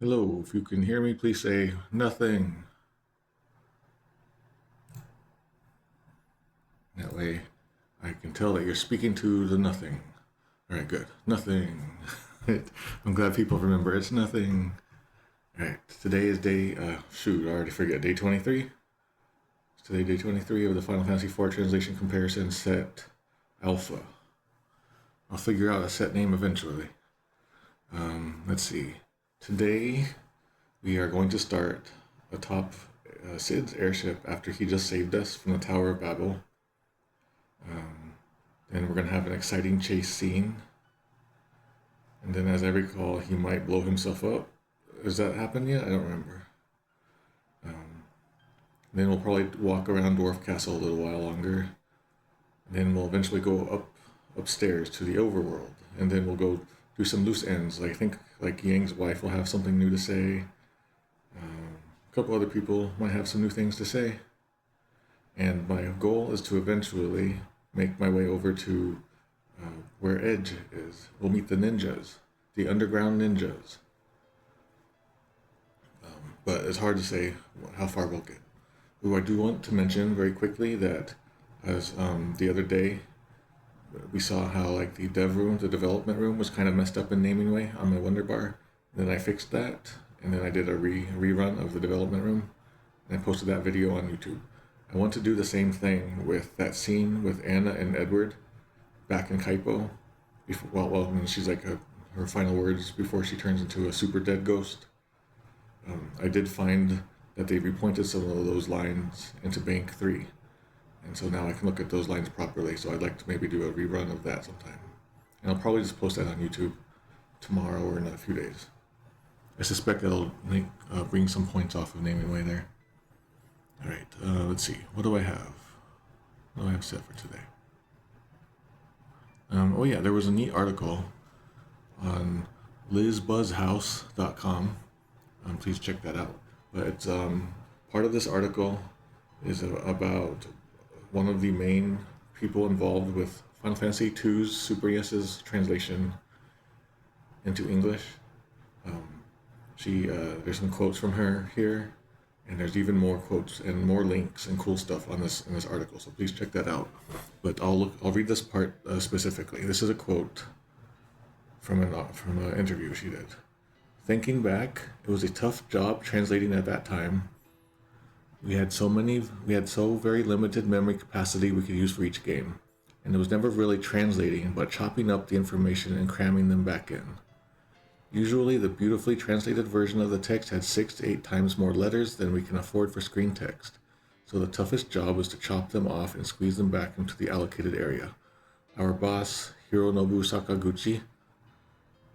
Hello, if you can hear me, please say nothing. That way I can tell that you're speaking to the nothing. All right, good. Nothing. I'm glad people remember it's nothing. All right, today is I already forget. Day 23? Today, day 23 of the Final Fantasy IV Translation Comparison Set Alpha. I'll figure out a set name eventually. Let's see. Today, we are going to start atop Cid's airship after he just saved us from the Tower of Babel. And we're going to have an exciting chase scene. And then, as I recall, he might blow himself up. Has that happened yet? I don't remember. Then we'll probably walk around Dwarf Castle a little while longer. And then we'll eventually go upstairs to the overworld. And then we'll go do some loose ends. I think Yang's wife will have something new to say. A couple other people might have some new things to say. And my goal is to eventually make my way over to where Edge is. We'll meet the ninjas, the underground ninjas. But it's hard to say how far we'll get. Ooh, I do want to mention very quickly that as the other day, we saw how the dev room, the development room, was kind of messed up in naming way on my Wonder Bar. Then I fixed that, and then I did a rerun of the development room, and I posted that video on YouTube. I want to do the same thing with that scene with Anna and Edward back in Kaipo. When she's her final words before she turns into a super dead ghost. I did find that they repointed some of those lines into Bank 3. And so now I can look at those lines properly. So I'd like to maybe do a rerun of that sometime. And I'll probably just post that on YouTube tomorrow or in a few days. I suspect that'll bring some points off of naming way there. All right, let's see. What do I have? What do I have set for today? Oh yeah, there was a neat article on lizbuzzhouse.com. Please check that out. But it's part of this article is about one of the main people involved with Final Fantasy II's Super NES's translation into English. There's some quotes from her here, and there's even more quotes and more links and cool stuff in this article. So please check that out. But I'll read this part specifically. This is a quote from an interview she did. Thinking back, it was a tough job translating at that time. We had so very limited memory capacity we could use for each game, and it was never really translating, but chopping up the information and cramming them back in. Usually, the beautifully translated version of the text had 6 to 8 times more letters than we can afford for screen text, so the toughest job was to chop them off and squeeze them back into the allocated area. Our boss, Hironobu Sakaguchi,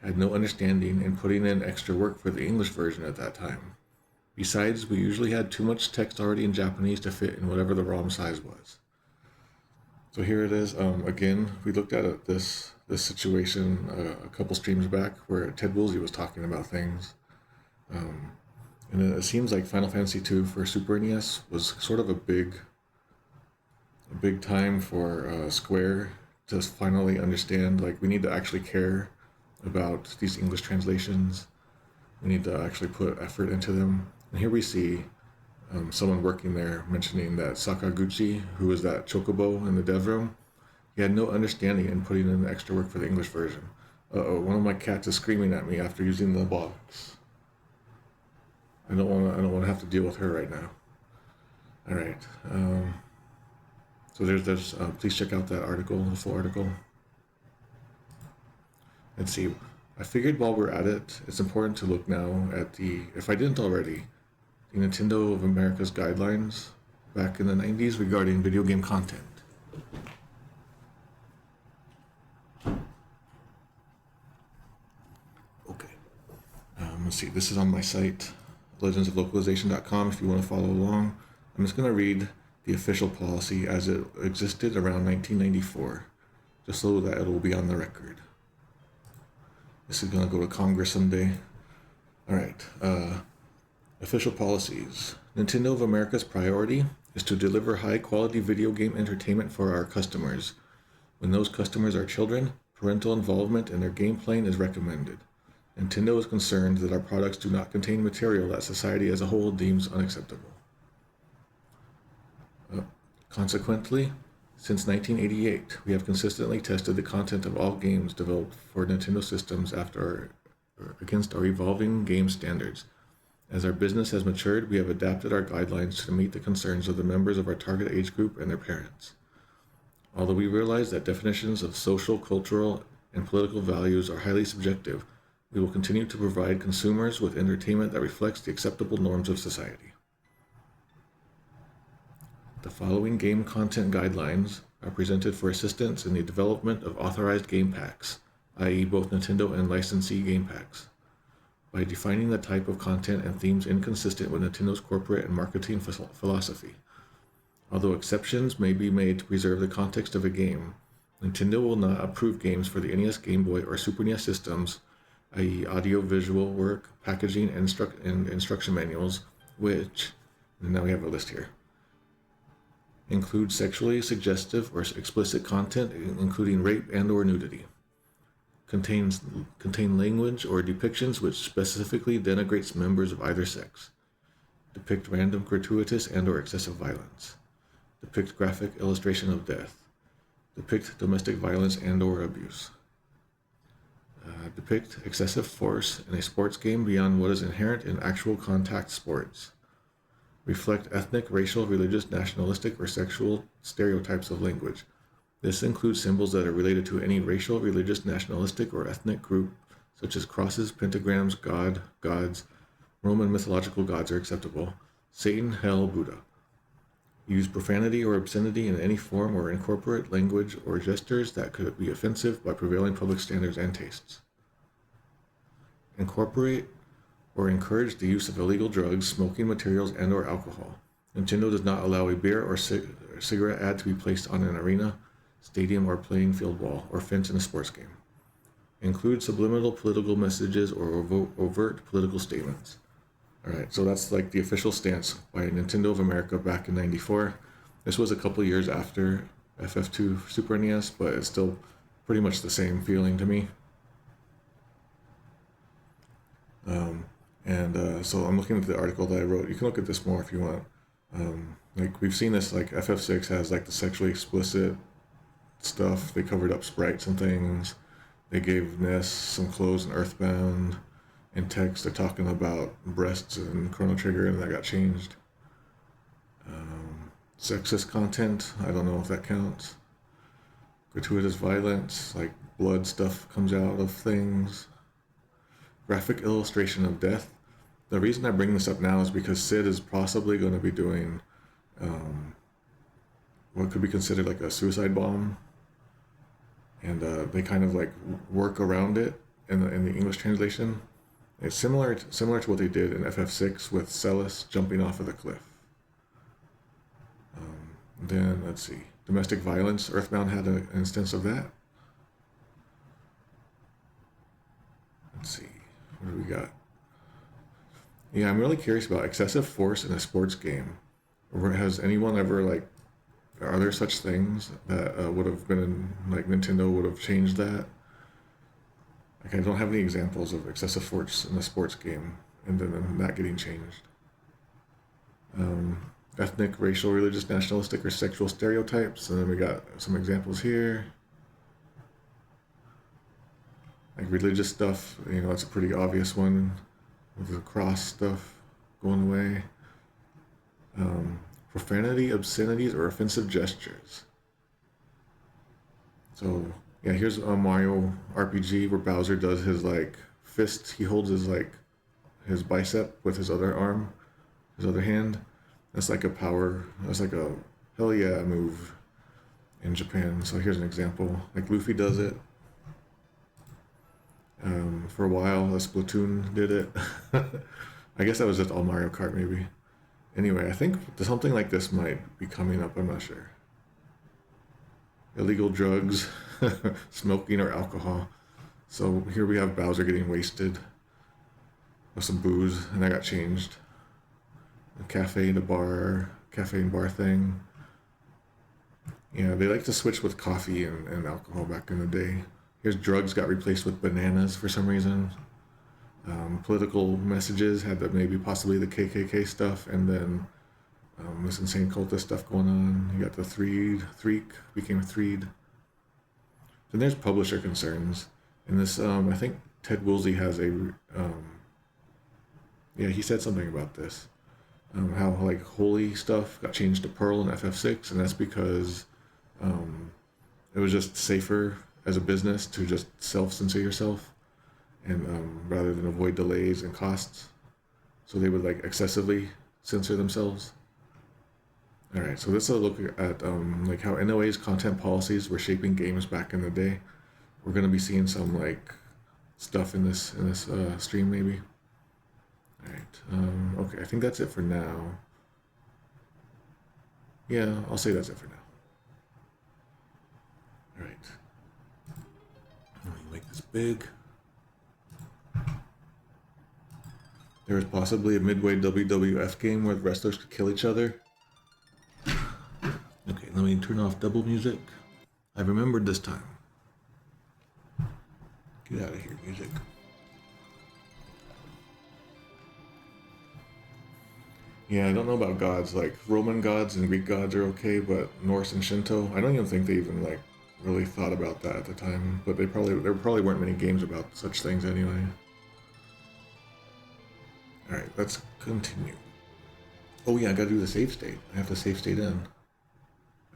had no understanding in putting in extra work for the English version at that time. Besides, we usually had too much text already in Japanese to fit in whatever the ROM size was. So here it is. Again, we looked at this situation a couple streams back where Ted Woolsey was talking about things. And it seems like Final Fantasy II for Super NES was sort of a big time for Square to finally understand, we need to actually care about these English translations. We need to actually put effort into them. And here we see someone working there mentioning that Sakaguchi, who was that chocobo in the dev room, he had no understanding in putting in the extra work for the English version. One of my cats is screaming at me after using the box. I don't want to have to deal with her right now. All right. So there's please check out that article, the full article. Let's see. I figured while we're at it, it's important to look now at if I didn't already, the Nintendo of America's guidelines back in the 90s regarding video game content. Okay. Let's see. This is on my site, legendsoflocalization.com, if you want to follow along. I'm just going to read the official policy as it existed around 1994, just so that it will be on the record. This is going to go to Congress someday. All right. Official policies. Nintendo of America's priority is to deliver high-quality video game entertainment for our customers. When those customers are children, parental involvement in their game playing is recommended. Nintendo is concerned that our products do not contain material that society as a whole deems unacceptable. Consequently, since 1988, we have consistently tested the content of all games developed for Nintendo systems against our evolving game standards. As our business has matured, we have adapted our guidelines to meet the concerns of the members of our target age group and their parents. Although we realize that definitions of social, cultural, and political values are highly subjective, we will continue to provide consumers with entertainment that reflects the acceptable norms of society. The following game content guidelines are presented for assistance in the development of authorized game packs, i.e. both Nintendo and licensee game packs, by defining the type of content and themes inconsistent with Nintendo's corporate and marketing philosophy. Although exceptions may be made to preserve the context of a game, Nintendo will not approve games for the NES, Game Boy, or Super NES systems, i.e. audio-visual work, packaging, and instruction manuals, which, and now we have a list here, include sexually suggestive or explicit content, including rape and or nudity, contain language or depictions which specifically denigrates members of either sex, depict random, gratuitous, and or excessive violence, depict graphic illustration of death, depict domestic violence and or abuse, depict excessive force in a sports game beyond what is inherent in actual contact sports, reflect ethnic, racial, religious, nationalistic, or sexual stereotypes of language. This includes symbols that are related to any racial, religious, nationalistic, or ethnic group, such as crosses, pentagrams, gods, Roman mythological gods are acceptable, Satan, hell, Buddha. Use profanity or obscenity in any form or incorporate language or gestures that could be offensive by prevailing public standards and tastes. Incorporate or encourage the use of illegal drugs, smoking materials, and or alcohol. Nintendo does not allow a beer or cigarette ad to be placed on an arena, stadium, or playing field wall, or fence in a sports game. Include subliminal political messages or overt political statements. Alright, so that's like the official stance by Nintendo of America back in '94. This was a couple years after FF2 Super NES, but it's still pretty much the same feeling to me. So I'm looking at the article that I wrote. You can look at this more if you want. Like we've seen this, like FF6 has like the sexually explicit stuff. They covered up sprites and things. They gave Ness some clothes in Earthbound. In text, they're talking about breasts and Chrono Trigger, and that got changed. Sexist content, I don't know if that counts. Gratuitous violence, like blood stuff comes out of things. Graphic illustration of death. The reason I bring this up now is because Cid is possibly going to be doing what could be considered like a suicide bomb, and they kind of like work around it in the English translation. It's similar to what they did in FF6 with Celis jumping off of the cliff. Then let's see, domestic violence. Earthbound had an instance of that. Let's see, what do we got? Yeah, I'm really curious about excessive force in a sports game. Has anyone ever like? Are there such things that would have been like Nintendo would have changed that? Like I don't have any examples of excessive force in a sports game and then that getting changed. Ethnic, racial, religious, nationalistic, or sexual stereotypes. And then we got some examples here. Like religious stuff, that's a pretty obvious one with the cross stuff going away. Profanity, obscenities, or offensive gestures. So yeah, here's a Mario RPG where Bowser does his like fist. He holds his his bicep with his other arm, his other hand. That's like a hell yeah move in Japan. So here's an example. Like Luffy does it. For a while, Splatoon did it. I guess that was just all Mario Kart maybe. Anyway, I think something like this might be coming up. I'm not sure. Illegal drugs, smoking, or alcohol. So here we have Bowser getting wasted with some booze, and that got changed. The cafe and bar thing. Yeah, they like to switch with coffee and alcohol back in the day. Here's drugs got replaced with bananas for some reason. Political messages had maybe possibly the KKK stuff, and then this insane cultist stuff going on. You got the Threek became Threed. Then there's publisher concerns. And this, I think Ted Woolsey has a, yeah, he said something about this. How like holy stuff got changed to Perl in FF6, and that's because it was just safer as a business to just self-censor yourself, and rather than avoid delays and costs. So they would like excessively censor themselves. All right, so this is a look at like how NOA's content policies were shaping games back in the day. We're gonna be seeing some like stuff in this stream maybe. All right, okay, I think that's it for now. Yeah, I'll say that's it for now. All right, let me make this big. There was possibly a midway WWF game where the wrestlers could kill each other. Okay, let me turn off double music. I remembered this time. Get out of here, music. Yeah, I don't know about gods. Like, Roman gods and Greek gods are okay, but Norse and Shinto, I don't even think they even, like, really thought about that at the time. But there probably weren't many games about such things anyway. Alright, let's continue. Oh yeah, I gotta do the save state. I have to save state in.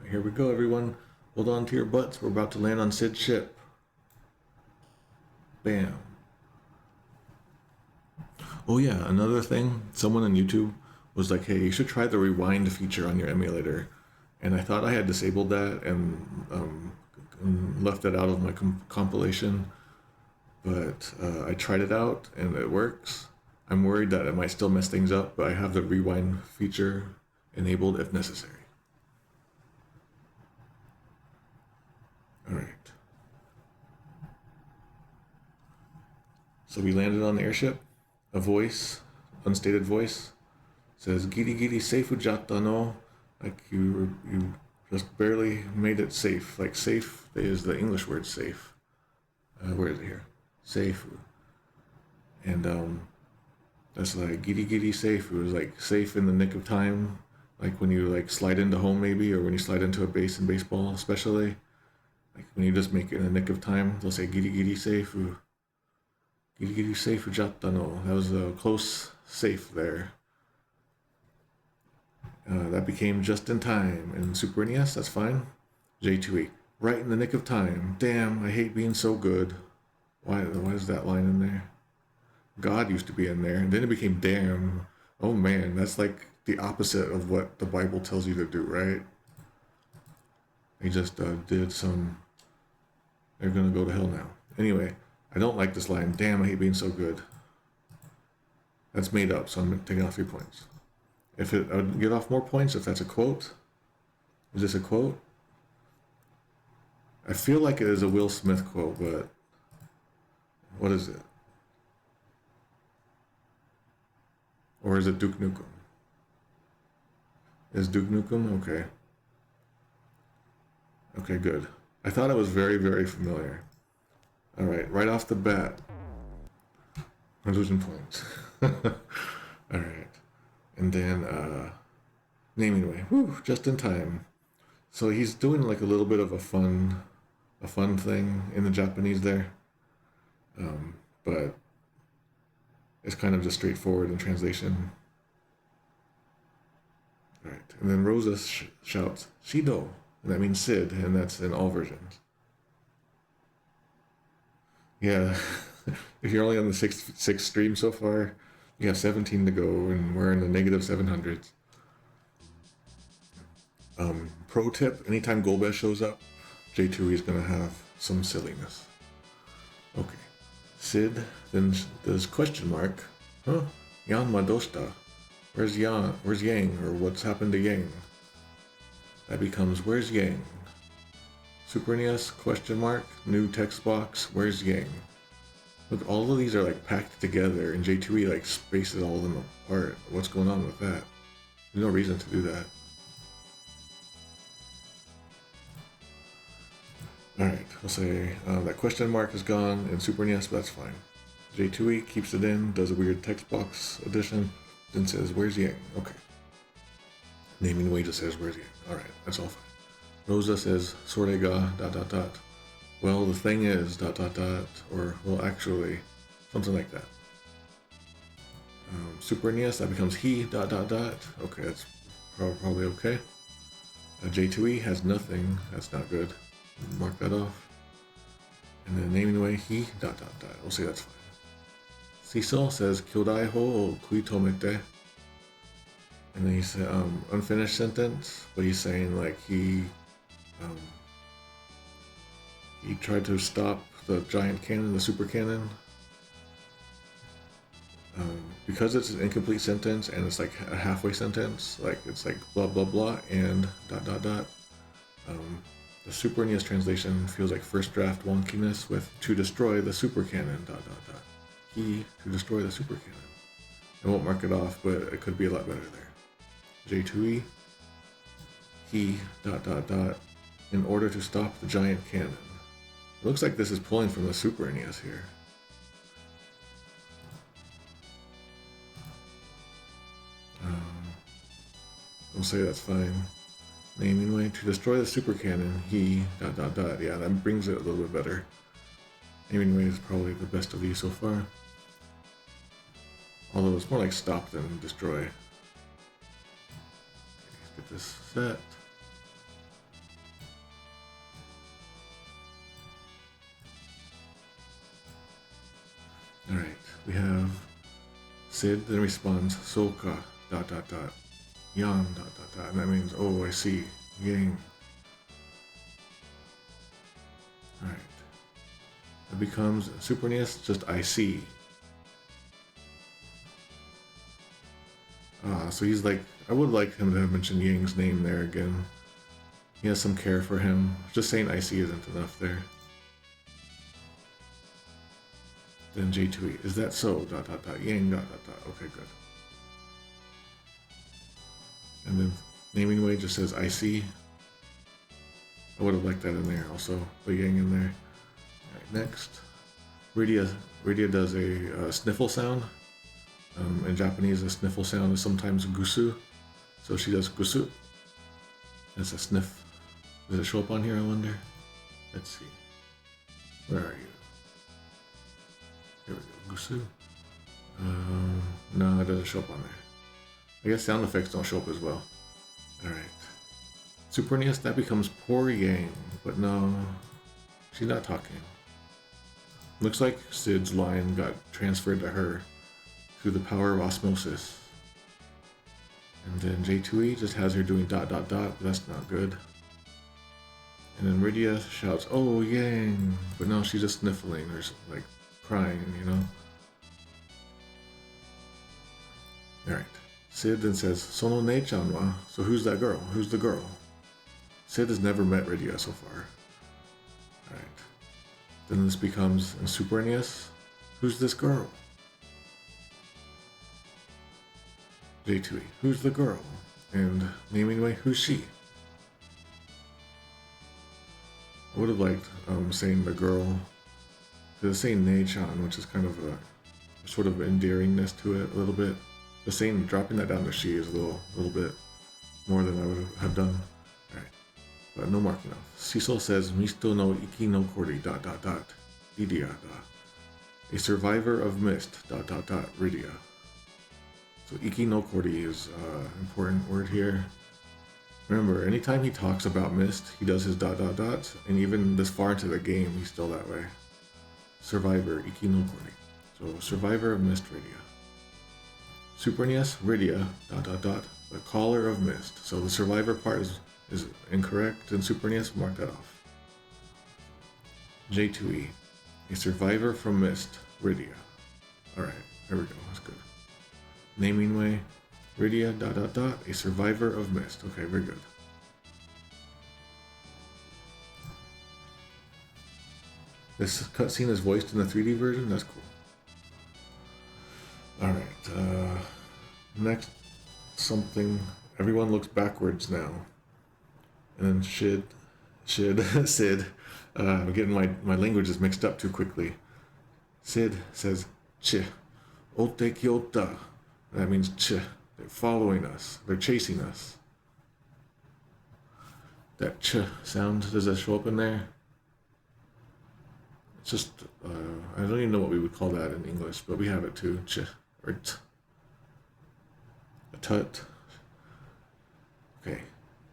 Right, here we go, everyone. Hold on to your butts. We're about to land on Cid's ship. Bam. Oh yeah, another thing. Someone on YouTube was like, hey, you should try the rewind feature on your emulator. And I thought I had disabled that and left it out of my compilation. But I tried it out and it works. I'm worried that it might still mess things up, but I have the rewind feature enabled if necessary. All right. So we landed on the airship. A voice, unstated voice, says, "Giri giri seifu jatta no," like you just barely made it safe. Like safe is the English word safe. Where is it here? Seifu. And that's like giri giri safe. It was like safe in the nick of time, like when you like slide into home maybe, or when you slide into a base in baseball especially. Like when you just make it in the nick of time, they'll say giri giri safe. Giri giri safe jatta no. That was a close safe there. That became just in time in Super NES. That's fine. J2E, right in the nick of time. Damn, I hate being so good. Why is that line in there? God used to be in there, and then it became damn. Oh man, that's like the opposite of what the Bible tells you to do, right? They just did some. They're gonna go to hell now. Anyway, I don't like this line. Damn, I hate being so good. That's made up, so I'm taking off 3 points. I would get off more points if that's a quote. Is this a quote? I feel like it is a Will Smith quote, but what is it? Or is it Duke Nukem? Is Duke Nukem? Okay. Okay, good. I thought it was very, very familiar. All right off the bat, I'm losing points. All right. And then, naming way, whew, just in time. So he's doing like a little bit of a fun thing in the Japanese there. But it's kind of just straightforward in translation. All right, and then Rosa shouts, "Shido," and that means Cid, and that's in all versions. Yeah, if you're only on the sixth stream so far, you have 17 to go, and we're in the negative 700s. Pro tip, anytime Golbez shows up, J2E is going to have some silliness. Okay. Cid then does question mark. Huh? Yan Madosta. Where's Yang? Where's Yang? Or what's happened to Yang? That becomes, where's Yang? Super NES, question mark, new text box, where's Yang? Look, all of these are like packed together, and J2E like spaces all of them apart. What's going on with that? There's no reason to do that. Alright, we'll say that question mark is gone in Super NES, but that's fine. J2E keeps it in, does a weird text box addition, then says, where's Yang? Okay. Naming way just says, where's Yang? Alright, that's all fine. Rosa says, Sorega, ... Well, the thing is, ... or, well, actually, something like that. Super NES, that becomes he, ... Okay, that's probably okay. J2E has nothing, that's not good. Mark that off. And then naming way, he, ... We'll say that's fine. Cecil says, Kyodai ho kui tomete. And then he said, unfinished sentence, but he's saying like he tried to stop the giant cannon, the super cannon. Because it's an incomplete sentence and it's like a halfway sentence, like it's like blah blah blah and ... The Super NES translation feels like first draft wonkiness with to destroy the super cannon ... He to destroy the super cannon. I won't mark it off, but it could be a lot better there. J2E, he ... in order to stop the giant cannon. It looks like this is pulling from the Super NES here. We'll say that's fine. Naming way, to destroy the super cannon, he ... Yeah, that brings it a little bit better. Naming way is probably the best of these so far. Although it's more like stop than destroy. Okay, let's get this set. Alright, we have Cid then responds, Soka, ... Yan, ... And that means, oh, I see, Yang. Alright. It becomes Super NES, just I see. So he's like, I would like him to have mentioned Yang's name there again. He has some care for him. Just saying I see isn't enough there. Then J2E, is that so? ... Yang, ... Okay, good. And then naming way just says I see. I would have liked that in there also, the Yang in there. Alright, next. Rydia does a sniffle sound. In Japanese, a sniffle sound is sometimes gusu. So she does gusu. That's a sniff. Does it show up on here, I wonder? Let's see. Where are you? There we go, gusu. No, it doesn't show up on there. I guess sound effects don't show up as well. Alright. Super NES, that becomes poor Yang, but no, she's not talking. Looks like Cid's line got transferred to her through the power of osmosis. And then J2E just has her doing ... but that's not good. And then Rydia shouts, oh, Yang, but no, she's just sniffling or like crying, you know? Alright. Cid then says, Sono nei-chan wa? So who's that girl? Who's the girl? Cid has never met Rydia so far. Alright. Then this becomes in Super NES, who's this girl? J2E, who's the girl? And naming way, who's she? I would have liked saying the girl. They're saying nei-chan, which is kind of a sort of endearingness to it a little bit. The saying, dropping that down to she is a little bit more than I would have done. Alright, but no marking off. Cecil says, Misto no iki no kori ... Rydia da. A survivor of Mist ... Rydia. So iki no kori is an important word here. Remember, anytime he talks about Mist, he does his ... and even this far into the game, he's still that way. Survivor, iki no kori. So, survivor of Mist, Rydia. Super NES, Rydia, ... the caller of Mist. So the survivor part is incorrect in Super NES, mark that off. J2E, a survivor from Mist, Rydia. Alright, there we go, that's good. Naming way, Rydia, ... a survivor of Mist. Okay, very good. This cutscene is voiced in the 3D version, that's cool. Alright, next, something, everyone looks backwards now. And then Cid, I'm getting my languages mixed up too quickly. Cid says, Ch. Ote Kyota. That means ch. They're following us. They're chasing us. That ch sound, does that show up in there? It's just, I don't even know what we would call that in English, but we have it too. Ch or t. A tut. Okay.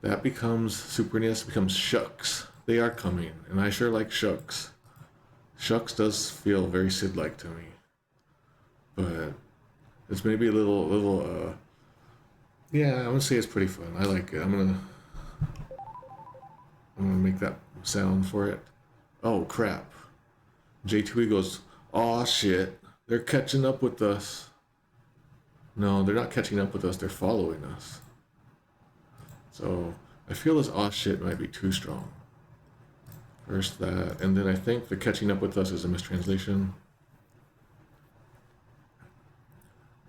That becomes, Supernius becomes shucks. They are coming, and I sure like shucks. Shucks does feel very Cid-like to me. But it's maybe a little, yeah, I'm gonna say it's pretty fun. I like it. I'm gonna make that sound for it. Oh, crap. J2E goes, aw, shit. They're catching up with us. No, they're not catching up with us. They're following us. So I feel this aw, shit might be too strong. First that, and then I think the catching up with us is a mistranslation.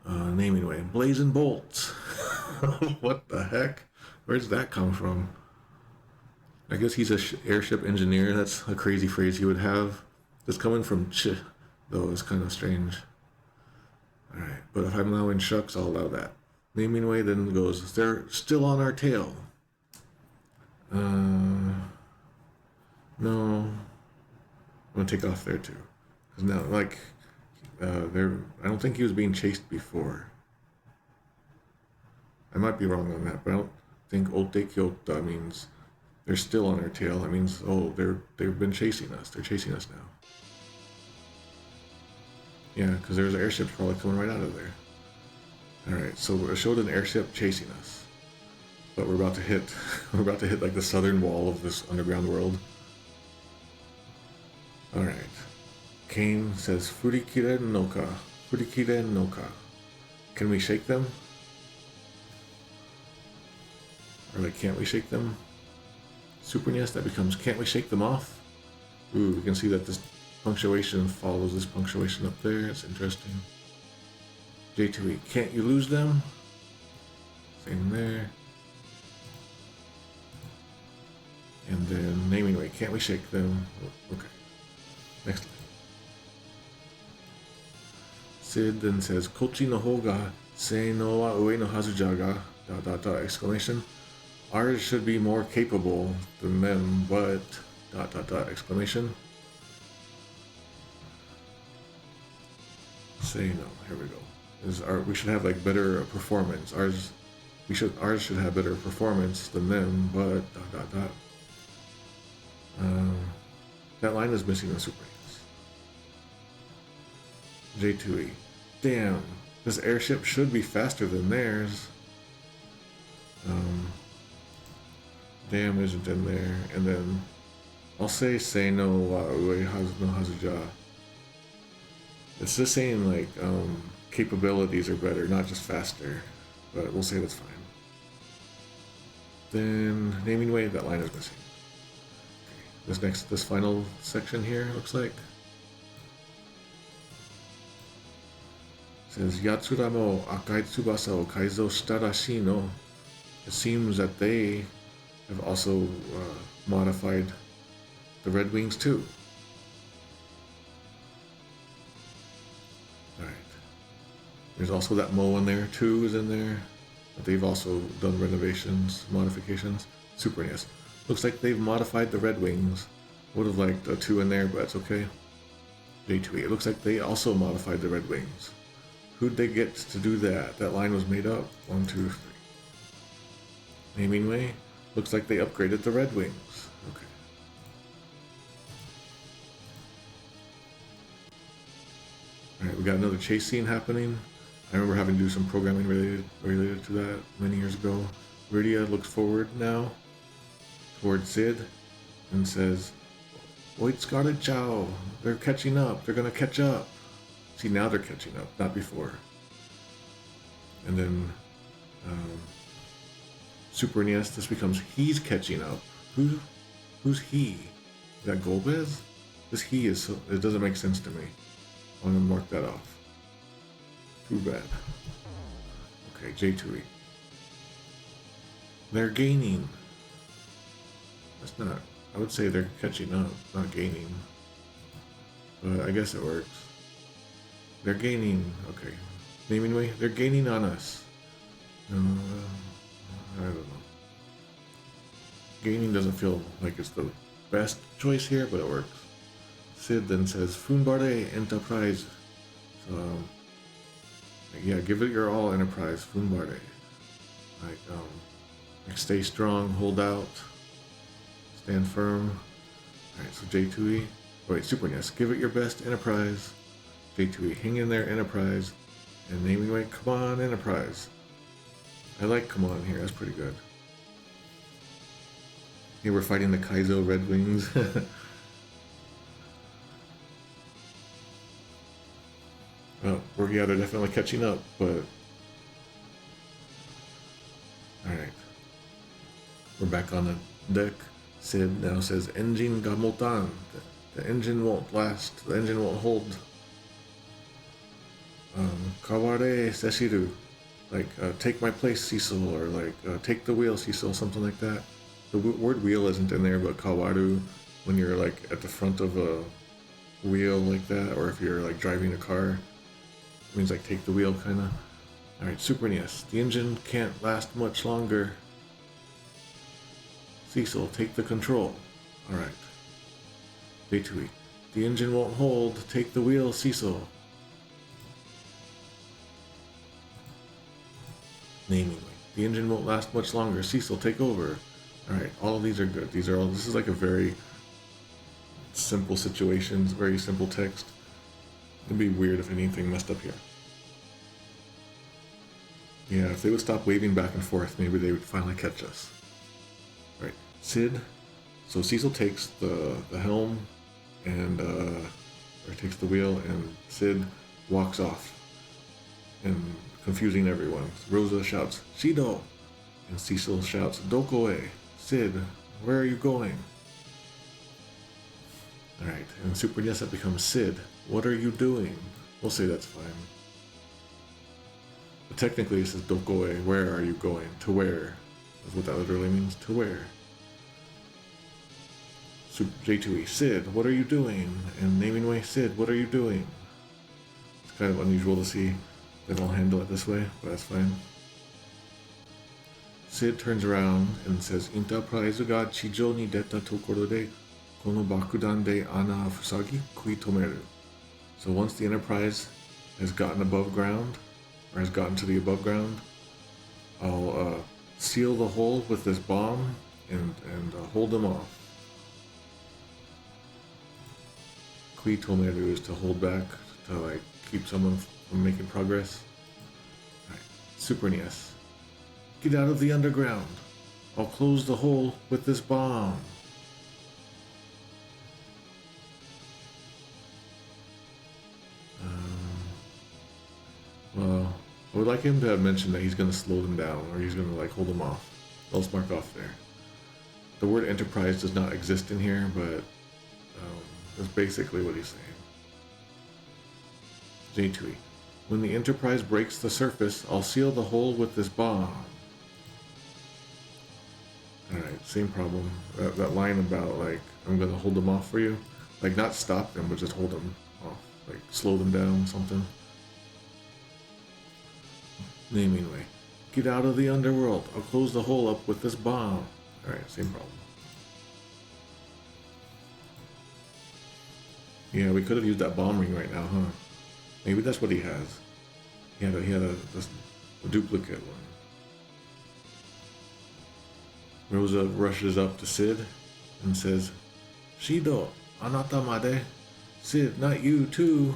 Naming way. Blazing bolts. What the heck? Where's that come from? I guess he's a airship engineer. That's a crazy phrase he would have. It's coming from ch, though. It's kind of strange. Alright, but if I'm allowing shucks, I'll allow that. Naming way then goes, they're still on our tail. No. I'm gonna take off there too. Because now, like, I don't think he was being chased before. I might be wrong on that, but I don't think Ote Kyota means they're still on our tail. That means, oh, they've been chasing us. They're chasing us now. Yeah, because there's airships probably coming right out of there. Alright, so it showed an airship chasing us. But we're about to hit like the southern wall of this underground world. Alright. Kane says, Furikire Noka. Furikire Noka. Can we shake them? Or like, can't we shake them? Supernius, that becomes, can't we shake them off? Ooh, we can see that this punctuation follows this punctuation up there. It's interesting. J2E, can't you lose them? Same there. And then naming way, can't we shake them? Okay. Next line. Cid then says, Kochi no hou ga sei no wa ue no hazu ja ga, ... exclamation. Ours should be more capable than them, but ... exclamation. Say no, here we go. We should have like better performance. Ours should have better performance than them, but ... that line is missing the super. J2E. Damn, this airship should be faster than theirs. Damn isn't in there. And then I'll say no ue no hazuja. It's just saying like capabilities are better, not just faster. But we'll say that's fine. Then naming way, that line is missing. Okay. This final section here looks like. Says Yatsura mo akai tsubasa o kaizo shita rashii no. It seems that they have also modified the Red Wings too. Alright. There's also that Mo in there too, is in there. But they've also done renovations, modifications. Super NES. Looks like they've modified the Red Wings. Would have liked a 2 in there, but it's okay. J2E. It looks like they also modified the Red Wings. Who'd they get to do that? That line was made up. 1, 2, 3. Naming way. Looks like they upgraded the Red Wings. Okay. Alright, we got another chase scene happening. I remember having to do some programming related to that many years ago. Rydia looks forward now towards Cid and says, Wait, Scarlet Chow, they're catching up. They're gonna catch up. See, now they're catching up, not before. And then Super NES, this becomes he's catching up. Who's he? Is that Golbez? This he is, it doesn't make sense to me. I'm gonna mark that off. Too bad. Okay, J2E. They're gaining. That's not, I would say they're catching up, not gaining. But I guess it works. they're gaining. Okay. Naming way, they're gaining on us. I don't know. Gaining doesn't feel like it's the best choice here, but it works. Cid then says, Funbare Enterprise. So, yeah, give it your all, Enterprise. Funbare. Like, stay strong, hold out, stand firm. Alright, so J2E. Oh, wait, Super NES. Give it your best, Enterprise. J2E. Hang in there, Enterprise. And naming way, come on, Enterprise. I like come on here, that's pretty good. Here we're fighting the Kaizo Red Wings. Oh, they're definitely catching up, but... Alright. We're back on the deck. Cid now says, Engine ga motan. The engine won't last. The engine won't hold. Kaware seshiru. Like, take my place, Cecil, or like, take the wheel, Cecil, something like that. The word wheel isn't in there, but kawaru, when you're like at the front of a wheel like that, or if you're like driving a car, it means like take the wheel, kind of. Alright, Super NES. The engine can't last much longer. Cecil, take the control. Alright. J2E. The engine won't hold. Take the wheel, Cecil. Naming. The engine won't last much longer. Cecil, take over. Alright, all of these are good. This is like a very simple situations, very simple text. It'd be weird if anything messed up here. Yeah, if they would stop waving back and forth, maybe they would finally catch us. Right, Cid. So Cecil takes the helm and or takes the wheel, and Cid walks off, and confusing everyone. Rosa shouts, Shido, and Cecil shouts, Dokoe. Cid, where are you going? Alright, and Super NES that becomes Cid, what are you doing? We'll say that's fine. But technically it says Dokoe, where are you going? To where? That's what that literally means, to where? J2E, Cid, what are you doing? And naming way, Cid, what are you doing? It's kind of unusual to see they don't handle it this way, but that's fine. Cid turns around and says, Enterprise ga chijou ni deta tokoro de kono bakudan de ana fusagi kui tomeru. So once the Enterprise has gotten above ground, or has gotten to the above ground, I'll seal the hole with this bomb and hold them off. Kui tomeru is to hold back, to like keep someone from making progress. Alright, Super NES. Get out of the underground. I'll close the hole with this bomb. Well, I would like him to have mentioned that he's going to slow them down, or he's going to like hold them off. Let's mark off there. The word Enterprise does not exist in here, but that's basically what he's saying. J2E. When the Enterprise breaks the surface, I'll seal the hole with this bomb. Alright, same problem. That line about, like, I'm gonna hold them off for you. Like, not stop them, but just hold them off. Like, slow them down, something. Naming way. Get out of the underworld. I'll close the hole up with this bomb. Alright, same problem. Yeah, we could have used that bomb ring right now, huh? Maybe that's what he has. He had a duplicate one. Rosa rushes up to Cid and says, Shido, anata made. Cid, not you too.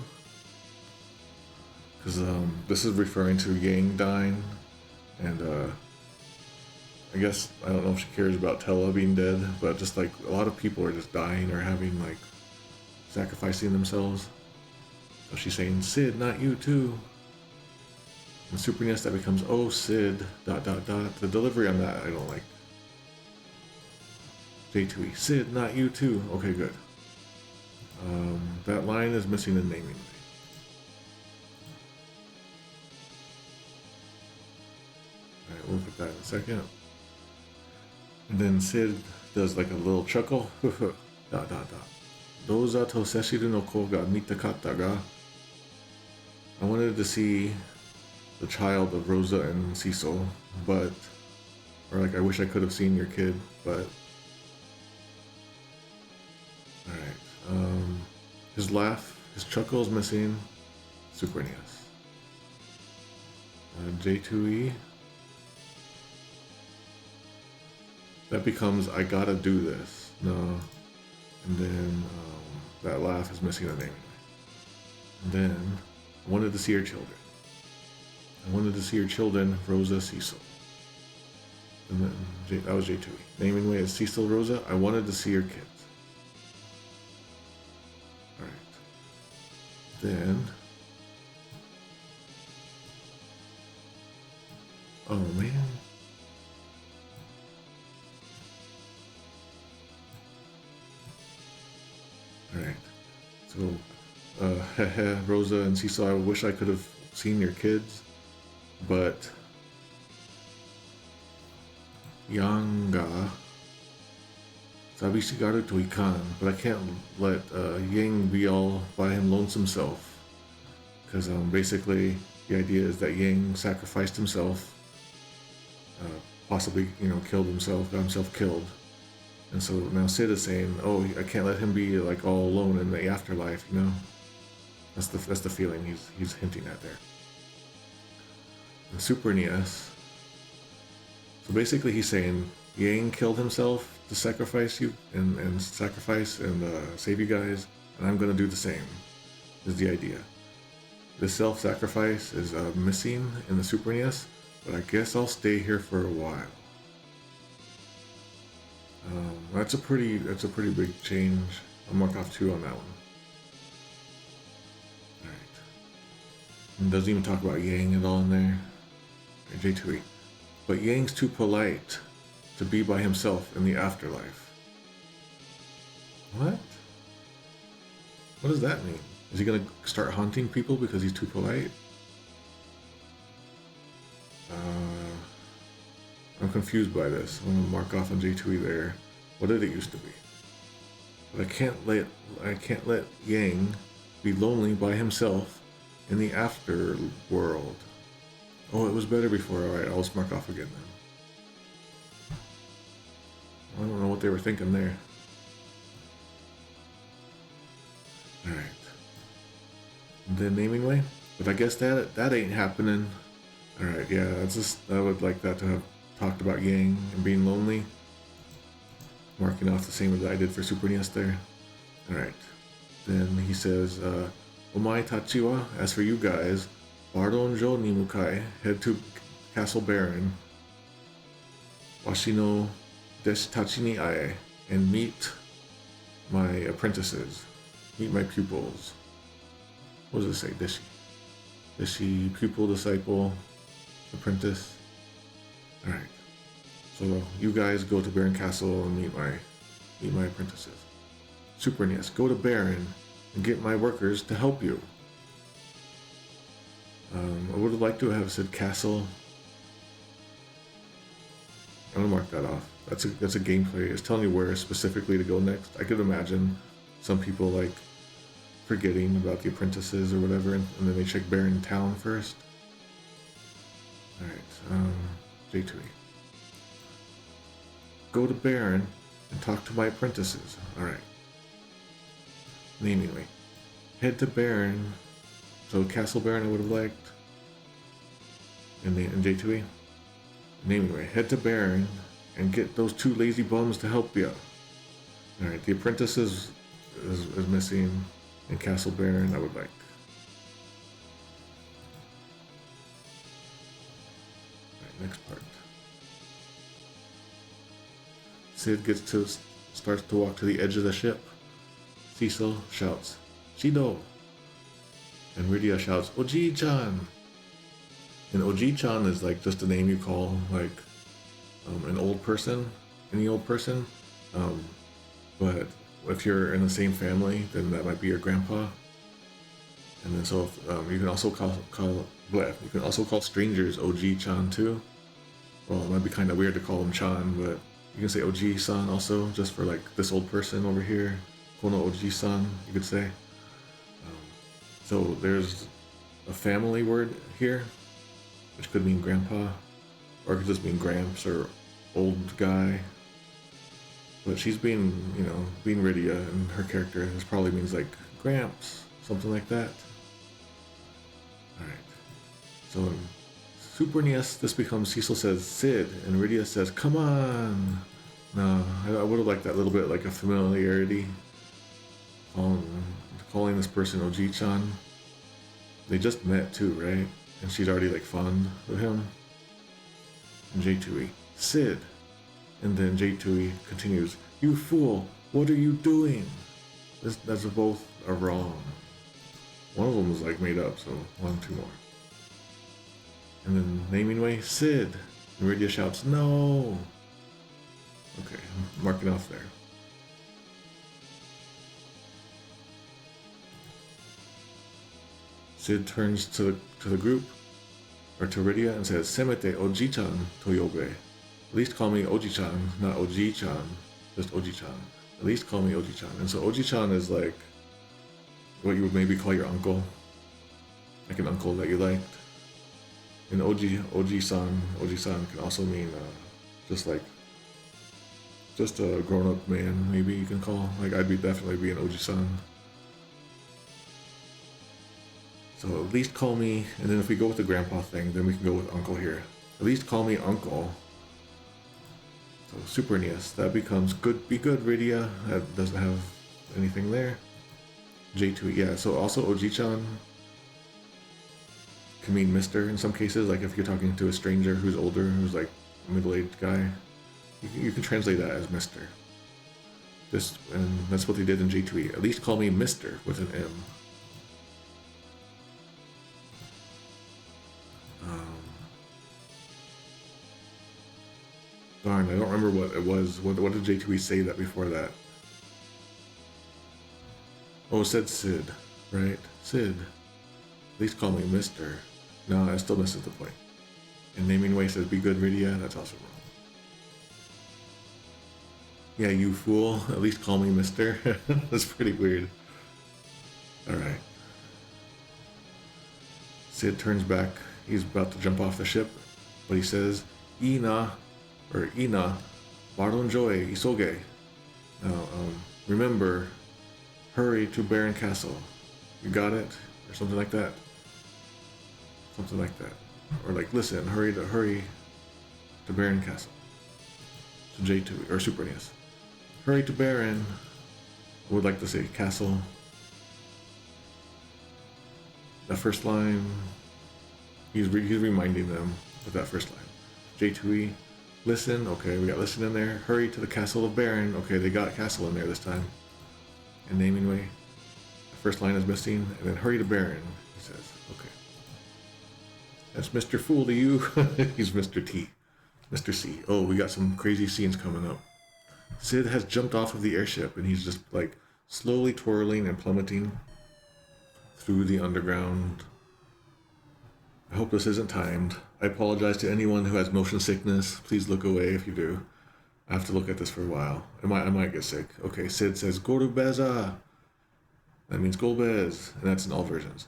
Because this is referring to Yang dying, and I guess, I don't know if she cares about Tella being dead, but just like a lot of people are just dying or having like sacrificing themselves. So she's saying, Cid, not you too. And Super NES that becomes, oh Cid, ... The delivery on that I don't like. J2E, Cid, not you too. Okay, good. That line is missing in naming. Alright, we'll look at that in a second. And then Cid does like a little chuckle. ... Doza to seshiru no ko ga mitakata ga. I wanted to see the child of Rosa and Cecil, but, or like I wish I could have seen your kid, but, alright, his laugh, his chuckle is missing, super NES. J2E, that becomes I gotta do this, no, and then that laugh is missing the name. And then I wanted to see her children. I wanted to see her children, Rosa, Cecil. And then that was J2E. Naming way is Cecil, Rosa. I wanted to see her kids. Alright. Then. Oh man. Alright. So, Rosa and Cecil, I wish I could have seen your kids, but Yanga Sabishigaru to Ikan, but I can't let Yang be all by him lonesome self, because basically the idea is that Yang sacrificed himself, possibly killed himself, got himself killed. And so now Cid is saying, oh, I can't let him be like all alone in the afterlife, That's the feeling he's hinting at there. The Super NES. So basically he's saying Yang killed himself to sacrifice you and sacrifice and save you guys, and I'm gonna do the same, is the idea. The self-sacrifice is missing in the Super NES, but I guess I'll stay here for a while. That's a pretty big change. I'll mark off 2 on that one. Alright. And doesn't even talk about Yang at all in there. J2E. But Yang's too polite to be by himself in the afterlife. What? What does that mean? Is he gonna start haunting people because he's too polite? I'm confused by this. I'm gonna mark off on J2E there. What did it used to be? But I can't let Yang be lonely by himself in the afterworld. Oh, it was better before. Alright, I'll just mark off again then. I don't know what they were thinking there. Alright. And then naming way? But I guess that ain't happening. Alright, yeah, that's just, I would like that to have talked about Yang and being lonely. Marking off the same as I did for Super NES there. Alright. Then he says, Omae Tachiwa, as for you guys, Bardonjo ni Mukai, head to Castle Baron, Washi no deshi tachi ni ae, and meet my apprentices. Meet my pupils. What does it say? Deshi. Deshi, pupil, disciple, apprentice. Alright. So you guys go to Baron Castle and meet my apprentices. Super NES, go to Baron and get my workers to help you. I would have liked to have said castle. I'm gonna mark that off. That's a gameplay. It's telling you where specifically to go next. I could imagine some people like forgetting about the apprentices or whatever, and then they check Baron Town first. Alright, J2E. Go to Baron and talk to my apprentices. Alright. Namely, head to Baron. So Castle Baron I would have liked. In J2E. Namely, head to Baron and get those 2 lazy bums to help you. Alright, the apprentices is missing. And Castle Baron I would like. Alright, next part. Cid starts to walk to the edge of the ship. Cecil shouts, Shido! And Rydia shouts, Oji-chan! And Oji-chan is like just a name you call like an old person, any old person. But if you're in the same family, then that might be your grandpa. And then so you can also call strangers Oji-chan too. Well, it might be kind of weird to call him Chan, but you can say Oji-san also, just for like this old person over here. Kono Oji-san, you could say. So there's a family word here, which could mean grandpa, or it could just mean gramps or old guy. But she's being, you know, being Rydia, and her character, this probably means like gramps, something like that. Alright. So in Super NES, this becomes Cecil says Cid, and Rydia says, come on! No, I would have liked that little bit like a familiarity. Calling this person Oji-chan. They just met too, right? And she's already like fond of him. And J2E, Cid. And then J2E continues, you fool, what are you doing? That's both are wrong. One of them was like made up, so 2 more. And then naming way, Cid. And Rydia shouts, no! Okay, I'm marking off there. Cid turns to the group, or to Rydia, and says, Semete Oji-chan to yobe. At least call me Oji-chan, not Oji-chan, just Oji-chan. At least call me Oji-chan. And so Oji-chan is like what you would maybe call your uncle, like an uncle that you liked. And Oji-san can also mean just a grown-up man, maybe you can call. Like I'd definitely be an Oji-san. So at least call me, and then if we go with the grandpa thing, then we can go with uncle here. At least call me uncle. So Super NES, that becomes good, be good, Rydia. That doesn't have anything there. J2, yeah, so also Oji-chan can mean Mr. in some cases, like if you're talking to a stranger who's older, who's like a middle-aged guy, you can translate that as Mr. And that's what they did in J2E. At least call me Mr. with an M. Darn, I don't remember what it was. What did J2E say that before that? Oh, it said Cid, right? Cid. At least call me Mr. No, I still misses the point. And naming way says be good, Rydia. That's also wrong. Yeah, you fool. At least call me Mr. That's pretty weird. Alright. Cid turns back. He's about to jump off the ship, but he says, Ina, Baron Joy, Isoge. Now, remember, hurry to Baron Castle. You got it? Or something like that. Something like that. Or like, listen, hurry to Baron Castle. So J2, or Super NES. Hurry to Baron. I would like to say Castle. That first line, he's reminding them with that first line. J2E, listen, okay, we got listen in there. Hurry to the Castle of Baron. Okay, they got Castle in there this time. And naming way, the first line is missing, and then hurry to Baron, he says, okay. That's Mr. Fool to you. He's Mr. T. Mr. C. Oh, we got some crazy scenes coming up. Cid has jumped off of the airship, and he's just like slowly twirling and plummeting through the underground. I hope this isn't timed. I apologize to anyone who has motion sickness. Please look away if you do. I have to look at this for a while. I might get sick. Okay, Cid says, Gorubeza. That means Golbez, and that's in all versions.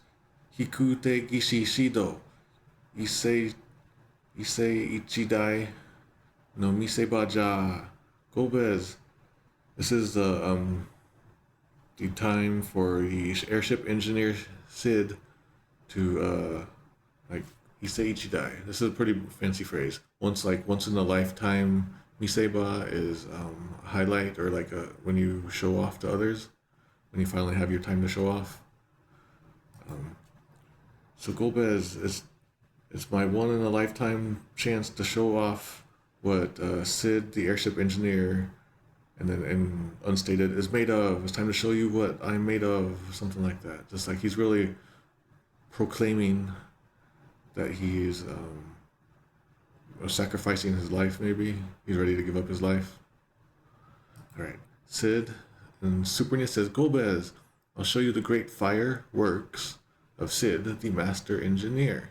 Hikute gishi shido. Issei ichidai no miseba ja. Golbez. This is the time for the airship engineer Cid to like Issei ichidai. This is a pretty fancy phrase. Once in a lifetime. Miseba is a highlight, or like when you show off to others, when you finally have your time to show off. So Golbez it's my one in a lifetime chance to show off what Cid, the airship engineer, and then in unstated is made of. It's time to show you what I'm made of, something like that. Just like he's really proclaiming that he's sacrificing his life, maybe. He's ready to give up his life. Alright, Cid and Super NES says, Golbez, I'll show you the great fireworks of Cid, the master engineer.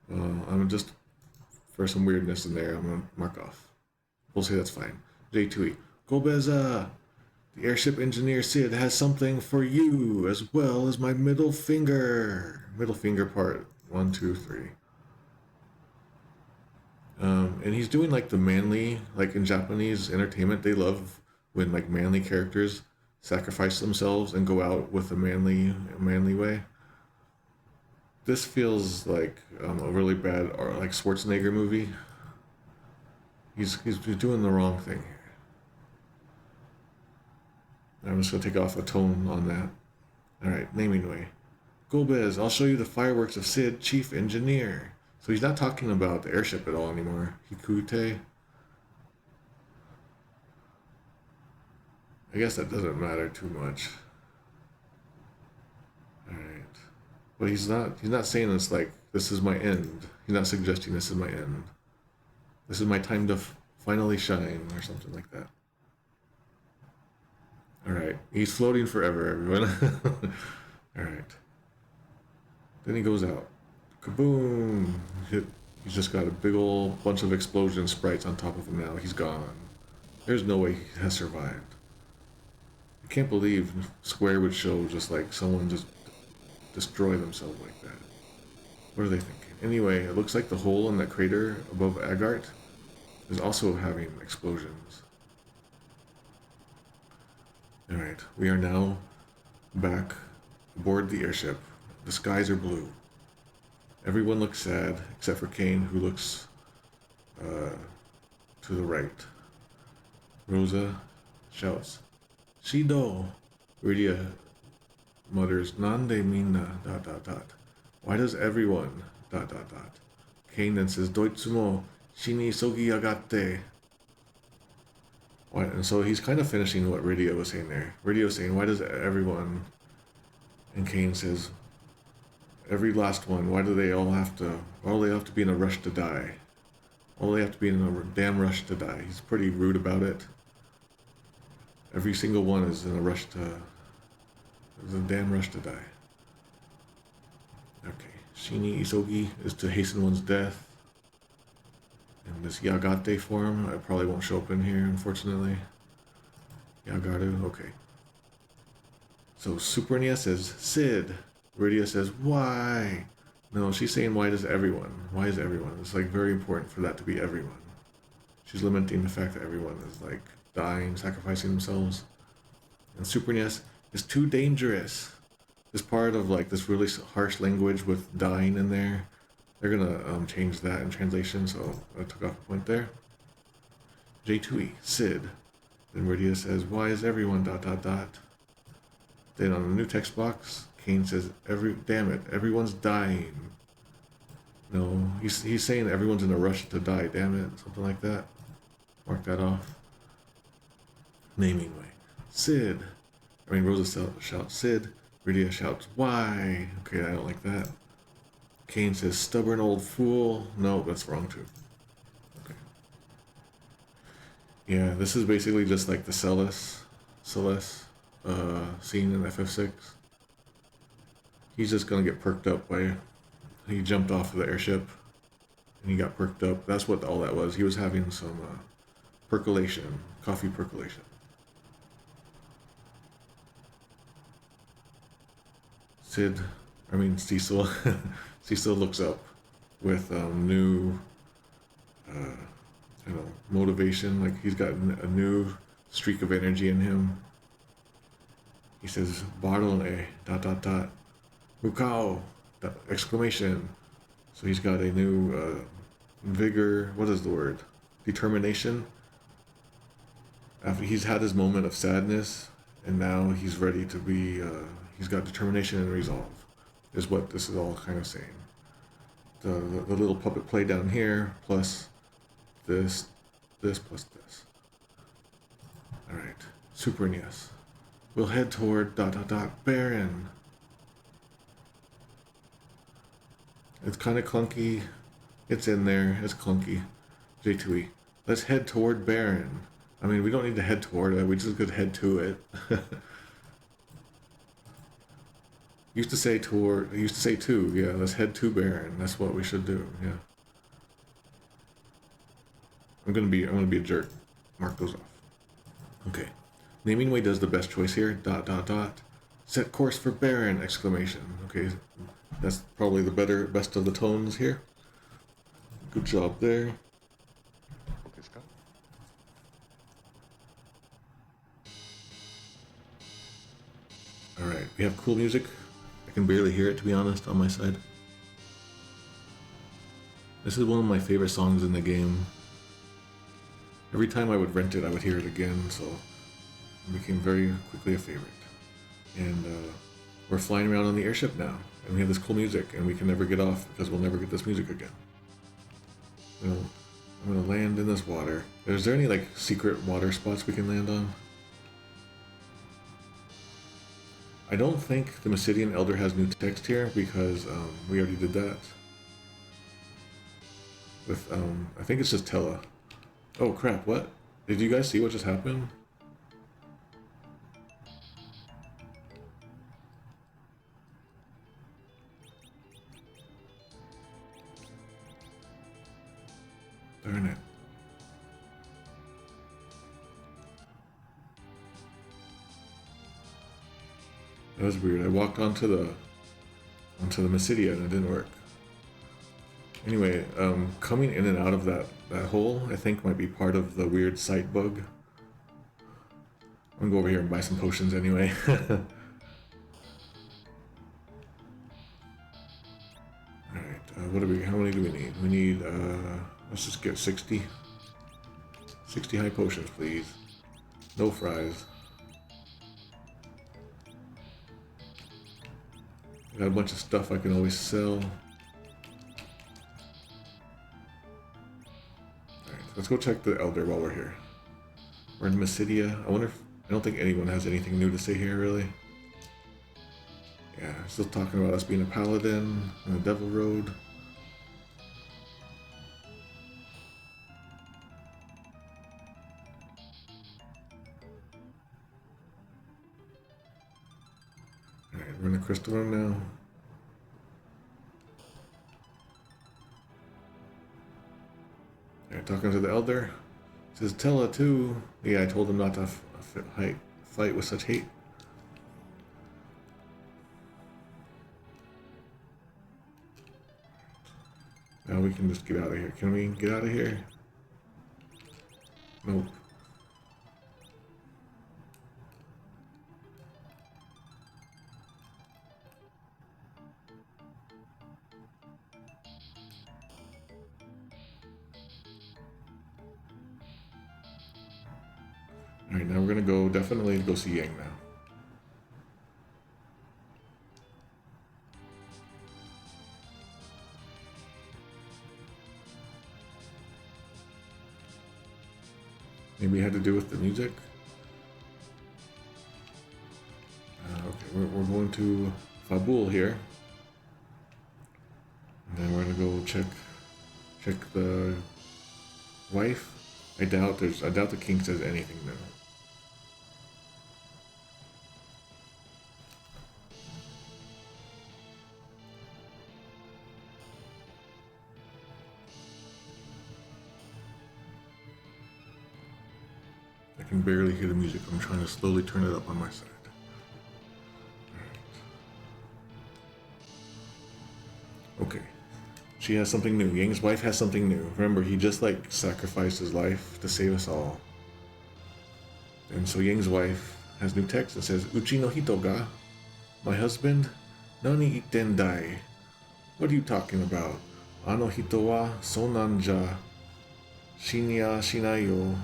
I'm just, for some weirdness in there, I'm going to mark off. We'll say that's fine. J2E, Golbeza! The airship engineer Cid has something for you, as well as my middle finger. Middle finger part 1, 2, 3. And he's doing like the manly, like in Japanese entertainment, they love when like manly characters sacrifice themselves and go out with a manly way. This feels like a really bad or like Schwarzenegger movie. He's doing the wrong thing here. I'm just going to take off a tone on that. Alright, naming way. Golbez, I'll show you the fireworks of Cid, chief engineer. So he's not talking about the airship at all anymore. Hikute. I guess that doesn't matter too much. Alright. But he's not saying it's like, this is my end. He's not suggesting this is my end. This is my time to finally shine, or something like that. Alright, he's floating forever, everyone. Alright. Then he goes out. Kaboom! He's just got a big old bunch of explosion sprites on top of him now. He's gone. There's no way he has survived. I can't believe Square would show just like someone just destroy themselves like that. What are they thinking? Anyway, it looks like the hole in that crater above Agart is also having explosions. Alright, we are now back aboard the airship. The skies are blue. Everyone looks sad, except for Kane, who looks to the right. Rosa shouts, Shido! Rydia mutters, Nande minna, ... Why does everyone, ... Kane then says, Doitsumo, shini sogi agate. And so he's kind of finishing what Rydia was saying there. Rydia was saying, why does everyone... And Kane says, every last one, why do they have to be in a rush to die? Why do they have to be in a damn rush to die? He's pretty rude about it. Every single one is in a rush to... There's a damn rush to die. Okay. Shini Isogi is to hasten one's death. In this Yagate form, I probably won't show up in here, unfortunately. Yagaru, okay. So Supernia says, Cid. Rydia says, why? No, she's saying, why does everyone? Why is everyone? It's like very important for that to be everyone. She's lamenting the fact that everyone is like dying, sacrificing themselves. And Supernia is too dangerous. This part of like this really harsh language with dying in there, they're gonna change that in translation, so I took off a point there. J2E, Cid. Then Rydia says, why is everyone ... Then on the new text box, Kane says, damn it, everyone's dying. No, he's saying everyone's in a rush to die, damn it, something like that. Mark that off. Naming way. Cid. Rosa shouts, Cid. Rydia shouts, why? Okay, I don't like that. Kane says, stubborn old fool. No, that's wrong too. Okay. Yeah, this is basically just like the Celeste scene in FF6. He's just gonna get perked up by... He jumped off of the airship and he got perked up. That's what all that was. He was having some percolation, coffee percolation. Cecil, Cecil looks up with new, motivation. Like he's got a new streak of energy in him. He says, Barone, ... Mukao, exclamation. So he's got a new vigor, what is the word? Determination. After he's had his moment of sadness, and now he's ready to be, he's got determination and resolve, is what this is all kind of saying. The little puppet play down here, plus this, plus this. Alright, Super NES. We'll head toward ... Baron. It's kind of clunky. It's in there. It's clunky. J2E. Let's head toward Baron. We don't need to head toward it. We just could head to it. Used to say to. Yeah, let's head to Baron. That's what we should do. Yeah. I'm gonna be a jerk. Mark those off. Okay. Naming Way does the best choice here. ... Set course for Baron! Exclamation. Okay, that's probably the best of the tones here. Good job there. Alright, we have cool music. I can barely hear it, to be honest, on my side. This is one of my favorite songs in the game. Every time I would rent it, I would hear it again, so it became very quickly a favorite. And we're flying around on the airship now, and we have this cool music, and we can never get off because we'll never get this music again. I'm gonna land in this water. Is there any like secret water spots we can land on? I don't think the Mysidian Elder has new text here because we already did that. With I think it's just Tella. Oh crap! What? Did you guys see what just happened? Darn it. That was weird. I walked onto the Mysidia and it didn't work. Anyway, coming in and out of that hole, I think might be part of the weird sight bug. I'm gonna go over here and buy some potions anyway. Alright, how many do we need? We need, let's just get 60. 60 high potions, please. No fries. Got a bunch of stuff I can always sell. Alright, let's go check the Elder while we're here. We're in Mysidia. I don't think anyone has anything new to say here, really. Yeah, still talking about us being a paladin on the Devil Road. Alright, we're in the crystal room now. Alright, talking to the Elder. Says Tella too. Yeah, I told him not to fight with such hate. Now we can just get out of here. Can we get out of here? Nope. Alright, now we're gonna definitely go see Yang now. Maybe it had to do with the music. Okay, we're going to Babil here. And then we're gonna go check the wife. I doubt the king says anything new. I can barely hear the music. I'm trying to slowly turn it up on my side. Right. Okay. She has something new. Yang's wife has something new. Remember, he just like sacrificed his life to save us all. And so Yang's wife has new text that says, Uchi no hito ga, my husband, nani itten dai. What are you talking about? Ano hito wa sonan ja shinya shinai yo.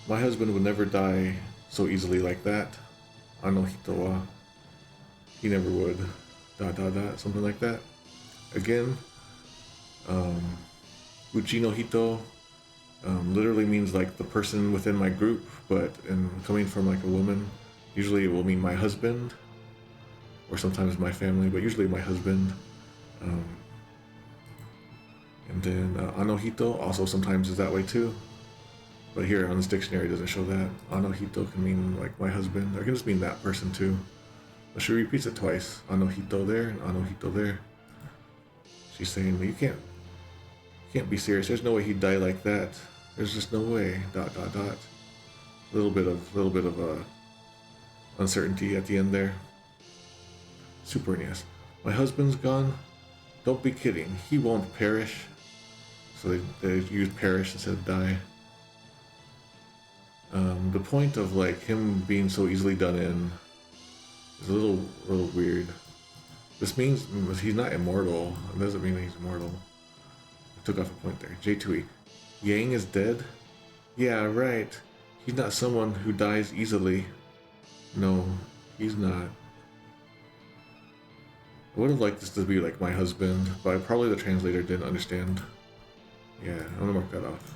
My husband would never die so easily like that. Ano hito wa. He never would. ... Something like that. Again, Uchi no hito literally means like the person within my group, but coming from like a woman, usually it will mean my husband, or sometimes my family, but usually my husband. And then ano hito also sometimes is that way too. But here on this dictionary it doesn't show that. Ano hito can mean like my husband, or it can just mean that person too. But she repeats it twice. Ano hito there and ano hito there. She's saying, you can't be serious. There's no way he'd die like that. There's just no way. ... Little bit of uncertainty at the end there. Super NES. My husband's gone? Don't be kidding. He won't perish. So they use perish instead of die. The point of like him being so easily done in is a little weird. This means he's not immortal. It doesn't mean he's immortal. I took off a point there. J2E. Yang is dead? Yeah, right. He's not someone who dies easily. No, he's not. I would have liked this to be like my husband, but probably the translator didn't understand. Yeah, I'm gonna mark that off.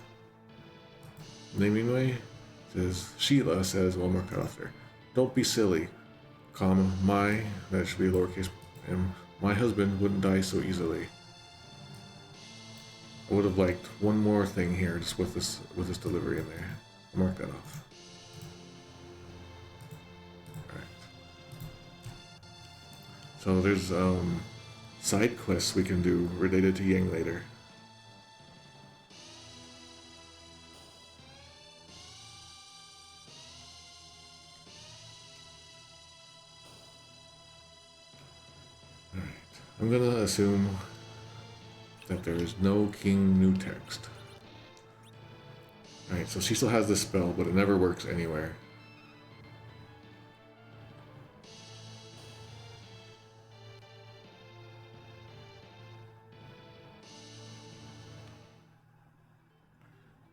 Naming says, Sheila says, we'll mark that off there. Don't be silly, comma, that should be lowercase m, my husband wouldn't die so easily. I would have liked one more thing here, just with this delivery in there. I'll mark that off. Alright. So there's side quests we can do related to Yang later. I'm gonna assume that there is no king new text. Alright, so she still has this spell, but it never works anywhere.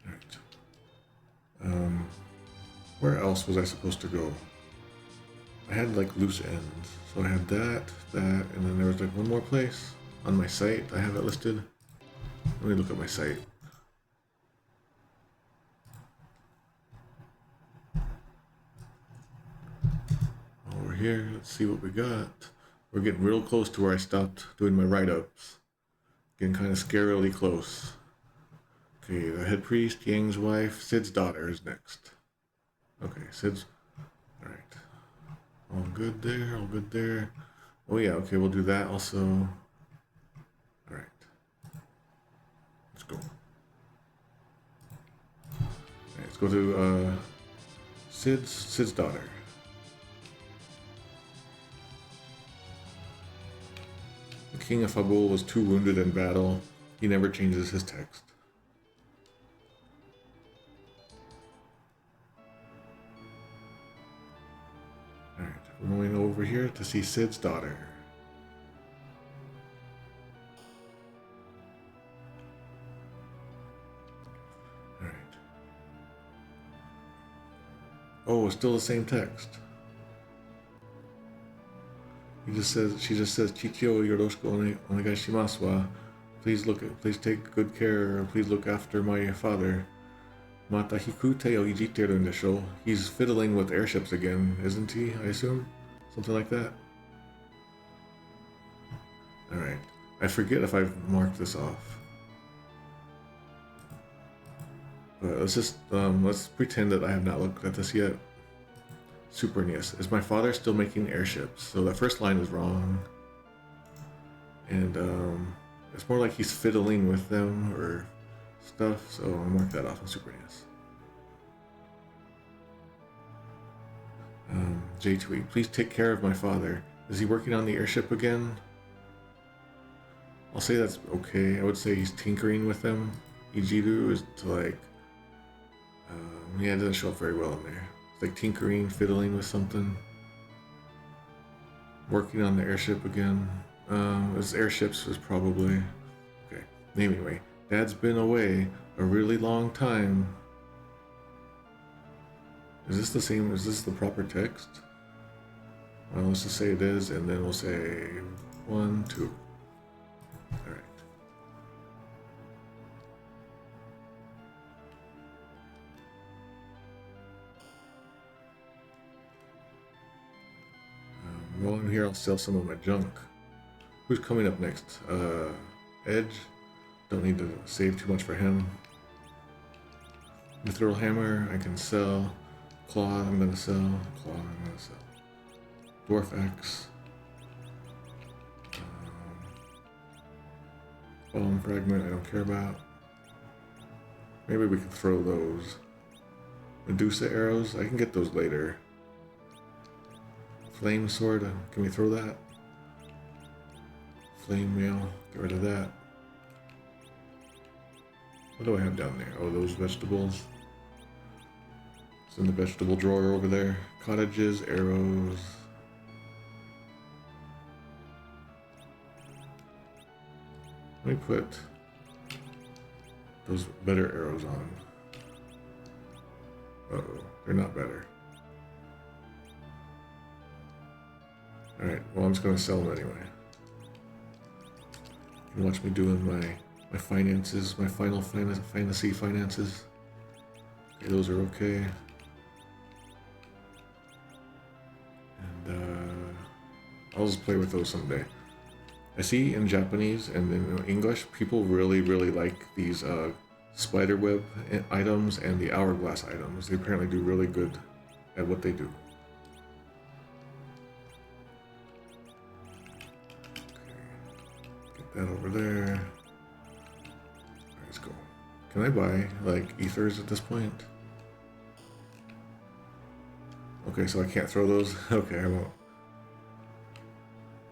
Alright. Where else was I supposed to go? I had like loose ends. So I had that, and then there was like one more place on my site. I have it listed. Let me look at my site. Over here, let's see what we got. We're getting real close to where I stopped doing my write-ups. Getting kind of scarily close. Okay, the head priest, Yang's wife, Cid's daughter is next. Okay, Cid's... Alright. All good there, all good there. Oh yeah, okay, we'll do that also. Alright. Let's go. Alright, let's go to Cid's daughter. The King of Fabul was too wounded in battle. He never changes his text. We're going over here to see Cid's daughter. Alright. Oh, it's still the same text. She just says, Chichio yoroshiku onegaishimasu wa. Please take good care, please look after my father. Mata hikute o ijiteru ndeshou. He's fiddling with airships again, isn't he? I assume? Something like that? Alright. I forget if I've marked this off. But let's pretend that I have not looked at this yet. Super NES. Is my father still making airships? So that first line is wrong. And it's more like he's fiddling with them or stuff, so I'll mark that off on Super NES. J2E, please take care of my father. Is he working on the airship again? I'll say that's okay. I would say he's tinkering with them. Ijiru is to like, yeah, it doesn't show up very well in there. It's like tinkering, fiddling with something. Working on the airship again. His airships was probably, okay. Anyway, Dad's been away a really long time. Is this the same? Is this the proper text? Well, let's just say it is, and then we'll say 1, 2. Alright. While I'm here, I'll sell some of my junk. Who's coming up next? Edge. Don't need to save too much for him. Mithril Hammer, I can sell. Claw, I'm gonna sell. Claw, I'm gonna sell. Dwarf Axe. Bone Fragment, I don't care about. Maybe we can throw those. Medusa Arrows, I can get those later. flame sword. Can we throw that? Flame mail. Get rid of that. What do I have down there? Oh, those vegetables. It's in the vegetable drawer over there. Cottages, arrows. Let me put those better arrows on. Uh-oh, they're not better. Alright, well I'm just going to sell them anyway. You can watch me doing my finances, my Final Fantasy finances. Okay, those are okay. And I'll just play with those someday. I see in Japanese and in English, people really like these spiderweb items and the hourglass items. They apparently do really good at what they do. Okay. Get that over there. Alright, let's go. Can I buy, like, ethers at this point? Okay, so I can't throw those? Okay, I won't.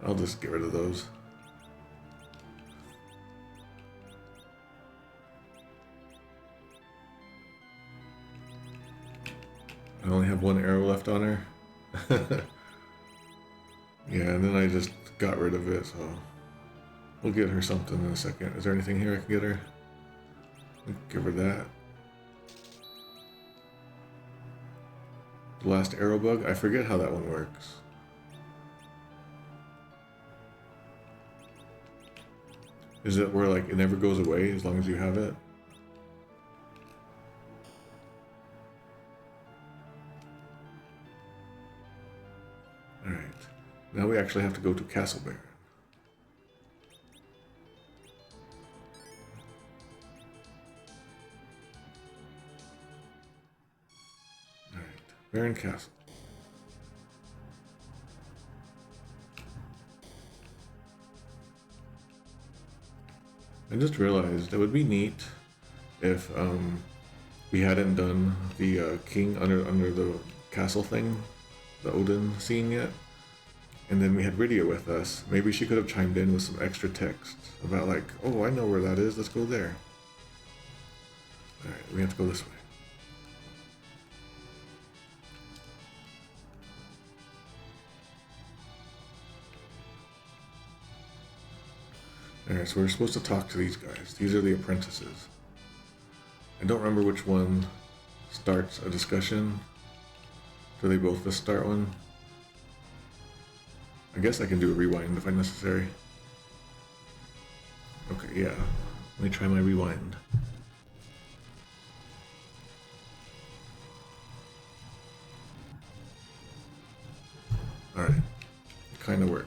I'll just get rid of those. I only have one arrow left on her. Yeah, and then I just got rid of it, so we'll get her something in a second. Is there anything here I can get her? Give her that. The last arrow bug? I forget how that one works. Is it where, like, it never goes away as long as you have it? Alright. Now we actually have to go to Castle Baron. Alright. Baron Castle. I just realized it would be neat if we hadn't done the king under the castle thing, the Odin scene yet, and then we had Rydia with us. Maybe she could have chimed in with some extra text about, like, oh, I know where that is, let's go there. Alright, we have to go this way. Alright, so we're supposed to talk to these guys. These are the apprentices. I don't remember which one starts a discussion. Do they both just start one? I guess I can do a rewind if necessary. Okay, yeah. Let me try my rewind. Alright. It kind of worked.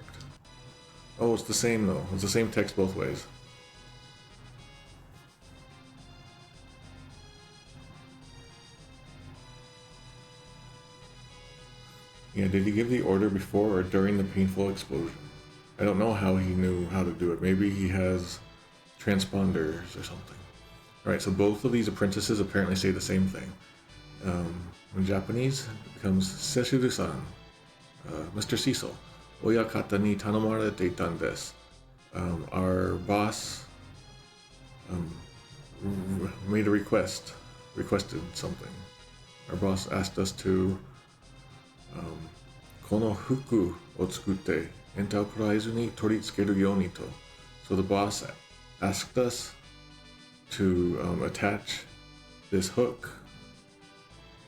Oh, it's the same though. It's the same text both ways. Yeah, did he give the order before or during the painful explosion? I don't know how he knew how to do it. Maybe he has transponders or something. Alright, so both of these apprentices apparently say the same thing. In Japanese, it becomes Seshiru-san, Mr. Cecil. Oyakata ni tanomarete itan desu. Our boss made a requested something. Our boss asked us to kono fuku o tsukutte enterprise ni toritsukeru yoni to. So the boss asked us to attach this hook,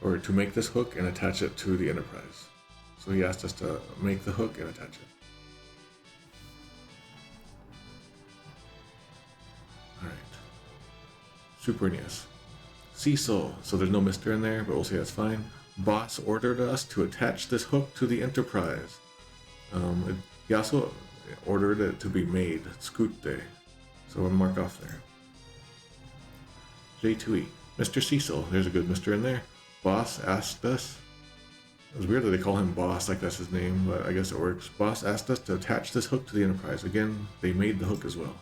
or to make this hook and attach it to the Enterprise. So he asked us to make the hook and attach it. Alright. Super NES. Cecil. So there's no Mr. in there, but we'll say that's fine. Boss ordered us to attach this hook to the Enterprise. He also ordered it to be made. Tsukutte. So we'll mark off there. J2E. Mr. Cecil. There's a good Mr. in there. Boss asked us. It was weird that they call him Boss, like that's his name, but I guess it works. Boss asked us to attach this hook to the Enterprise. Again, they made the hook as well.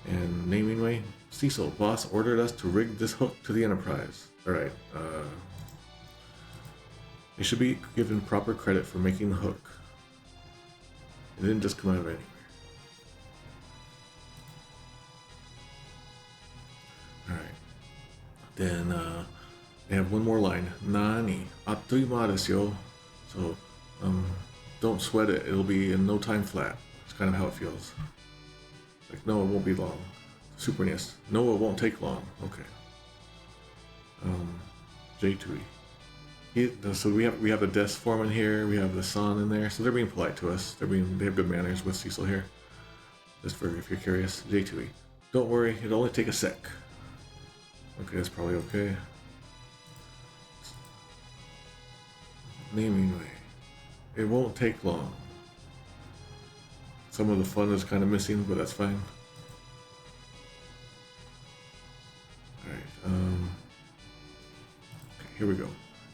And naming way, Cecil. Boss ordered us to rig this hook to the Enterprise. Alright, They should be given proper credit for making the hook. It didn't just come out of anywhere. Alright. Then they have one more line. Nani, attoima desu yo. So, don't sweat it. It'll be in no time flat. It's kind of how it feels. Like, no, it won't be long. Super NES. No, it won't take long. Okay. J2E. So we have a desk foreman here. We have the son in there. So they're being polite to us. They have good manners with Cecil here. Just for if you're curious. J2E. Don't worry. It'll only take a sec. Okay, that's probably okay. Naming way. It won't take long. Some of the fun is kind of missing, but that's fine. Alright, okay, here we go.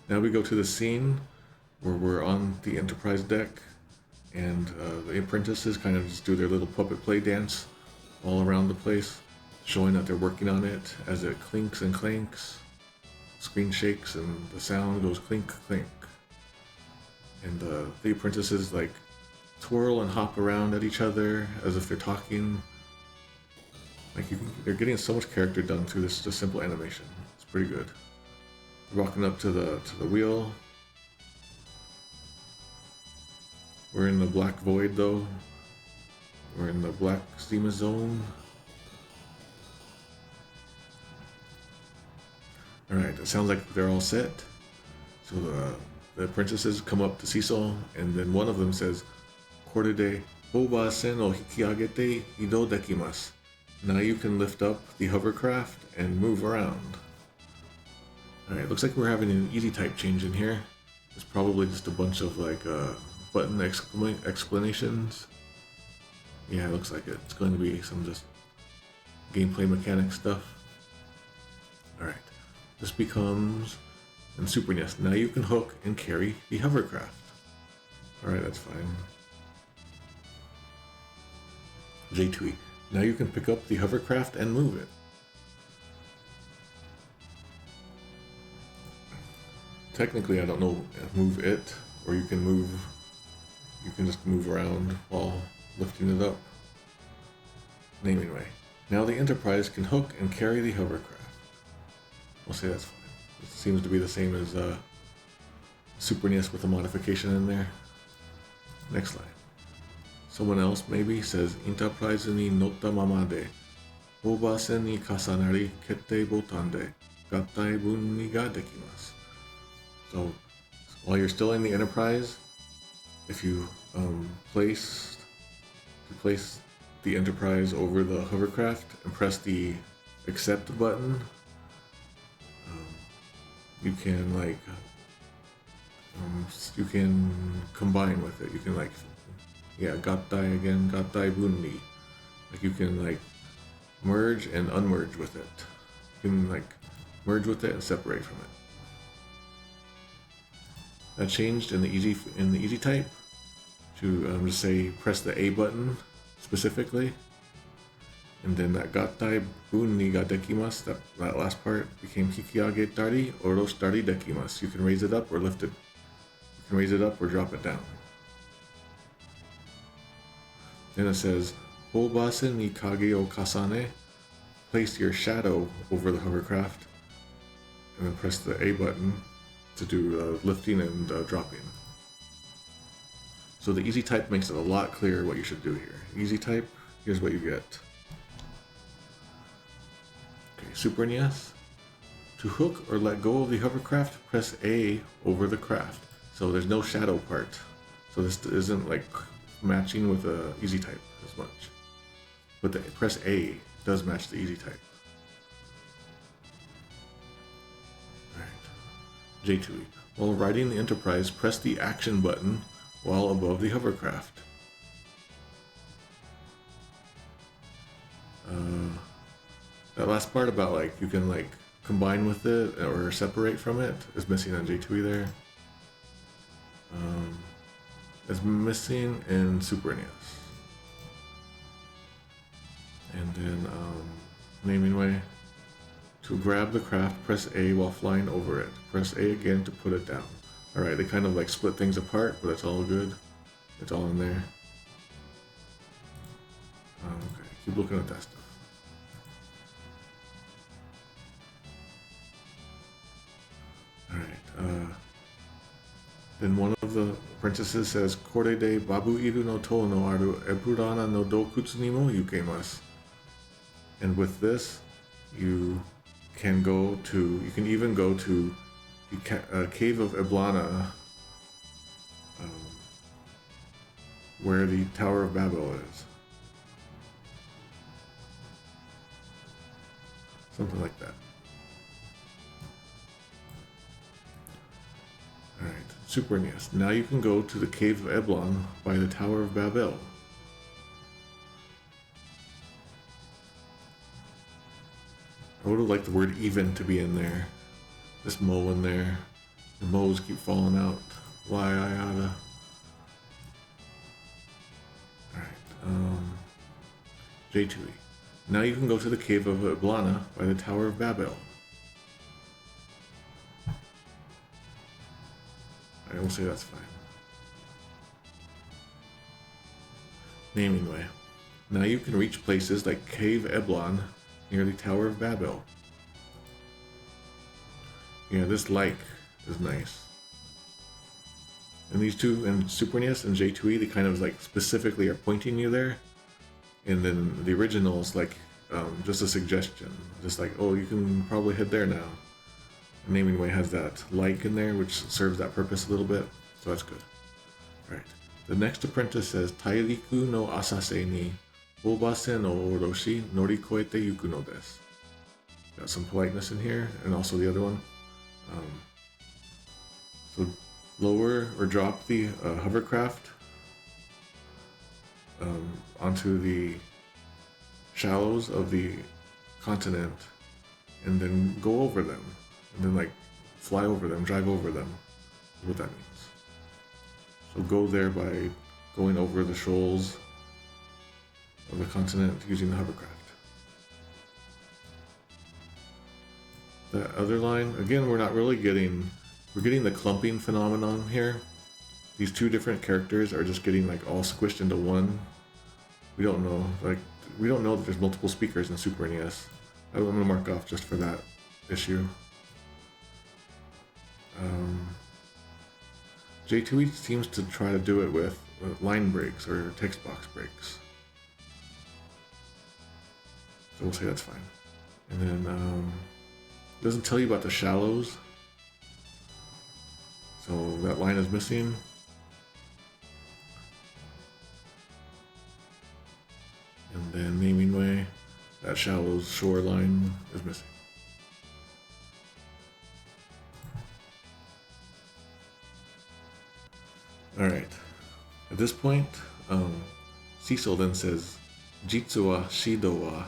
Now we go to the scene where we're on the Enterprise deck, and the apprentices kind of just do their little puppet play dance all around the place, showing that they're working on it as it clinks and clanks. Screen shakes and the sound goes clink, clink. And the apprentices like twirl and hop around at each other as if they're talking. Like they're getting so much character done through this just simple animation. It's pretty good. Walking up to the wheel. We're in the black void though. We're in the black steam zone. Alright, it sounds like they're all set. So the apprentices come up to Cecil, and then one of them says, "Kore de oba sen o hikiagete idou dekimasu." Now you can lift up the hovercraft and move around. Alright, looks like we're having an easy type change in here. It's probably just a bunch of like button explanations. Yeah, it looks like it. It's going to be some just gameplay mechanic stuff. Alright, this becomes in Super NES. Now you can hook and carry the hovercraft. Alright, that's fine. J2E. Now you can pick up the hovercraft and move it. Technically, I don't know, move it, or you can just move around while lifting it up. Naming way. Now the Enterprise can hook and carry the hovercraft. We'll say that's fine. It seems to be the same as Super NES with a modification in there. Next line. Someone else maybe says, "Enterprise ni notta mama de, obasen ni kasanari kette botan de, gattai bun ni ga dekimasu." So, while you're still in the Enterprise, if you place the Enterprise over the hovercraft and press the accept button, you can like you can combine with it. You can like, yeah, gattai again, gattai bunni. Like you can like merge and unmerge with it. You can like merge with it and separate from it. That changed in the easy type to just say press the A button specifically, and then that gattai bunni ga dekimasu, that last part became hikiage tari oros tari dekimasu. You can raise it up or lift it. You can raise it up or drop it down. Then it says "Hobasen ni kage o kasane." Place your shadow over the hovercraft, and then press the A button to do lifting and dropping. So the easy type makes it a lot clearer what you should do here. Easy type, here's what you get. Okay, Super NES. To hook or let go of the hovercraft, press A over the craft. So there's no shadow part. So this isn't like matching with the easy type as much. But the press A does match the easy type. J2E. While riding the Enterprise, press the action button while above the hovercraft. That last part about like you can like combine with it or separate from it is missing on J2E there. It's missing in Super NES. And then naming way. To grab the craft, press A while flying over it. Press A again to put it down. Alright, they kind of like split things apart, but it's all good. It's all in there. Okay, keep looking at that stuff. Alright, then one of the apprentices says, Kore de babuiru no to no aru Eblana no dokutsu ni mo yukemasu. And with this, you can even go to the cave of Eblana, where the Tower of Babil is. Something like that. Alright, Super NES. Now you can go to the cave of Eblan by the Tower of Babil. I would have liked the word even to be in there. This mo in there. The mo's keep falling out. Why I oughta. Alright, J2E. Now you can go to the cave of Eblana by the Tower of Babil. I will say that's fine. Naming way. Now you can reach places like Cave Eblan near the Tower of Babil. Yeah, this like is nice. And these two, and Super NES and J2E, they kind of like specifically are pointing you there. And then the original is like just a suggestion. Just like, oh, you can probably head there now. Naming way has that like in there, which serves that purpose a little bit. So that's good. Alright. The next apprentice says, Tairiku no asase ni obase no oroshi norikoete yuku no desu. Got some politeness in here, and also the other one. So lower or drop the hovercraft onto the shallows of the continent, and then go over them, and then like fly over them, drive over them. Is what that means. So go there by going over the shoals of the continent using the hovercraft. That other line, again, we're getting the clumping phenomenon here. These two different characters are just getting like all squished into one. We don't know that there's multiple speakers in Super NES. I'm gonna mark off just for that issue. J2E seems to try to do it with line breaks or text box breaks. So we'll say that's fine. And then it doesn't tell you about the shallows. So that line is missing. And then naming way, that shallows shoreline is missing. Alright, at this point, Cecil then says, Jitsu wa Shido wa ...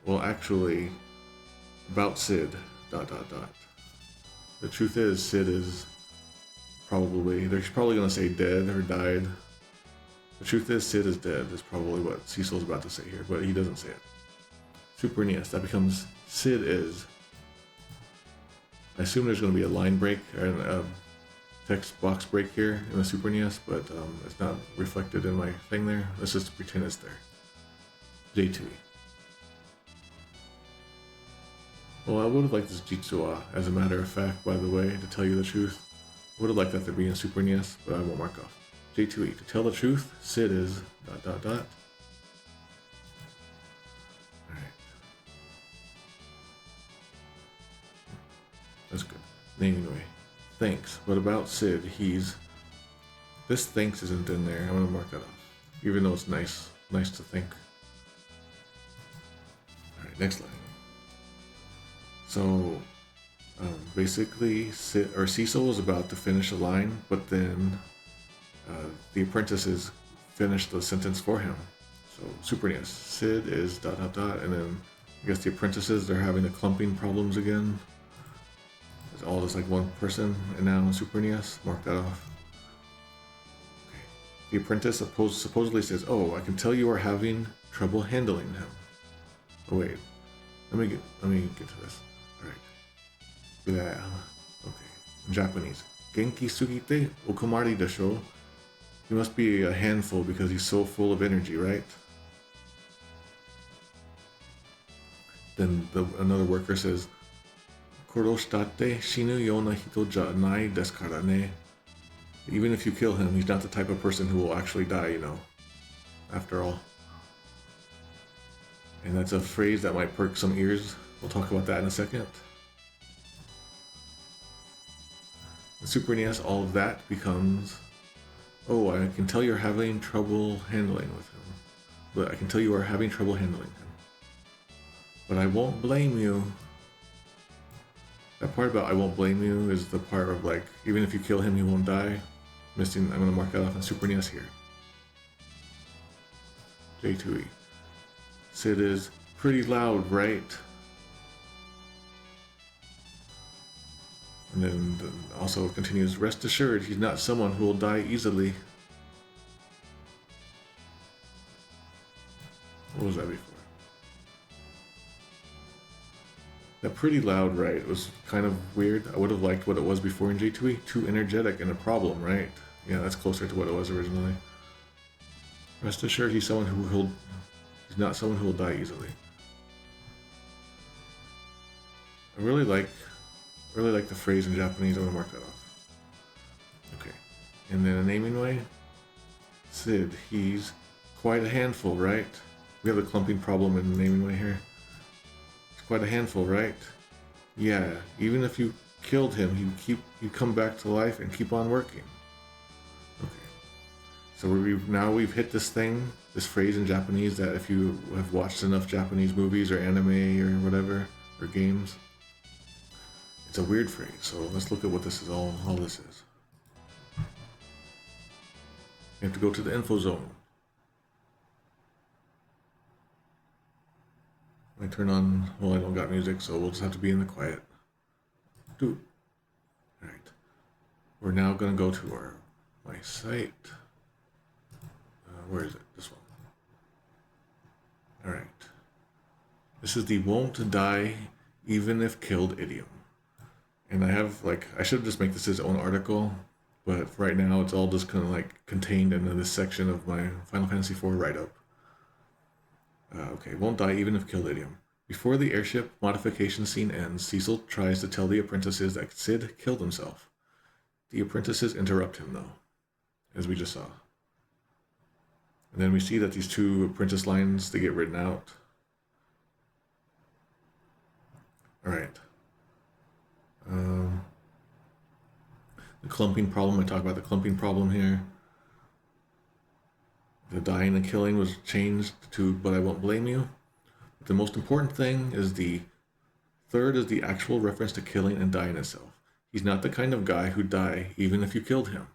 Well, actually, about Cid ... The truth is, Cid is probably, they're probably going to say dead or died. The truth is, Cid is dead, is probably what Cecil's about to say here, but he doesn't say it. Super NES, that becomes Cid is. I assume there's going to be a line break and a text box break here in the Super NES, but it's not reflected in my thing there. Let's just pretend it's there. J2E. Well, I would have liked this Jitsuwa, as a matter of fact, by the way, to tell you the truth. I would have liked that to be in Super NES, but I won't mark off. J2E, to tell the truth, Cid is ... Alright. That's good. Naming way. Thanks. What about Cid? This thanks isn't in there. I'm gonna mark that off. Even though it's nice to think. Alright, next line. So, basically, Cecil was about to finish a line, but then the apprentices finished the sentence for him. So, Super NES, Cid is ... and then I guess the apprentices, they're having the clumping problems again. It's all just like one person, and now in Super NES, mark that off. Okay. The apprentice supposedly says, oh, I can tell you are having trouble handling him. Oh wait, let me get to this. Alright. Yeah. Okay. in Japanese. Genki sugite okomari desho. He must be a handful because he's so full of energy, right? Then another worker says, Koroshitate shinu yona hito ja nai desu kara ne. Even if you kill him, he's not the type of person who will actually die, you know, after all. And that's a phrase that might perk some ears. We'll talk about that in a second. In Super NES, all of that becomes, oh, I can tell you're having trouble handling with him. But I can tell you are having trouble handling him. But I won't blame you. That part about I won't blame you is the part of like, even if you kill him, he won't die. Missing, I'm going to mark that off in Super NES here. J2E. Cid is pretty loud, right? And then also continues, rest assured, he's not someone who will die easily. What was that before? That pretty loud, right, was kind of weird. I would have liked what it was before in J2E. Too energetic and a problem, right? Yeah, that's closer to what it was originally. Rest assured, he's someone he's not someone who will die easily. I really like the phrase in Japanese. I'm gonna mark that off. Okay, and then a naming way. Cid, he's quite a handful, right? We have a clumping problem in the naming way here. He's quite a handful, right? Yeah, even if you killed him, he'd come back to life and keep on working. Okay, so we've hit this phrase in Japanese that if you have watched enough Japanese movies or anime or whatever, or games, it's a weird phrase. So let's look at what this is all this is. You have to go to the info zone. I turn on, well, I don't got music, so we'll just have to be in the quiet. All right. We're now going to go to my site. Where is it? This one. All right. This is the won't die even if killed idiom. And I should just make this his own article, but right now it's all just kind of like contained into this section of my Final Fantasy IV write-up. Okay, won't die even if killed idiom. Before the airship modification scene ends, Cecil tries to tell the apprentices that Cid killed himself. The apprentices interrupt him though, as we just saw. And then we see that these two apprentice lines, they get written out. All right. The clumping problem, I talk about the clumping problem here. The dying and killing was changed to, but I won't blame you. But the most important thing is the third is the actual reference to killing and dying itself. He's not the kind of guy who'd die even if you killed him.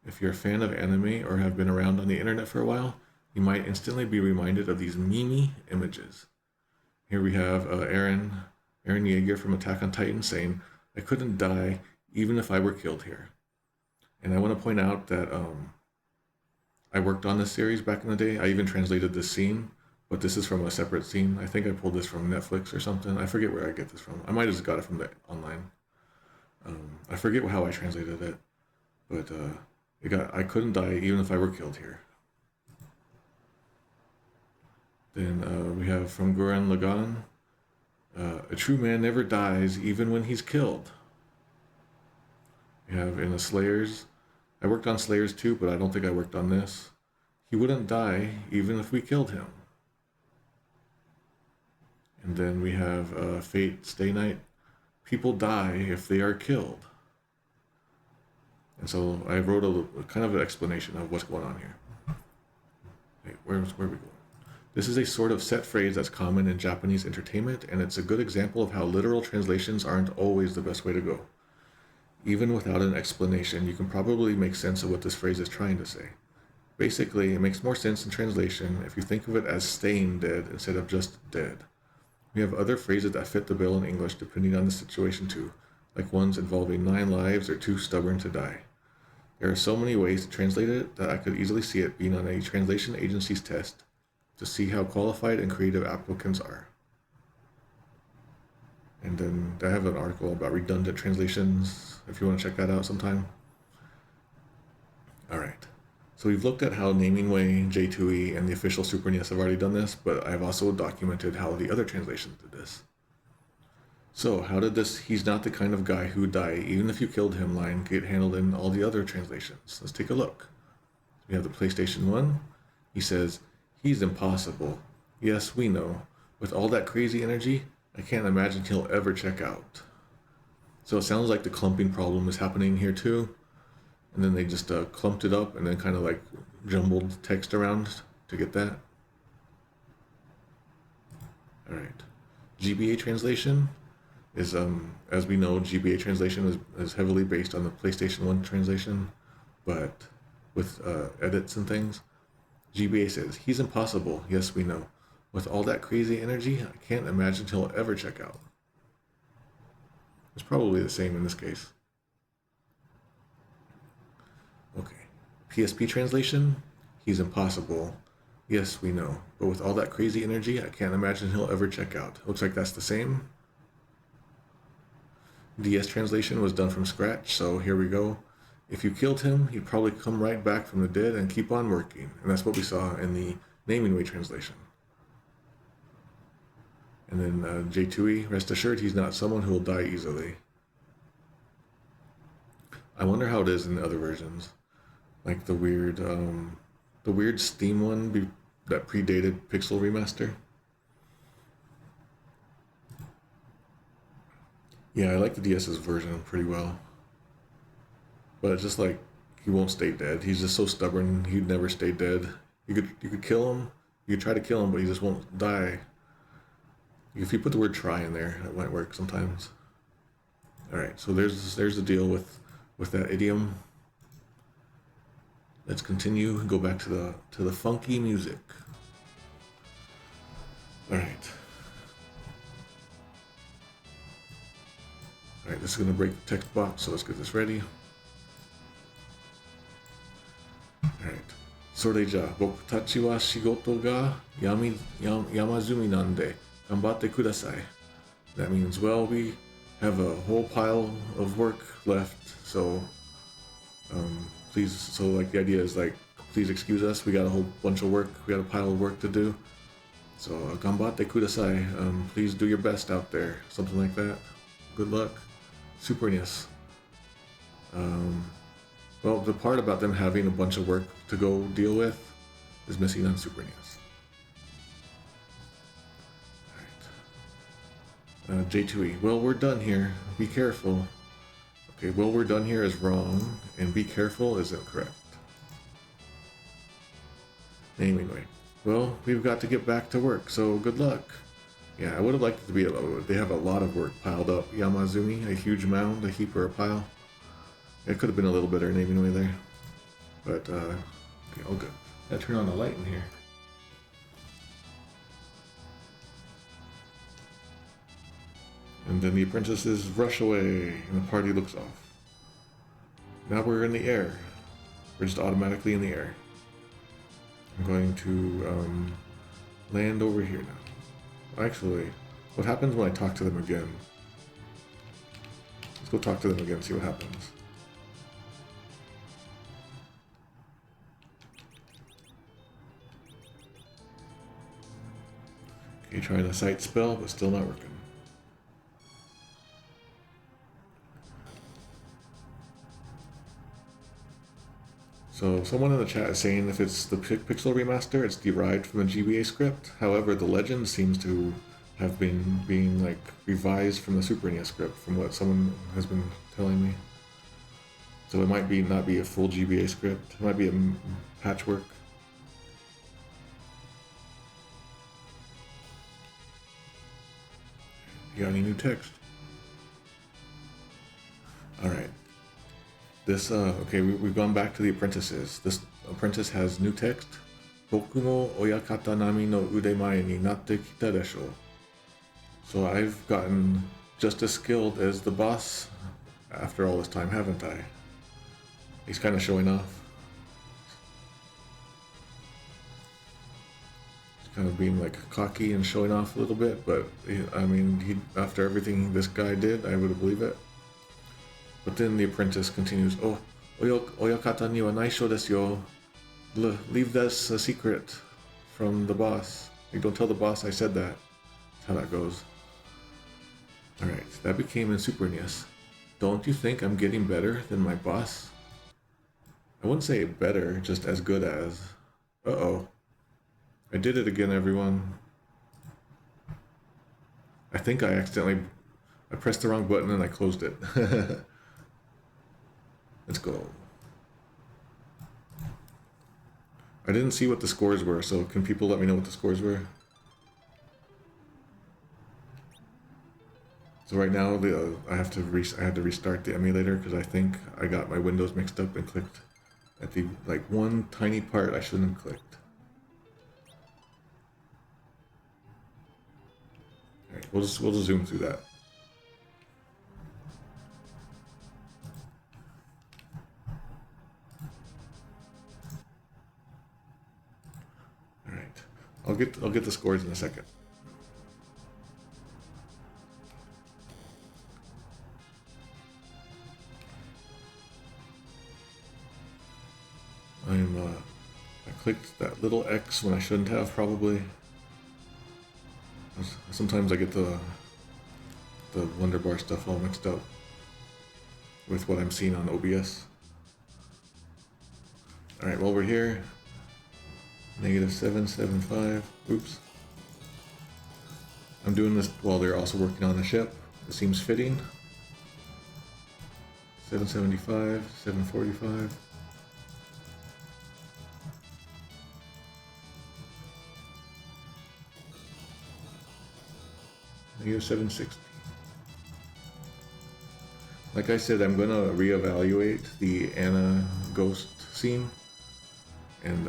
If you're a fan of anime or have been around on the internet for a while, you might instantly be reminded of these meme images. Here we have Eren Yeager from Attack on Titan saying, I couldn't die even if I were killed here. And I want to point out that I worked on this series back in the day. I even translated this scene, but this is from a separate scene. I think I pulled this from Netflix or something. I forget where I get this from. I might have just got it from the online. I forget how I translated it, but I couldn't die even if I were killed here. Then we have from Gurren Lagann, a true man never dies even when he's killed. We have in the Slayers, I worked on Slayers too, but I don't think I worked on this. He wouldn't die even if we killed him. And then we have Fate Stay Night. People die if they are killed. And so I wrote a kind of an explanation of what's going on here. Hey, where are we going? This is a sort of set phrase that's common in Japanese entertainment, and it's a good example of how literal translations aren't always the best way to go. Even without an explanation, you can probably make sense of what this phrase is trying to say. Basically, it makes more sense in translation if you think of it as staying dead instead of just dead. We have other phrases that fit the bill in English depending on the situation too, like ones involving 9 lives or too stubborn to die. There are so many ways to translate it that I could easily see it being on a translation agency's test to see how qualified and creative applicants are. And then I have an article about redundant translations if you want to check that out sometime. All right. So we've looked at how Naming Way, J2E, and the official Super NES have already done this, but I've also documented how the other translations did this. So how did this "he's not the kind of guy who'd die even if you killed him" line get handled in all the other translations? Let's take a look. We have the PlayStation 1. He says, "He's impossible. Yes, we know. With all that crazy energy, I can't imagine he'll ever check out." So it sounds like the clumping problem is happening here too. And then they just clumped it up and then kind of like jumbled text around to get that. All right. GBA translation is, as we know, GBA translation is heavily based on the PlayStation 1 translation, but with edits and things. GBA says, "He's impossible. Yes, we know. With all that crazy energy, I can't imagine he'll ever check out." It's probably the same in this case. Okay. PSP translation, "He's impossible. Yes, we know. But with all that crazy energy, I can't imagine he'll ever check out." Looks like that's the same. DS translation was done from scratch, so here we go. "If you killed him, he'd probably come right back from the dead and keep on working." And that's what we saw in the Naming Way translation. And then J2E, "Rest assured he's not someone who will die easily." I wonder how it is in the other versions. Like the weird Steam one that predated Pixel Remaster. Yeah, I like the DS's version pretty well. But it's just like, he won't stay dead. He's just so stubborn, he'd never stay dead. You could kill him, you could try to kill him, but he just won't die. If you put the word "try" in there, it might work sometimes. Alright, so there's the deal with that idiom. Let's continue and go back to the funky music. Alright. Alright, this is gonna break the text box, so let's get this ready. Alright. それじゃあ僕たちは仕事が山積みなんで頑張ってください. That means, well, we have a whole pile of work left, so please, so like the idea is like, please excuse us, we got a whole bunch of work, we got a pile of work to do. So, 頑張ってください. Please do your best out there, something like that. Good luck. Super NES. Well, the part about them having a bunch of work to go deal with is missing on Super NES. Alright. J2E. "Well, we're done here. Be careful." Okay, "well, we're done here" is wrong, and "be careful" isn't correct. Naming Way. "Well, we've got to get back to work, so good luck." Yeah, I would have liked it to be they have a lot of work piled up. Yamazumi, a huge mound, a heap or a pile. It could have been a little better Naming Way there. But, okay, all good. Gotta turn on the light in here. And then the apprentices rush away, and the party looks off. Now we're in the air. We're just automatically in the air. I'm going to land over here now. Actually, what happens when I talk to them again? Let's go talk to them again, see what happens. Okay, trying a sight spell, but still not working. So someone in the chat is saying if it's the Pixel Remaster, it's derived from a GBA script. However, the legend seems to have been being like revised from the Super NES script, from what someone has been telling me. So it might not be a full GBA script. It might be a patchwork. You got any new text? All right. This, okay, we've gone back to the apprentices. This apprentice has new text. 僕も親方並みの腕前になってきたでしょう. So I've gotten just as skilled as the boss after all this time, haven't I? He's kind of showing off. He's kind of being like cocky and showing off a little bit, but I mean, after everything this guy did, I would believe it. But then the apprentice continues, "Oh, oyakata ni wa naisho desu yo. Leave this a secret from the boss. Like, don't tell the boss I said that." That's how that goes. Alright, that became in Super NES. Don't you think I'm getting better than my boss? I wouldn't say better, just as good as. Uh-oh. I did it again, everyone. I think I pressed the wrong button and I closed it. Let's go. I didn't see what the scores were, so can people let me know what the scores were? So right now, I had to restart the emulator because I think I got my windows mixed up and clicked at the one tiny part I shouldn't have clicked. All right, we'll just zoom through that. All right, I'll get the scores in a second. I clicked that little X when I shouldn't have, probably. Sometimes I get the Wonder Bar stuff all mixed up with what I'm seeing on OBS. Alright, while we're here, -775, oops. I'm doing this while they're also working on the ship. It seems fitting. 775, 745. -760. Like I said, I'm gonna reevaluate the Anna ghost scene, and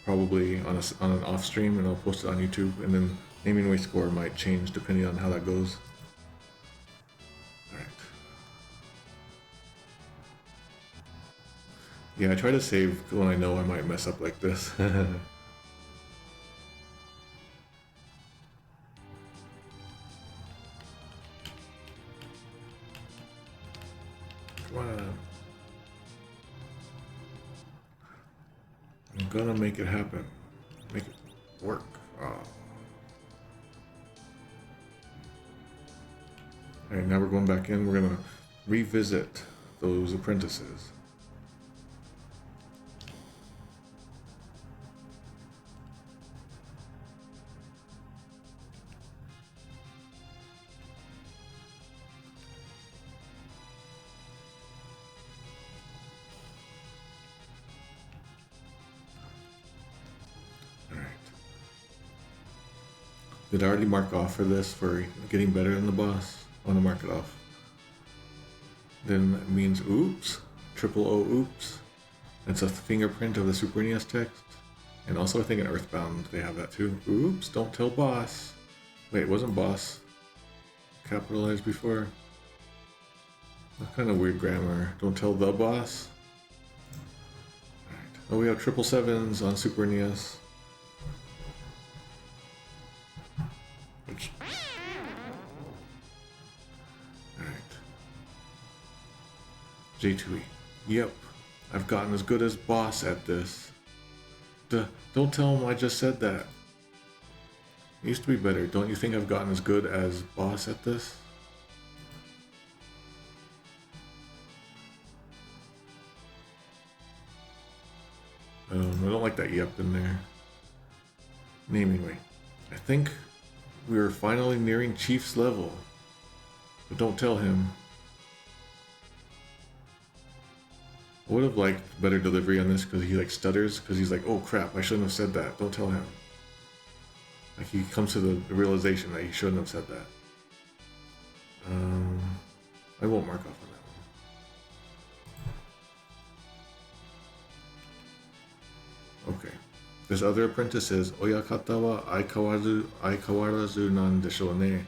probably on an off stream, and I'll post it on YouTube. And then naming way score might change depending on how that goes. All right. Yeah, I try to save when I know I might mess up like this. I'm gonna make it happen. Make it work. Alright, now we're going back in. We're gonna revisit those apprentices. Did I already mark off for this, for getting better than the boss? I want to mark it off. Then it means oops, triple O oops. It's a fingerprint of the Super NES text. And also I think in Earthbound they have that too. Oops, don't tell boss. Wait, wasn't boss capitalized before? That's kind of weird grammar. Don't tell the boss. Alright. Oh, we have 777s on Super NES. Alright. J2E. Yep. I've gotten as good as boss at this. Don't tell him I just said that. It used to be better. Don't you think I've gotten as good as boss at this? I don't like that yep in there. Naming way. I think we are finally nearing Chief's level. But don't tell him. I would have liked better delivery on this because he like stutters because he's like, oh crap, I shouldn't have said that. Don't tell him. Like he comes to the realization that he shouldn't have said that. I won't mark off on that one. Okay. This other apprentice says, Oyakata wa aikawarazu nan desho ne.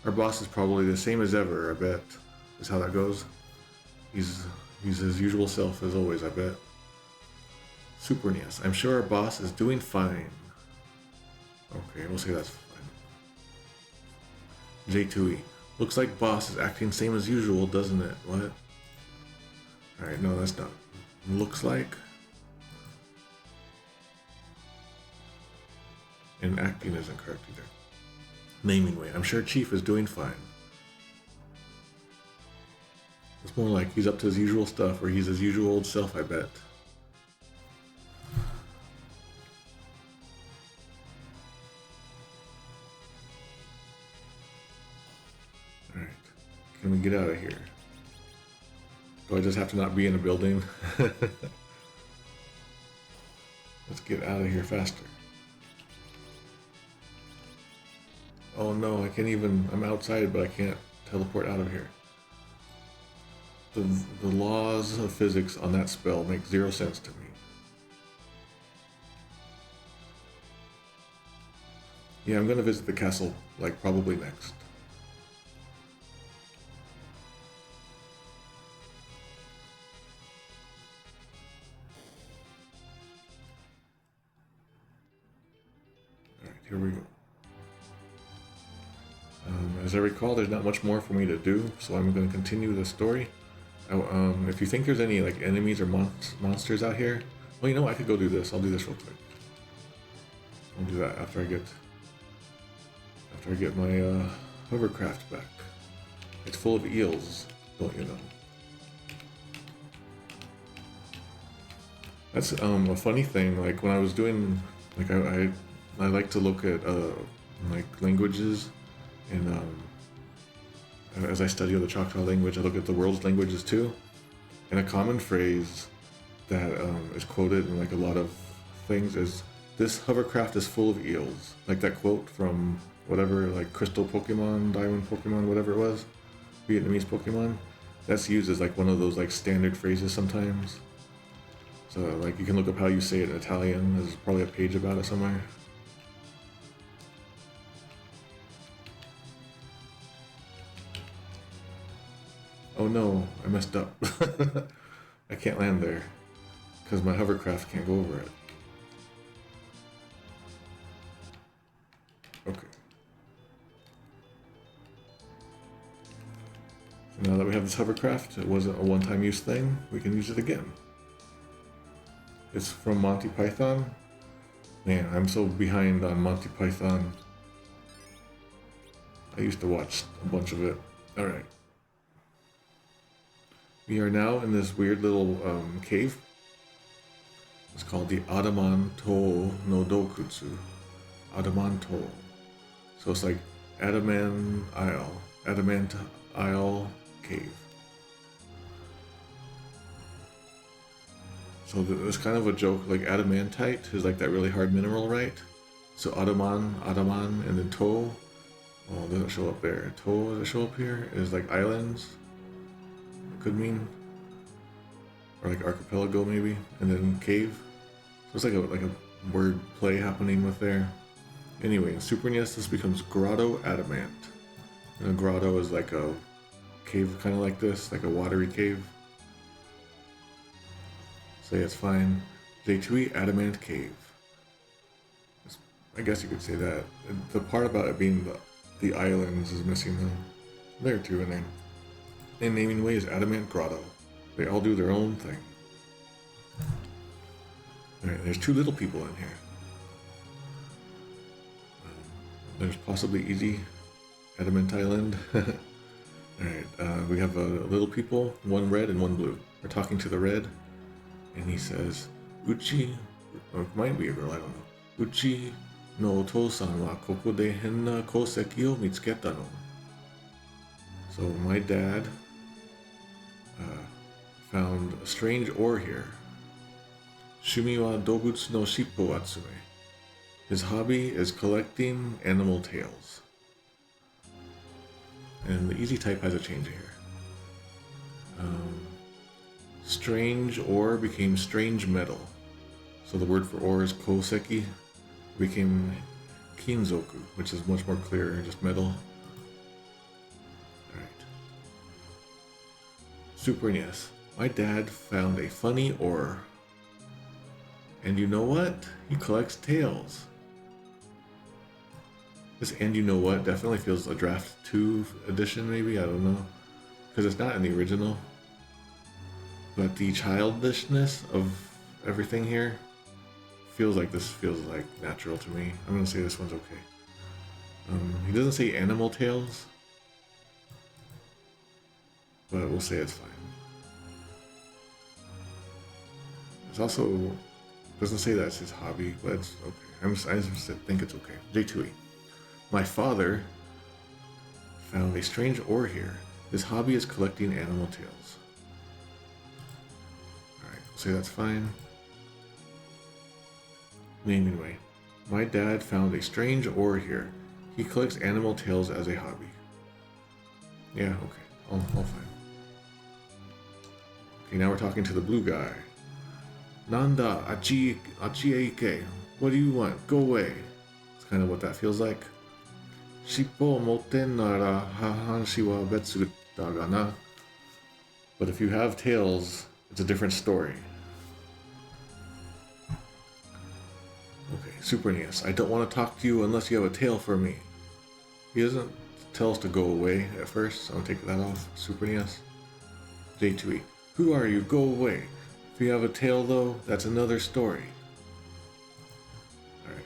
Our boss is probably the same as ever, I bet. Is how that goes. He's his usual self as always, I bet. Super NES. I'm sure our boss is doing fine. Okay, we'll say that's fine. J2E. Looks like boss is acting same as usual, doesn't it? What? Alright, no, that's not. Looks like. And acting isn't correct either. Naming way. I'm sure Chief is doing fine. It's more like he's up to his usual stuff, or he's his usual old self, I bet. Alright. Can we get out of here? Do I just have to not be in a building? Let's get out of here faster. Oh no, I can't even, I'm outside, but I can't teleport out of here. The laws of physics on that spell make 0 sense to me. Yeah, I'm gonna visit the castle, like, probably next. Alright, here we go. As I recall, there's not much more for me to do, so I'm going to continue the story. If you think there's any like enemies or monsters out here, well, you know what? I could go do this. I'll do this real quick. I'll do that after I get my hovercraft back. It's full of eels, don't you know? That's a funny thing. Like when I was doing, like I like to look at like languages. And as I study the Choctaw language, I look at the world's languages too. And a common phrase that is quoted in like a lot of things is, "This hovercraft is full of eels." Like that quote from whatever, like Crystal Pokemon, Diamond Pokemon, whatever it was, Vietnamese Pokemon. That's used as like one of those like standard phrases sometimes. So like you can look up how you say it in Italian. There's probably a page about it somewhere. Oh no, I messed up. I can't land there because my hovercraft can't go over it. Okay. So now that we have this hovercraft, it wasn't a one-time use thing, we can use it again. It's from Monty Python. Man, I'm so behind on Monty Python. I used to watch a bunch of it. Alright. We are now in this weird little cave. It's called the Adamant no Dokutsu. Adamanto. So it's like Adamant Isle Cave. So it's kind of a joke, like adamantite is like that really hard mineral, right? So Adaman, and then To. Oh, it doesn't show up there. To, does it show up here? Is like islands. Could mean, or like archipelago maybe, and then cave. So it's like a word play happening with there. Anyway, in Super NES this becomes Grotto Adamant. And a grotto is like a cave kind of like this, like a watery cave. So yeah, it's fine. J2E Adamant Cave. I guess you could say that. The part about it being the islands is missing though. There too, and then the naming way is Adamant Grotto. They all do their own thing. Alright, there's 2 little people in here. There's possibly easy Adamant Island. Alright, we have little people, 1 red and 1 blue. We're talking to the red, and he says, Uchi, or it might be a girl, I don't know. Uchi no otou-san wa koko de henna kouseki o mitsuketa no. So my dad found a strange ore here. Shumi wa dobutsu no shippo atsume. His hobby is collecting animal tails. And the easy type has a change here. Strange ore became strange metal. So the word for ore is kouseki. Became kinzoku, which is much more clear, just metal. Super NES. My dad found a funny ore. And you know what? He collects tails. This "and you know what" definitely feels a draft 2 edition maybe, I don't know. Because it's not in the original. but the childishness of everything here feels like natural to me. I'm gonna say this one's okay. He doesn't say animal tails, but we'll say it's fine. It's also doesn't say that's his hobby, but it's okay. I just think it's okay. J2E. My father found a strange ore here. His hobby is collecting animal tails. Alright, we'll say that's fine. Naming way. My dad found a strange ore here. He collects animal tails as a hobby. Yeah, okay. All fine. Okay, now we're talking to the blue guy. Nanda, achieke. What do you want? Go away. It's kind of what that feels like. Shippo motte nara hahanshi wa betsu da ga na. But if you have tails, it's a different story. Okay, Super NES. I don't want to talk to you unless you have a tail for me. He doesn't tell us to go away at first, so I'll take that off. Super NES. J2E. Who are you? Go away. If you have a tail, though, that's another story. Alright.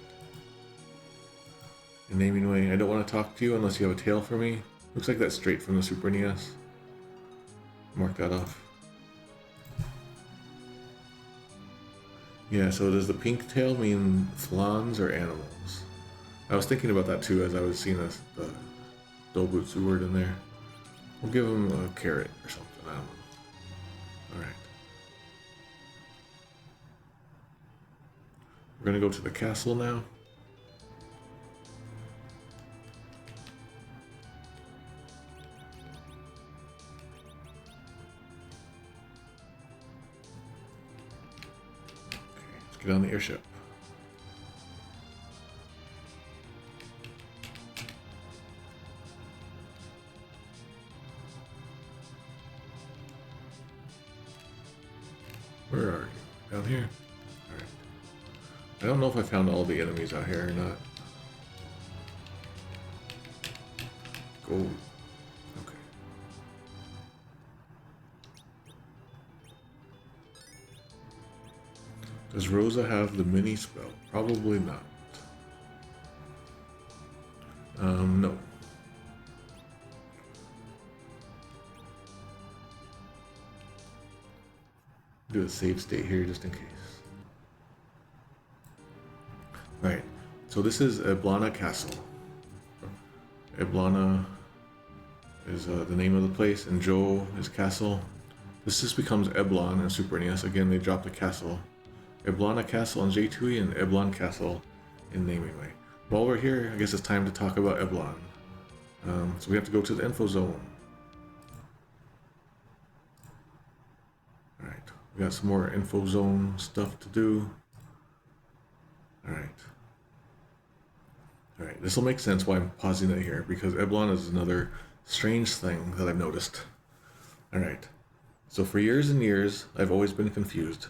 In naming way, I don't want to talk to you unless you have a tail for me. Looks like that's straight from the Super NES. Mark that off. Yeah, so does the pink tail mean flans or animals? I was thinking about that too as I was seeing the Dobutsu word in there. We'll give him a carrot or something, I don't know. Alright. We're gonna go to the castle now. Okay, let's get on the airship. Where are you? Down here? Alright. I don't know if I found all the enemies out here or not. Go. Okay. Does Rosa have the mini spell? Probably not. No. Do a save state here just in case. Right, so this is Eblana Castle. Eblana is the name of the place, and Jo is castle. This just becomes Eblan in Super NES. Again, they dropped the castle. Eblana Castle in J2E and Eblan Castle in naming way. While we're here, I guess it's time to talk about Eblan. So we have to go to the info zone. Alright, we got some more info zone stuff to do. Alright, this will make sense why I'm pausing it here, because Eblan is another strange thing that I've noticed. Alright, so for years and years, I've always been confused.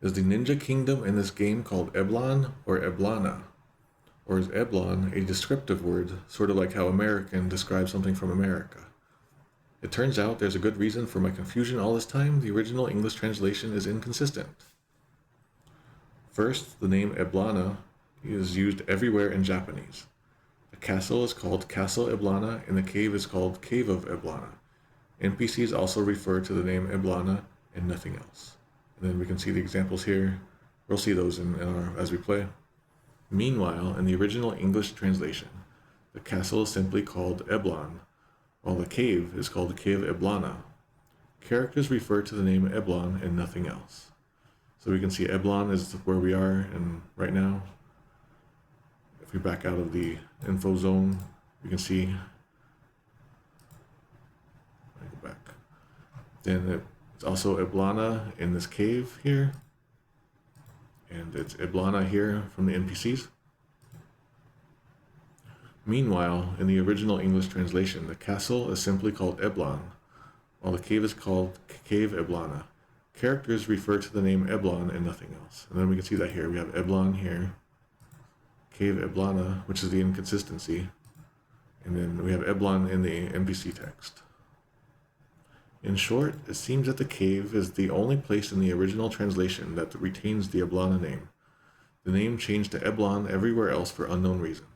Is the ninja kingdom in this game called Eblan or Eblana? Or is Eblan a descriptive word, sort of like how American describes something from America? It turns out there's a good reason for my confusion all this time. The original English translation is inconsistent. First, the name Eblana is used everywhere in Japanese. The castle is called Castle Eblana, and the cave is called Cave of Eblana. NPCs also refer to the name Eblana and nothing else. And then we can see the examples here. We'll see those as we play. Meanwhile, in the original English translation, the castle is simply called Eblan, while the cave is called the Cave Eblana. Characters refer to the name Eblan and nothing else. So we can see Eblan is where we are and right now. If we back out of the info zone, we can see. I go back. Then it's also Eblana in this cave here. And it's Eblana here from the NPCs. Meanwhile, in the original English translation, the castle is simply called Eblan, while the cave is called Cave Eblana. Characters refer to the name Eblan and nothing else. And then we can see that here. We have Eblan here, Cave Eblana, which is the inconsistency. And then we have Eblan in the NPC text. In short, it seems that the cave is the only place in the original translation that retains the Eblana name. The name changed to Eblan everywhere else for unknown reasons.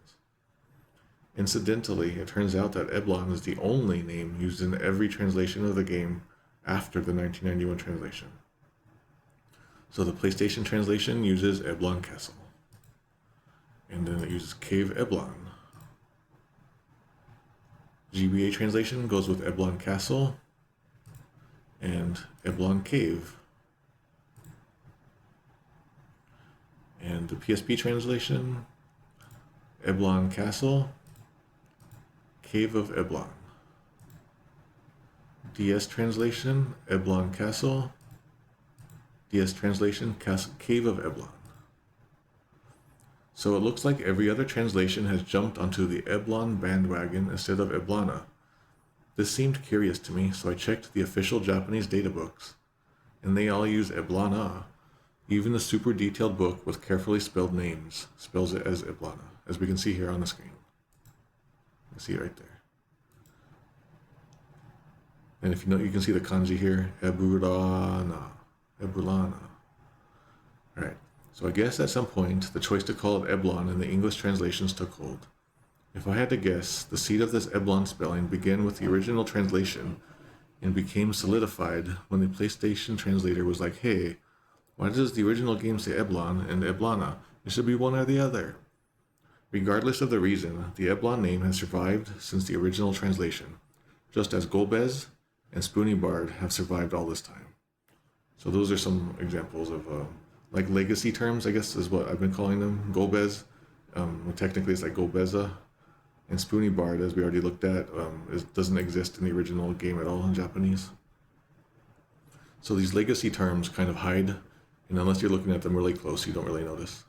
Incidentally, it turns out that Eblan is the only name used in every translation of the game after the 1991 translation. So the PlayStation translation uses Eblan Castle. And then it uses Cave Eblan. GBA translation goes with Eblan Castle and Eblan Cave. And the PSP translation, Eblan Castle, Cave of Eblan. DS translation, Eblan Castle, DS translation, Cave of Eblan. So it looks like every other translation has jumped onto the Eblan bandwagon instead of Eblana. This seemed curious to me, so I checked the official Japanese databooks, and they all use Eblana. Even the super detailed book with carefully spelled names spells it as Eblana, as we can see here on the screen. You can see it right there. And if you know, you can see the kanji here, Eblana. Alright, so I guess at some point, the choice to call it Eblan in the English translations took hold. If I had to guess, the seed of this Eblan spelling began with the original translation and became solidified when the PlayStation translator was like, hey, why does the original game say Eblan and Eblana? It should be one or the other. Regardless of the reason, the Eblan name has survived since the original translation, just as Golbez and Spoony Bard have survived all this time. So those are some examples of like legacy terms, I guess is what I've been calling them. Golbez, technically it's like Golbeza. And Spoony Bard, as we already looked at, doesn't exist in the original game at all in Japanese. So these legacy terms kind of hide, and unless you're looking at them really close, you don't really notice.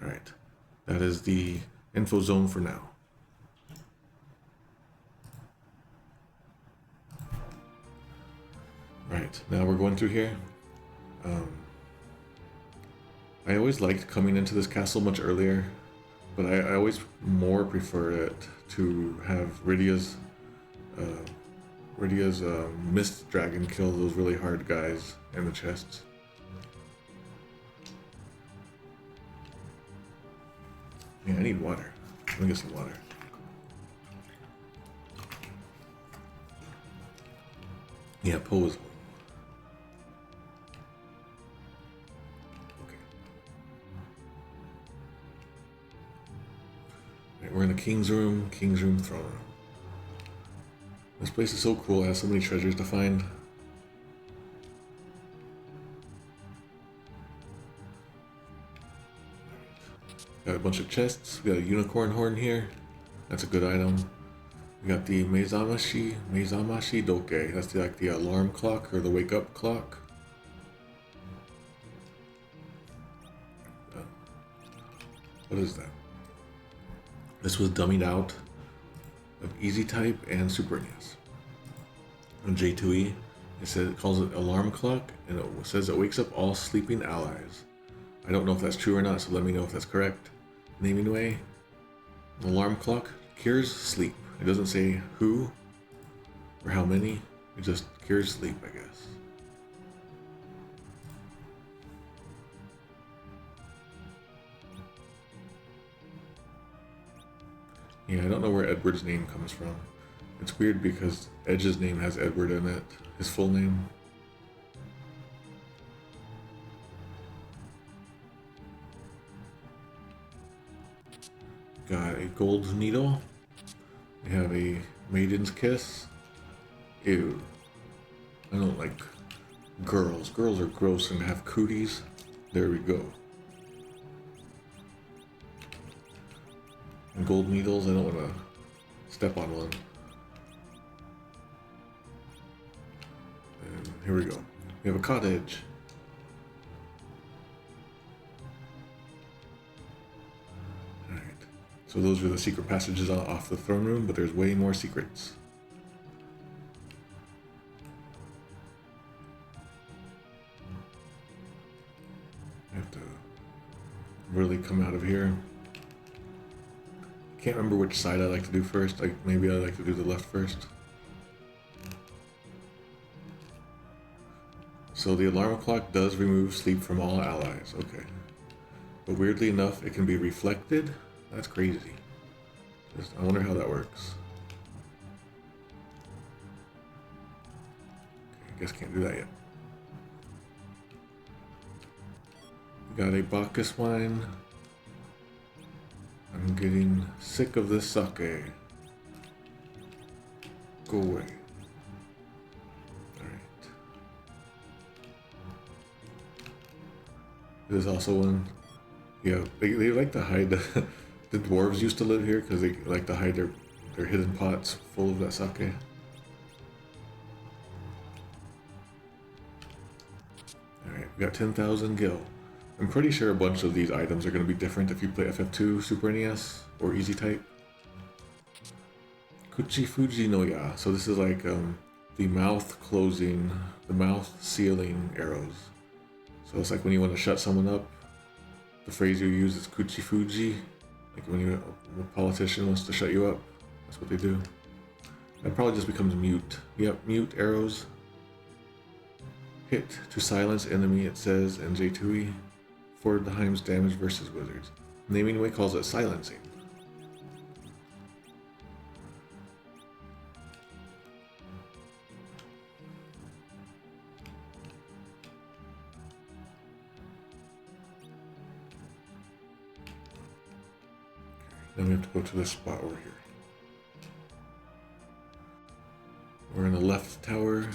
All right, that is the info zone for now. Right, now we're going through here. I always liked coming into this castle much earlier, but I always more prefer it to have Rydia's Mist Dragon kill those really hard guys in the chests. Yeah, I need water. Let me get some water. Yeah, pose. Okay. Right, we're in the King's Room throne room. This place is so cool, it has so many treasures to find. Got a bunch of chests, we got a unicorn horn here. That's a good item. We got the Meizamashi Doke. That's like the alarm clock or the wake up clock. What is that? This was dummied out of Easy Type and Super NES. On J2E, it calls it alarm clock, and it says it wakes up all sleeping allies. I don't know if that's true or not, so let me know if that's correct. Naming way, alarm clock cures sleep. It doesn't say who or how many, it just cures sleep, I guess. Yeah, I don't know where Edward's name comes from. It's weird because Edge's name has Edward in it, his full name. Got a gold needle. We have a maiden's kiss. Ew. I don't like girls. Girls are gross and have cooties. There we go. And gold needles, I don't want to step on one. And here we go. We have a cottage. So those are the secret passages off the throne room, but there's way more secrets. I have to really come out of here. Can't remember which side I like to do first. Like maybe I like to do the left first. So the alarm clock does remove sleep from all allies. Okay. But weirdly enough, it can be reflected. That's crazy. I wonder how that works. Okay, I guess can't do that yet. We got a Bacchus wine. I'm getting sick of this sake. Go away. Alright. There's also one. Yeah, they like to hide. The dwarves used to live here because they like to hide their hidden pots full of that sake. Alright, we got 10,000 gil. I'm pretty sure a bunch of these items are going to be different if you play FF2, Super NES, or Easy Type. Kuchi Fuji no Ya. So this is like the mouth closing, the mouth sealing arrows. So it's like when you want to shut someone up, the phrase you use is Kuchi Fuji. Like when a politician wants to shut you up, that's what they do. That probably just becomes mute. Yep, mute arrows. Hit to silence enemy, it says in J2E. Fordheim's damage versus wizards. Naming Way calls it silencing. Then we have to go to this spot over here. We're in the left tower.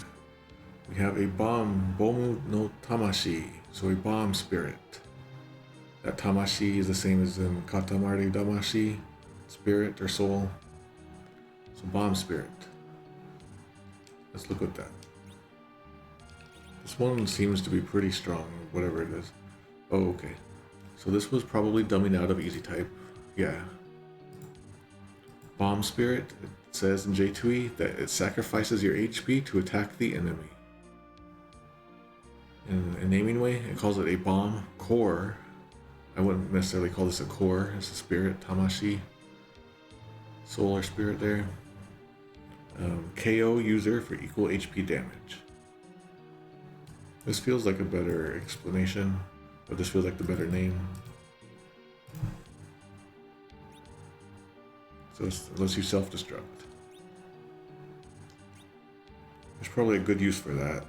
We have a bomb, Bomu no Tamashi, so a bomb spirit. That Tamashi is the same as in Katamari Damashi, spirit or soul. So bomb spirit. Let's look at that. This one seems to be pretty strong, whatever it is. Oh, okay. So this was probably dumbing out of Easy Type. Yeah. Bomb spirit, it says in J2E that it sacrifices your HP to attack the enemy. In a naming way, it calls it a bomb core. I wouldn't necessarily call this a core, it's a spirit, Tamashi. Soul or spirit there. KO user for equal HP damage. This feels like a better explanation, but this feels like the better name. So it lets you self-destruct. There's probably a good use for that.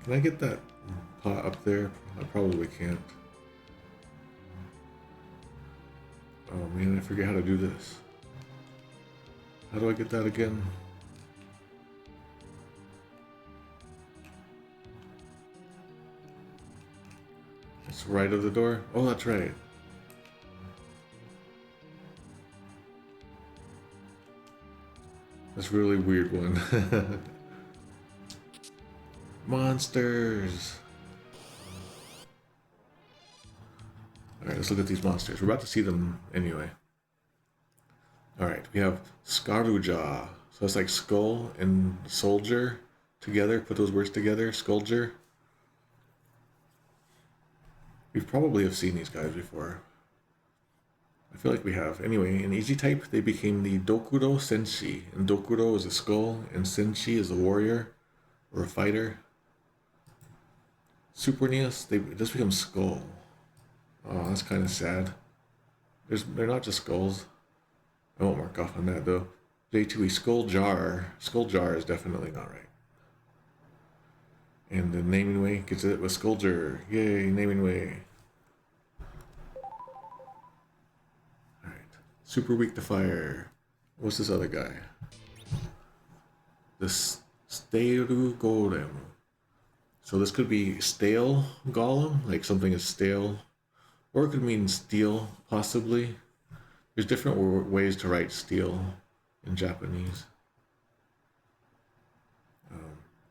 Can I get that pot up there? I probably can't. Oh man, I forget how to do this. How do I get that again? It's right of the door? Oh, that's right. That's a really weird one. Monsters! Alright, let's look at these monsters. We're about to see them anyway. Alright, we have Skaruja. So that's like skull and soldier together. Put those words together. Skulger. We probably have seen these guys before. I feel like we have. Anyway, in Easy Type, they became the Dokuro Senshi. And Dokuro is a skull, and Senshi is a warrior or a fighter. Super NES, they just become skull. Oh, that's kind of sad. They're not just skulls. I won't mark off on that though. J2E Skull Jar. Skull Jar is definitely not right. And the naming way gets it with Skulger. Yay, naming way. Alright. Super weak to fire. What's this other guy? This Steiru Golem. So this could be stale golem, like something is stale. Or it could mean steel, possibly. There's different ways to write steel in Japanese.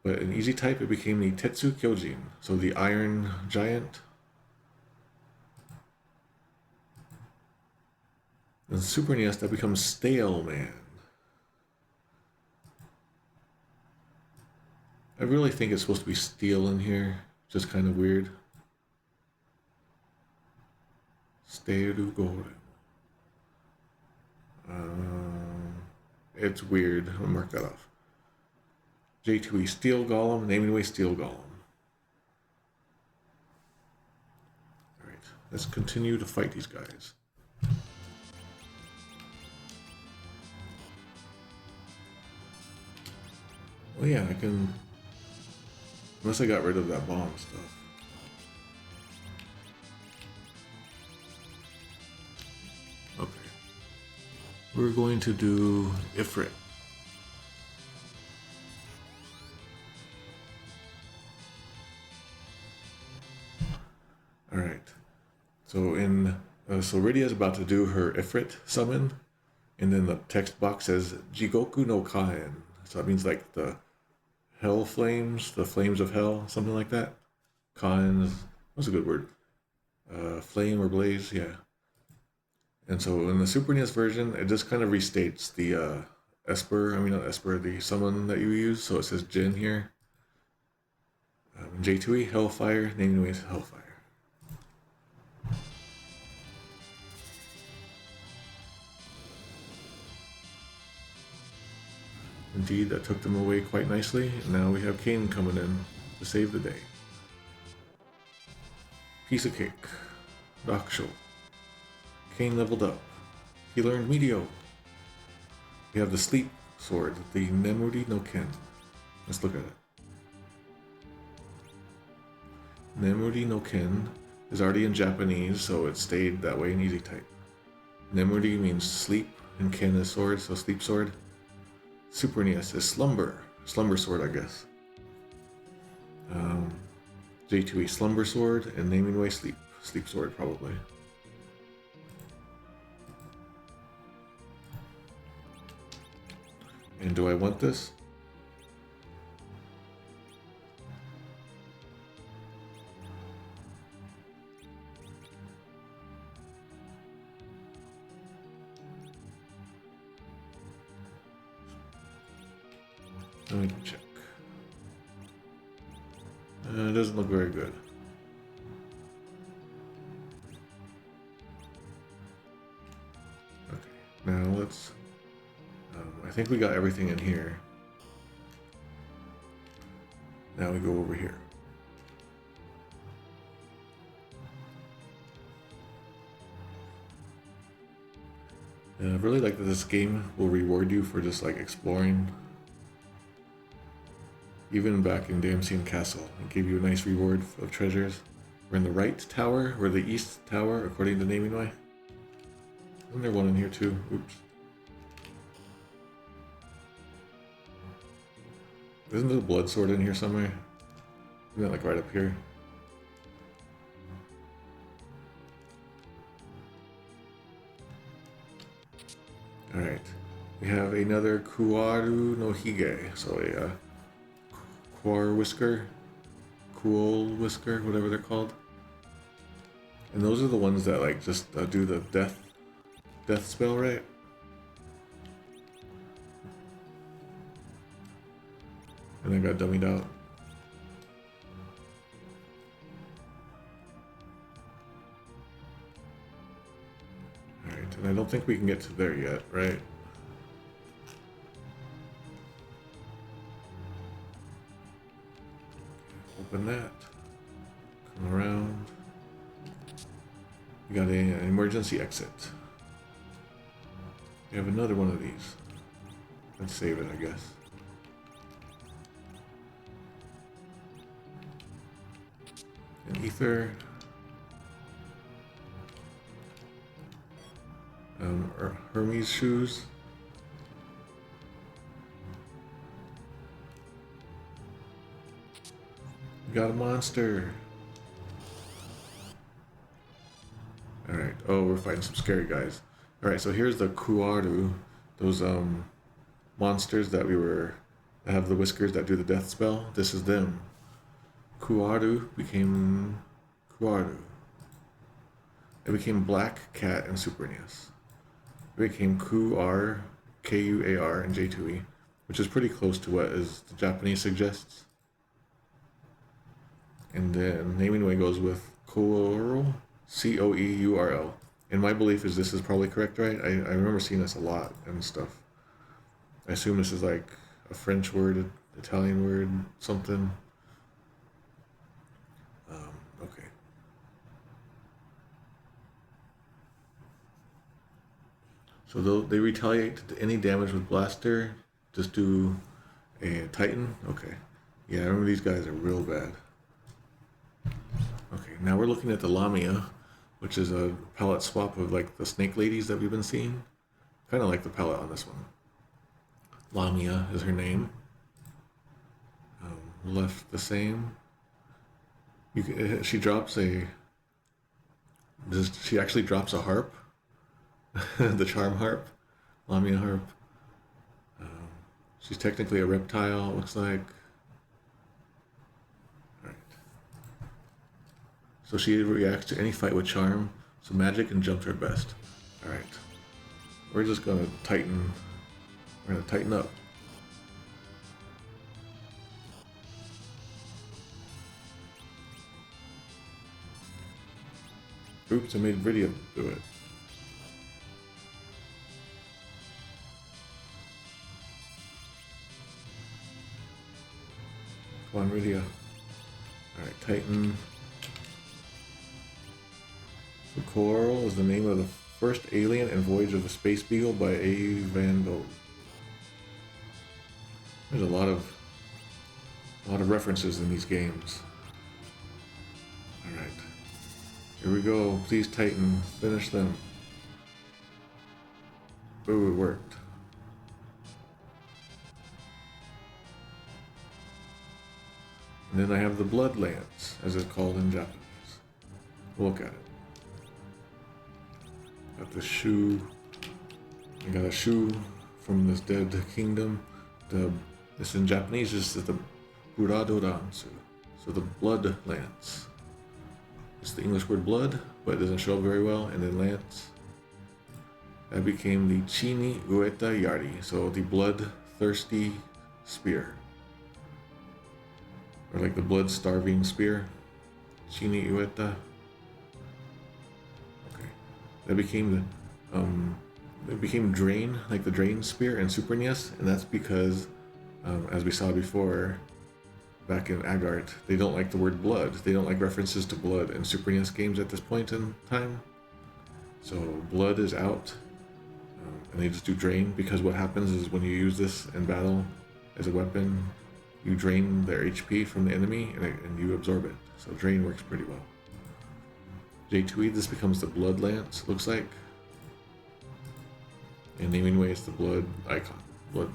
But in Easy Type, it became the Tetsu Kyojin, so the Iron Giant. In Super NES, that becomes Stale Man. I really think it's supposed to be steel in here, just kind of weird. Steiru Golem. It's weird. I'll mark that off. J2E Steel Golem, Namingway Steel Golem. Alright, let's continue to fight these guys. Oh yeah, I can... Unless I got rid of that bomb stuff. Okay. We're going to do Ifrit. Alright. So so Rydia is about to do her Ifrit summon, and then the text box says Jigoku no Kaen. So that means like the hell flames, the flames of hell, something like that. Kaen is, what's a good word? Flame or blaze, yeah. And so in the Super NES version, it just kind of restates the the summon that you use. So it says Jin here. J2E, Hellfire, Namingway is Hellfire. Indeed, that took them away quite nicely, and now we have Kane coming in to save the day. Piece of cake. Rakusho. Kane leveled up. He learned Meteor. We have the Sleep Sword, the Nemuri no Ken. Let's look at it. Nemuri no Ken is already in Japanese, so it stayed that way in easy type. Nemuri means sleep, and Ken is sword, so sleep sword. Super NES is slumber sword, I guess. J2E slumber sword, and Namingway sleep sword probably. And do I want this? Let me check. It doesn't look very good. Okay, now let's... I think we got everything in here. Now we go over here. I really like that this game will reward you for just like exploring. Even back in Adamant Castle, it gave you a nice reward of treasures. We're in the right tower, or the east tower, according to Namingway. Isn't there one in here too? Oops. Isn't there a blood sword in here somewhere? Isn't that like right up here? Alright. We have another Kuaru no Hige, so a Kuar Whisker, Cool Whisker, whatever they're called. And those are the ones that like just do the death spell, right? And I got dummied out. Alright, and I don't think we can get to there yet, right? Open that. Come around. We got an emergency exit. We have another one of these. Let's save it, I guess. An ether. Hermes shoes. We got a monster. Alright, oh, we're fighting some scary guys. Alright, so here's the Kuaru, those monsters that have the whiskers that do the death spell. This is them. Kuaru became Kuaru. It became Black Cat in Super NES. It became Kuar, Kuar in J2E, which is pretty close to what the Japanese suggests. And then Namingway goes with Coeurl, Coeurl. And my belief is this is probably correct, right? I remember seeing this a lot and stuff. I assume this is like a French word Italian word, something. Okay. So they retaliate to any damage with blaster. Just do a Titan. Okay. Yeah, I remember these guys are real bad. Okay, now we're looking at the Lamia, which is a palette swap of like the snake ladies that we've been seeing. Kind of like the palette on this one. Lamia is her name. Left the same. She drops a. She actually drops a harp, the charm harp, Lamia harp. She's technically a reptile. Looks like. All right. So she reacts to any fight with charm. So magic and jumps are best. All right. We're just gonna tighten. We're gonna tighten up. Oops, I made video do it. Come on, video. Alright, Titan. So Coral is the name of the first alien and Voyage of the Space Beagle by A. Van Vogt. There's a lot of references in these games. Alright. Here we go. Please, Titan. Finish them. Ooh, it worked. And then I have the Blood Lance, as it's called in Japanese. Look at it. Got the shoe. I got a shoe from this dead kingdom. This in Japanese is the Burado Dansu. So the Blood Lance. It's the English word blood, but it doesn't show up very well. And then lance. That became the Chini Ueta Yari, so the blood-thirsty spear. Or like the blood-starving spear. Chini Ueta. Okay. That became it became Drain, like the Drain spear in Super NES, and that's because, as we saw before, back in Agart, they don't like the word blood. They don't like references to blood in Super NES games at this point in time. So blood is out, and they just do drain, because what happens is when you use this in battle as a weapon, you drain their HP from the enemy, and you absorb it. So drain works pretty well. J2E, this becomes the Blood Lance, looks like. And naming way, it's the blood icon. Blood.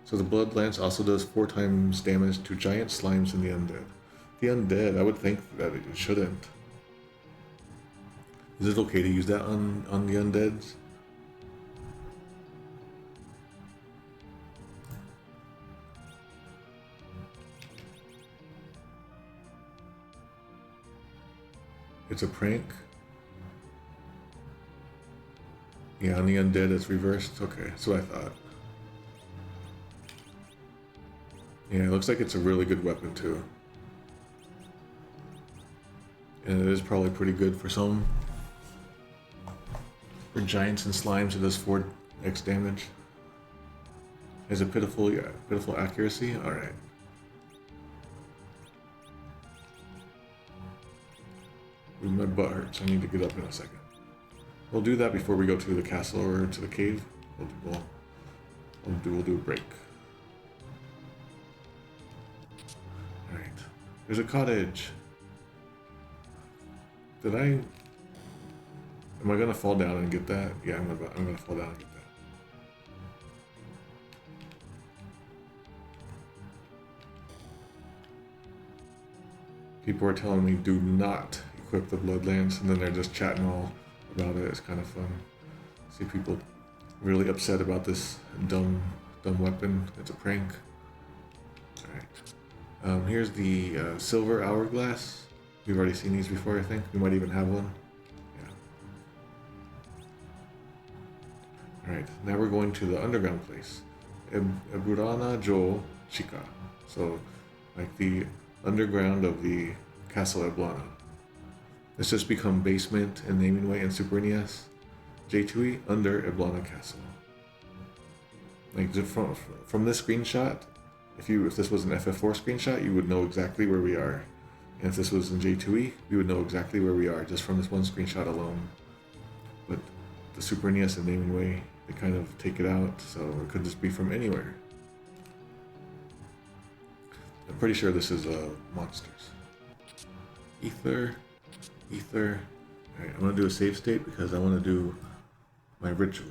So the Blood Lance also does 4 times damage to giant slimes and the undead. The undead, I would think that it shouldn't. Is it okay to use that on the undeads? It's a prank? Yeah, on the undead it's reversed? Okay, that's what I thought. Yeah, it looks like it's a really good weapon too. And it is probably pretty good for some. For giants and slimes, it does 4x damage. Has a pitiful accuracy? Alright. Ooh, my butt hurts. I need to get up in a second. We'll do that before we go to the castle or to the cave. We'll do a break. Alright. There's a cottage. Am I gonna fall down and get that? Yeah, I'm gonna fall down and get that. People are telling me do not equip the Blood Lance, and then they're just chatting all about it. It's kind of fun. See people really upset about this dumb weapon. It's a prank. Alright. Here's the silver hourglass. We've already seen these before, I think. We might even have one. Yeah. Alright, now we're going to the underground place. Eblana Joe Chica. So, like the underground of the Castle Eblana. It's just become basement and naming way in Super NES. J2E under Eblana Castle. Like from this screenshot, if this was an FF4 screenshot, you would know exactly where we are. And if this was in J2E, we would know exactly where we are just from this one screenshot alone. But the Super NES and Naming Way, they kind of take it out, so it could just be from anywhere. I'm pretty sure this is monsters. Ether. Alright, I'm gonna do a save state because I want to do my ritual.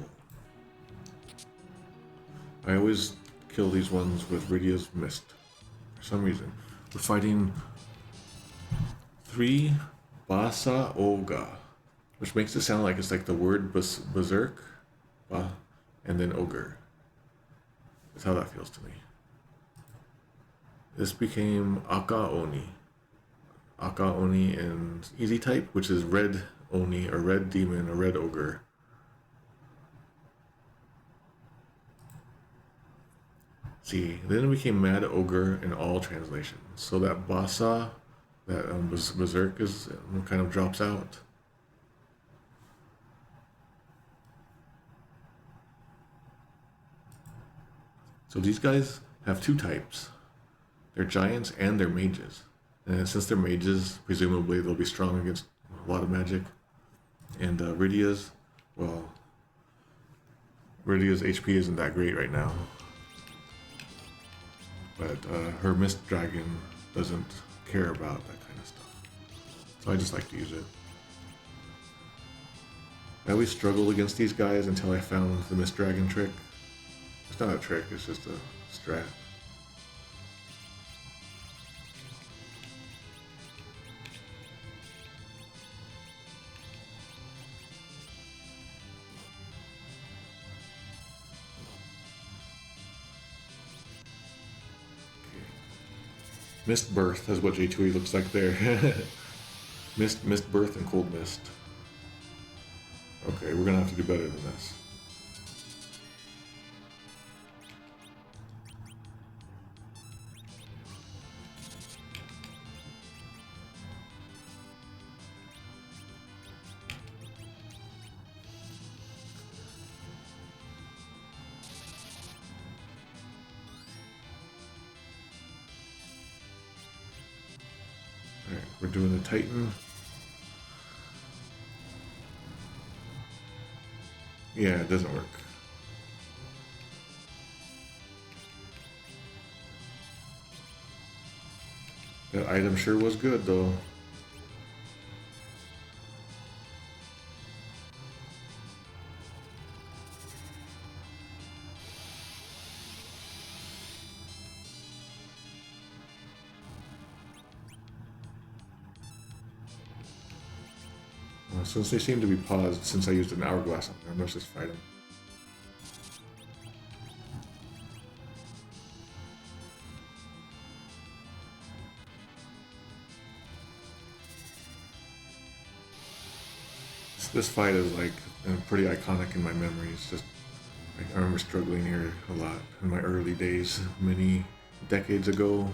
I always kill these ones with Rydia's Mist for some reason. We're fighting 3 Basa Oga, which makes it sound like it's like the word berserk, and then ogre. That's how that feels to me. This became Aka Oni. Aka Oni in easy type, which is red Oni or red demon or red ogre. See, then it became Mad Ogre in all translations. So that Basa, that berserk is kind of drops out. So these guys have 2 types. They're giants and they're mages. And since they're mages, presumably they'll be strong against a lot of magic. And Rydia's HP isn't that great right now. But her Mist Dragon doesn't care about that kind of stuff. So I just like to use it. I always struggled against these guys until I found the Mist Dragon trick. It's not a trick, it's just a strat. Mist Birth is what J2E looks like there. Mist Birth and Cold Mist. Okay, we're gonna have to do better than this. Alright, we're doing the Titan. Yeah, it doesn't work. That item sure was good though. Since they seem to be paused since I used an hourglass on them, let's just fight them. This fight is like pretty iconic in my memory. It's just, I remember struggling here a lot in my early days, many decades ago.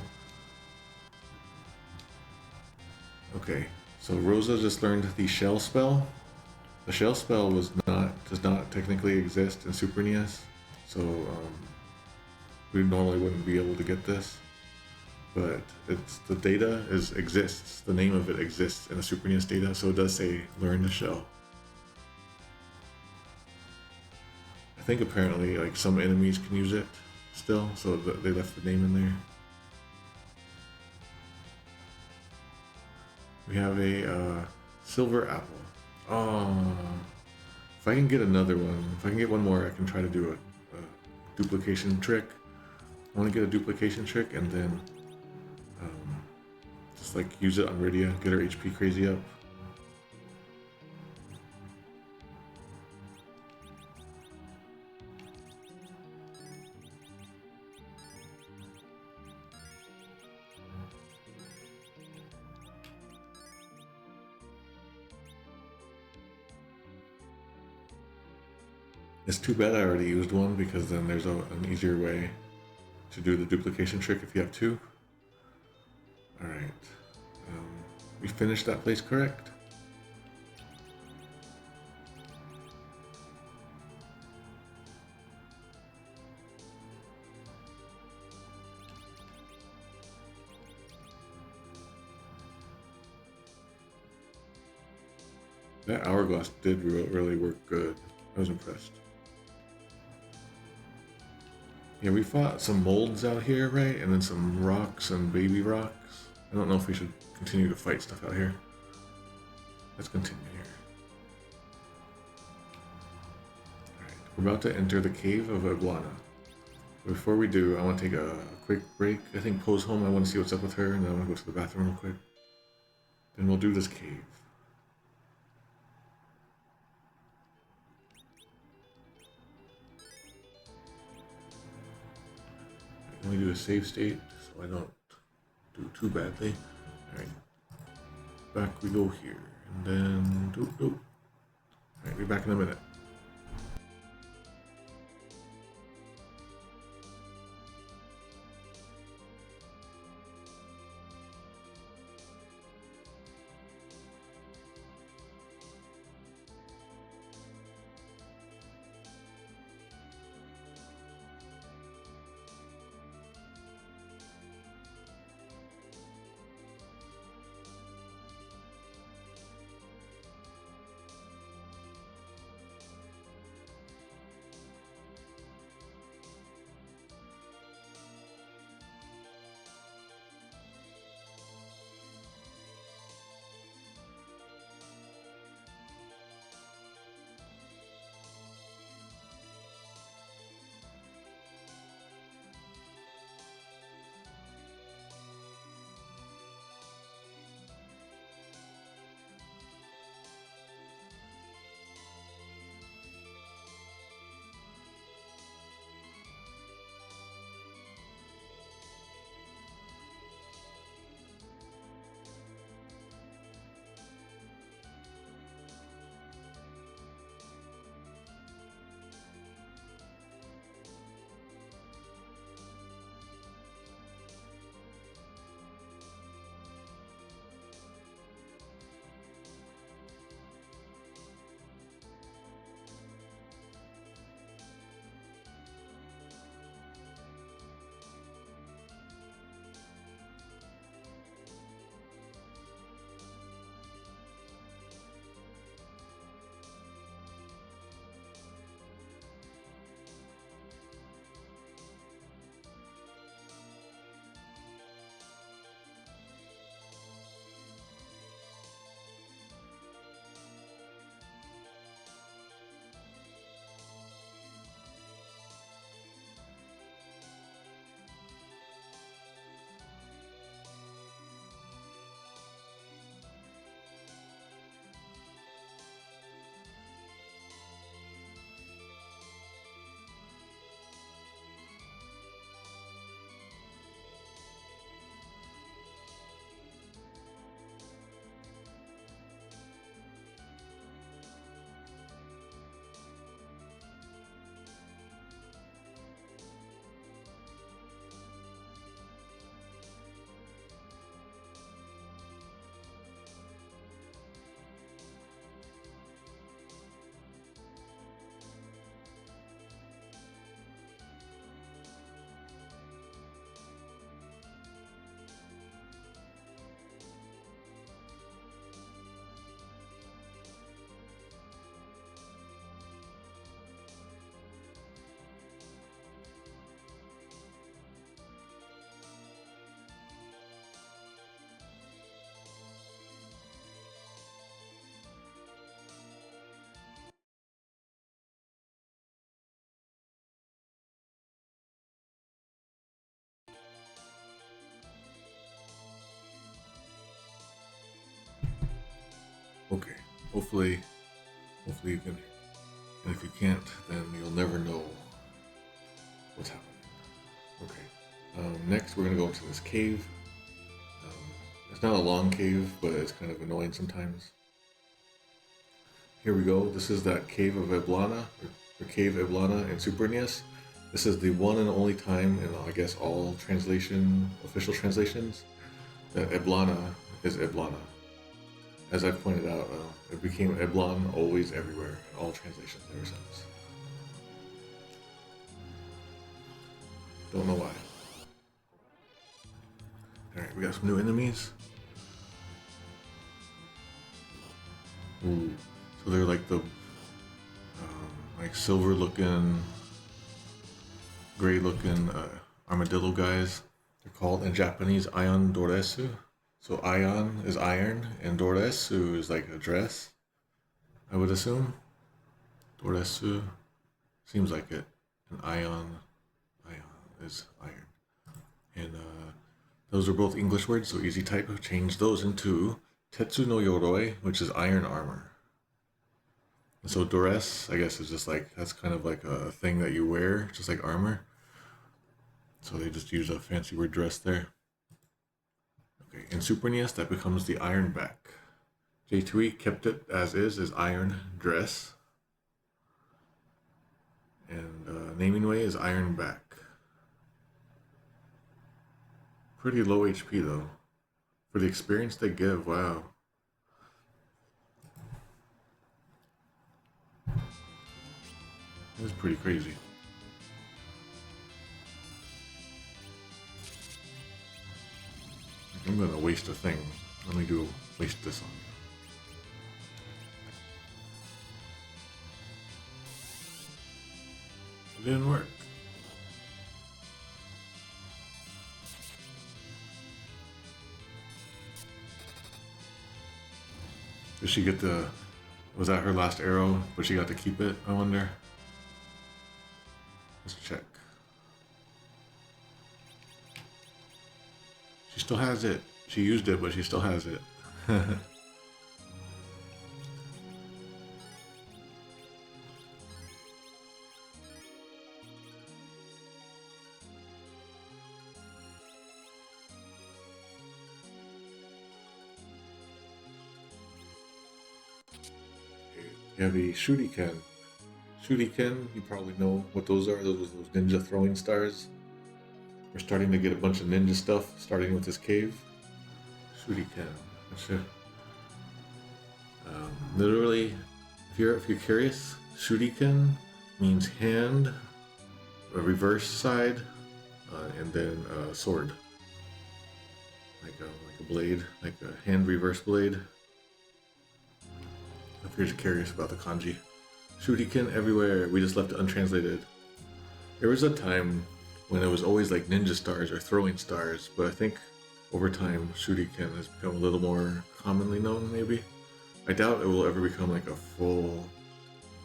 Okay. So Rosa just learned the shell spell. The shell spell does not technically exist in Super NES, so we normally wouldn't be able to get this. But the data exists. The name of it exists in the Super NES data, so it does say learn the shell. I think apparently like some enemies can use it still, so they left the name in there. We have a silver apple. Oh, if I can get another one, if I can get one more, I can try to do a duplication trick. I want to get a duplication trick and then just like use it on Rydia, get her HP crazy up. It's too bad I already used one because then there's an easier way to do the duplication trick if you have 2. Alright. We finished that place correct? That hourglass did really work good. I was impressed. Yeah, we fought some molds out here, right? And then some rocks and baby rocks. I don't know if we should continue to fight stuff out here. Let's continue here. Alright, we're about to enter the cave of Eblana. Before we do, I want to take a quick break. I think Poe's home. I want to see what's up with her, and then I want to go to the bathroom real quick. Then we'll do this cave. Let me do a save state so I don't do too badly. Alright. Back we go here. And then doop doop. Alright, be back in a minute. Okay, hopefully you can, and if you can't, then you'll never know what's happening. Okay, next we're gonna go into this cave. It's not a long cave, but it's kind of annoying sometimes. Here we go. This is that cave of Eblana, or cave Eblana in Super NES. This is the one and only time in, I guess, all official translations, that Eblana is Eblana. As I've pointed out, it became Eblan always everywhere in all translations ever since. Don't know why. Alright, we got some new enemies. Ooh, So they're like the like silver looking, gray looking armadillo guys. They're called in Japanese Ion Doresu. So Ion is iron and Doresu is like a dress, I would assume. Doresu seems like it. And Ion is iron. And those are both English words, so easy type. Change those into Tetsu no Yoroi, which is iron armor. And so Dores, I guess, is just like, that's kind of like a thing that you wear, just like armor. So they just use a fancy word dress there. Okay, in Super NES, that becomes the iron back. J2E kept it as is iron dress. And naming way is iron back. Pretty low HP though. For the experience they give, wow. That's pretty crazy. I'm gonna waste a thing. Let me waste this on you. It didn't work. Did she get was that her last arrow, but she got to keep it, I wonder? Let's check. She still has it. She used it, but she still has it. You have the shuriken. Shuriken, you probably know what those are. Those ninja throwing stars. We're starting to get a bunch of ninja stuff, starting with this cave. Shuriken. Literally, if you're curious, shuriken means hand, a reverse side, and then sword. Like a blade, like a hand reverse blade. If you're curious about the kanji. Shuriken everywhere, we just left it untranslated. There was a time when it was always like ninja stars or throwing stars, but I think over time shuriken has become a little more commonly known, maybe. I doubt it will ever become like a full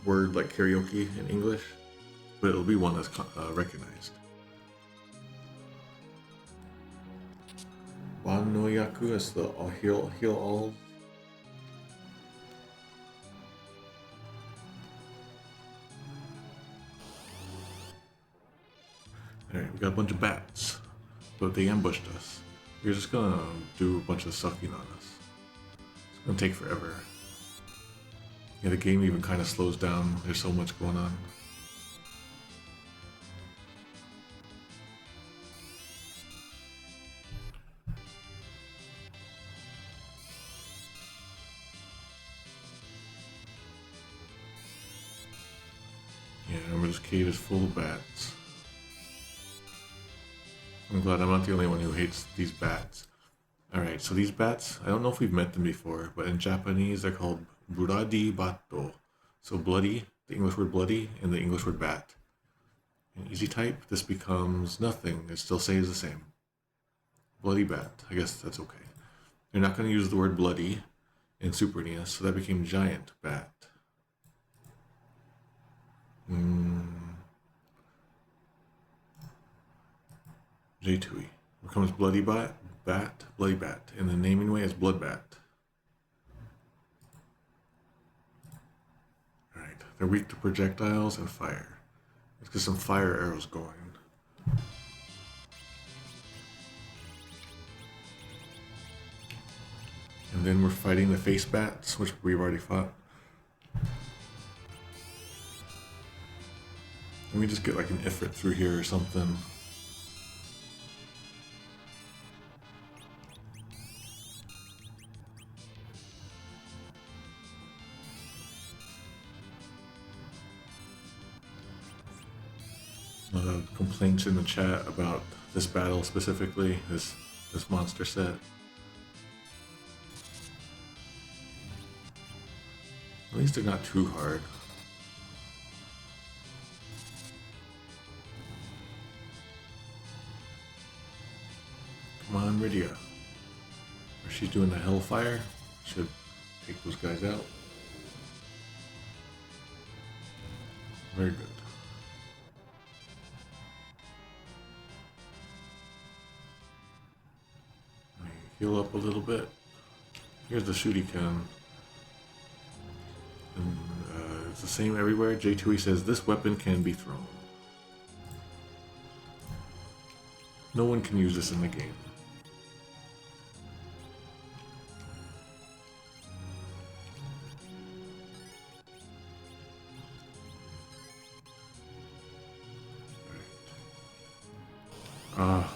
word like karaoke in English, but it'll be one that's recognized. Ban no yaku is the heal all. Alright, we got a bunch of bats, but they ambushed us. You're just gonna do a bunch of sucking on us. It's gonna take forever. Yeah, the game even kind of slows down. There's so much going on. Yeah, remember this cave is full of bats. I'm glad I'm not the only one who hates these bats. Alright, so these bats, I don't know if we've met them before, but in Japanese they're called buradi batto. So bloody, the English word bloody, and the English word bat. In easy type, this becomes nothing. It still stays the same. Bloody bat, I guess that's okay. They're not going to use the word bloody in Super NES, so that became giant bat. J2E becomes bloody bat, bloody bat, and the naming way is blood bat. Alright, they're weak to projectiles and fire. Let's get some fire arrows going. And then we're fighting the face bats, which we've already fought. Let me just get like an Ifrit through here or something. Complaints in the chat about this battle specifically, this monster set. At least they're not too hard. Come on, Rydia. Or she's doing the Hellfire. Should take those guys out. Very good. Let me heal up a little bit. Here's the shooty cannon. And, it's the same everywhere. J2E says this weapon can be thrown. No one can use this in the game.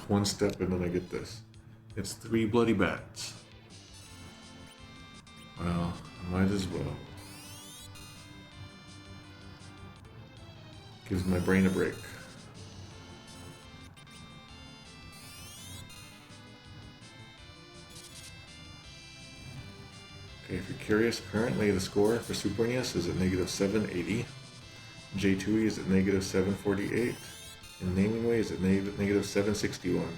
One step and then I get this. It's 3 bloody bats. Well, I might as well. Gives my brain a break. Okay, if you're curious, currently the score for Super NES is at -780. J2E is at -748. And Naming Way is at -761.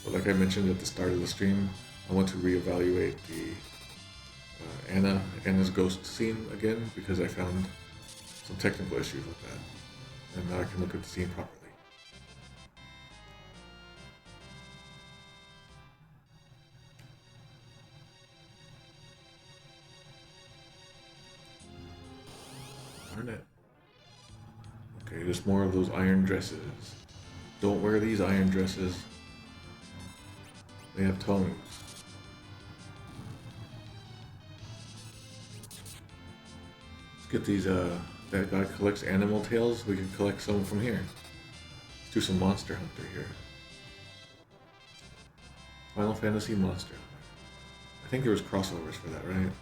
But like I mentioned at the start of the stream, I want to reevaluate the Anna's ghost scene again because I found some technical issues with that. And now I can look at the scene properly. Darn it. Okay, there's more of those iron dresses. Don't wear these iron dresses. They have tongues. Let's get these, that guy collects animal tails. We can collect some from here. Let's do some Monster Hunter here. Final Fantasy Monster Hunter. I think there was crossovers for that, right?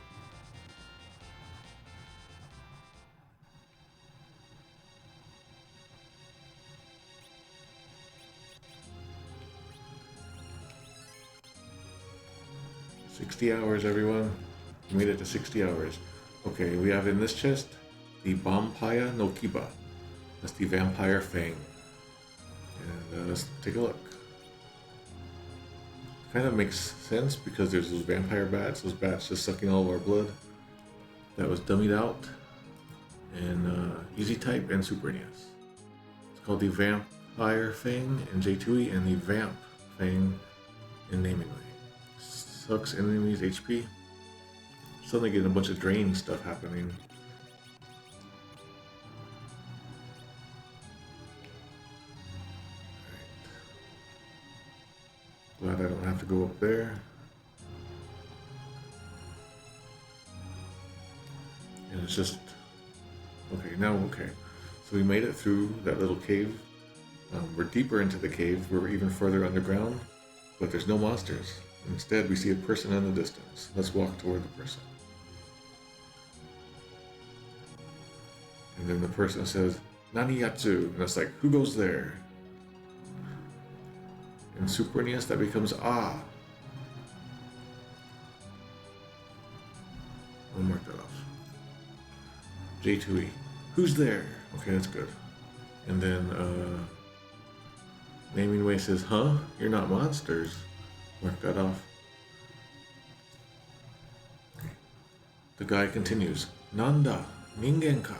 $60, everyone. We made it to 60 hours. Okay, we have in this chest the Vampire no Kiba. That's the Vampire Fang. And let's take a look. Kind of makes sense because there's those vampire bats, those bats just sucking all of our blood. That was dummied out in Easy Type and Super NES. It's called the Vampire Fang in J2E and the Vamp Fang in Naming Way. Sucks enemies HP. Suddenly getting a bunch of drain stuff happening. Right. Glad I don't have to go up there. And it's just okay now. Okay, so we made it through that little cave. We're deeper into the cave. We're even further underground, but there's no monsters. Instead, we see a person in the distance. Let's walk toward the person. And then the person says, Nani Yatsu? And it's like, who goes there? In Super NES, that becomes Ah. I'll mark that off. J2E. Who's there? Okay, that's good. And then, Naming Way says, huh? You're not monsters. Mark that off. Okay. The guy continues. Nanda, ningen ka.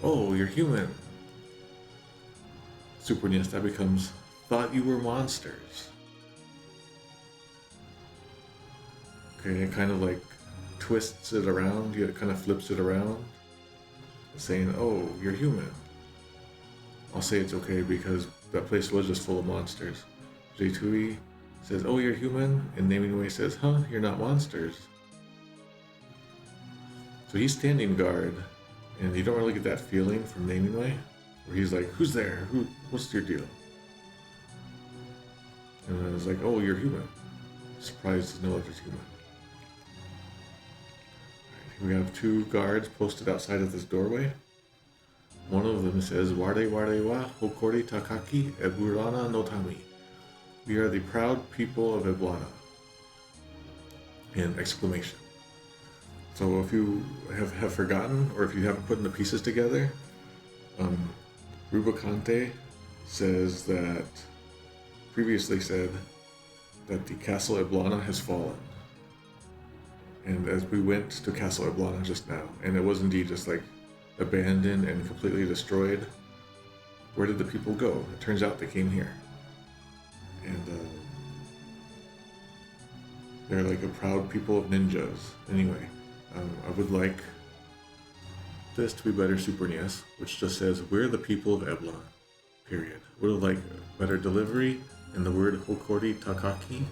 Oh, you're human. Super NES, that becomes thought you were monsters. Okay, it kind of like twists it around. It kind of flips it around. Saying, oh, you're human. I'll say it's okay because that place was just full of monsters. J2E says, oh, you're human, and Naming Way says, huh, you're not monsters. So he's standing guard, and you don't really get that feeling from Naming Way, where he's like, who's there? What's your deal? And then it's like, oh, you're human. Surprised to know that there's human. Right, here we have 2 guards posted outside of this doorway. One of them says, ware ware wa hokori takaki Eblana no tami. We are the proud people of Eblana. And exclamation. So if you have forgotten, or if you haven't put the pieces together, Rubicante previously said that the Castle Eblana has fallen. And as we went to Castle Eblana just now, and it was indeed just like abandoned and completely destroyed, where did the people go? It turns out they came here. And they're like a proud people of ninjas. Anyway, I would like this to be better Super NES, which just says, we're the people of Eblan, period. Would have liked better delivery, and the word Hokori Takaki,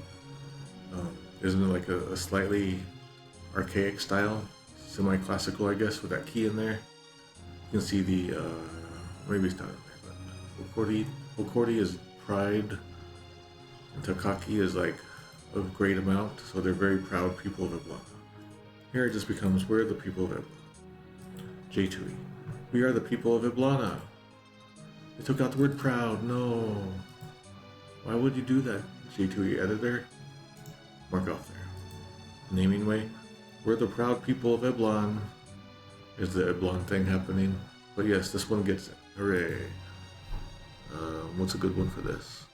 isn't it like a slightly archaic style, semi-classical, I guess, with that key in there. You can see the, maybe it's not in there, but Hokori is pride, and Takaki is like a great amount, so they're very proud people of Eblana. Here it just becomes, we're the people of Eblana. J2E. We are the people of Eblana. They took out the word proud. No. Why would you do that, J2E editor? Mark off there. Naming way. We're the proud people of Eblan. Is the Eblan thing happening? But yes, this one gets it. Hooray. What's a good one for this?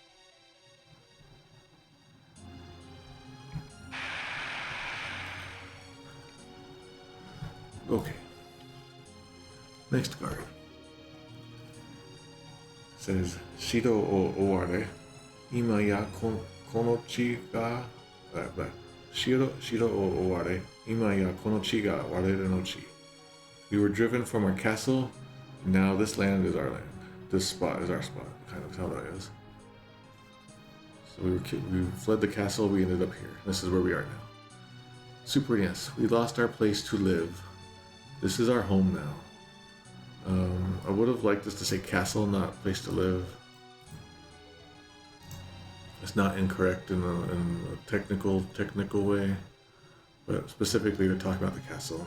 Okay. Next card says Shido o Oware Ima ya konochi ga Shido o Oware Ima ya konochi ga warere no chi. We were driven from our castle, now this land is our land. This spot is our spot, kind of how that is. So we fled the castle, we ended up here. This is where we are now. Super NES, we lost our place to live. This is our home now. I would have liked this to say castle, not place to live. It's not incorrect in a technical way, but specifically they're talking about the castle.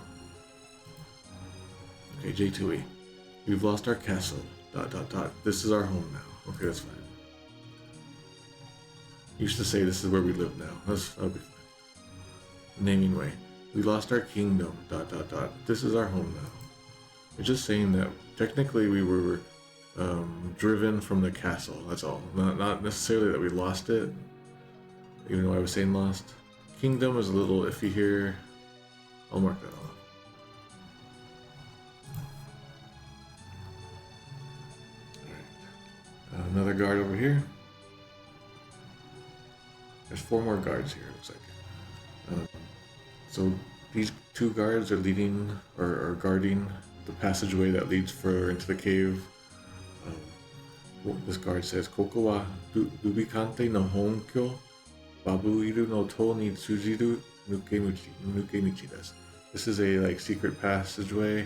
Okay, J2E. We've lost our castle. ... This is our home now. Okay, that's fine. Used to say this is where we live now. That'll be fine. Naming way. We lost our kingdom. ... This is our home now. It's just saying that technically we were driven from the castle. That's all. Not necessarily that we lost it, even though I was saying lost. Kingdom is a little iffy here. I'll mark that off. Alright. Another guard over here. There's 4 more guards here, it looks like. So these 2 guards are leading or guarding the passageway that leads further into the cave. This guard says, Koko wa Rubicante no honkyo, Babuiru no to ni tsujiru nukemichi desu. This is a secret passageway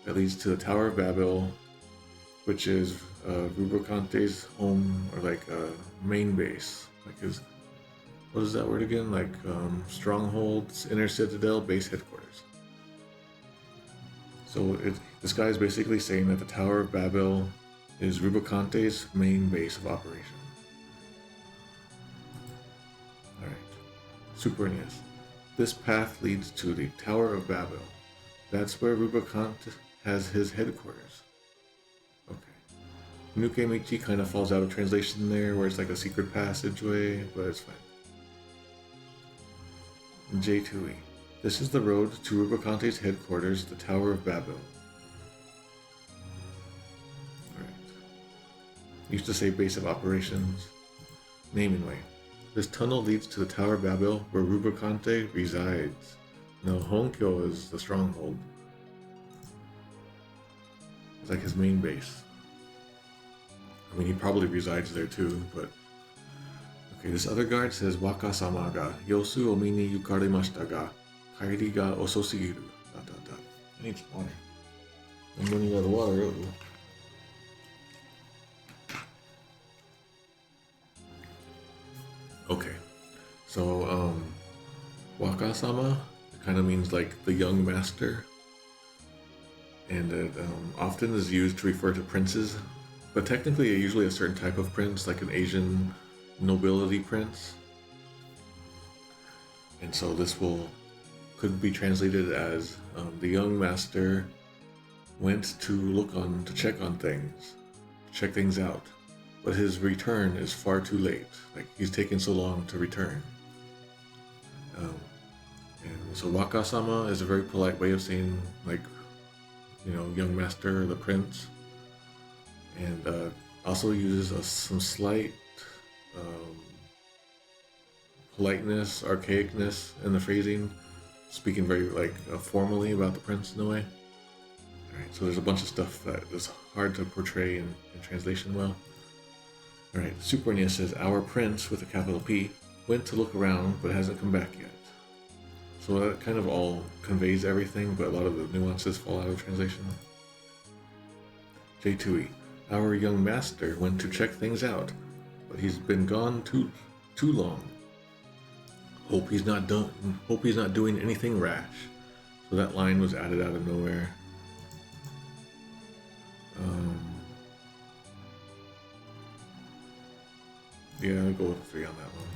that leads to the Tower of Babil, which is Rubicante's home, or main base. What is that word again? Strongholds, inner citadel, base headquarters. So this guy is basically saying that the Tower of Babil is Rubicante's main base of operation. Alright. Super NES. This path leads to the Tower of Babil. That's where Rubicante has his headquarters. Okay. Nukemichi kind of falls out of translation there, where it's like a secret passageway, but it's fine. J2E. This is the road to Rubicante's headquarters, the Tower of Babil. Alright. Used to say base of operations. Naming way. This tunnel leads to the Tower of Babil, where Rubicante resides. Now, Honkyo is the stronghold. It's like his main base. I mean, he probably resides there too, but... Okay, this other guard says, Waka-sama ga yosu o mi ni yukarimashita ga kairi ga ososugiru. ... I need some water. I'm running out of water. Okay, so Waka-sama kind of means like the young master, and it often is used to refer to princes, but technically usually a certain type of prince, like an Asian nobility prince. And so this will could be translated as the young master went to check on things, check things out, but his return is far too late. Like, he's taken so long to return. And so Waka-sama is a very polite way of saying, like, you know, young master or the prince. And also uses some slight politeness, archaicness in the phrasing, speaking very like formally about the prince in a way. Alright, so there's a bunch of stuff that is hard to portray in translation well. Alright, Supernia says, our prince, with a capital P, went to look around but hasn't come back yet. So that kind of all conveys everything, but a lot of the nuances fall out of translation. J2E, our young master went to check things out, but he's been gone too long. Hope he's not doing anything rash. So that line was added out of nowhere. Yeah, I'll go with a 3 on that one.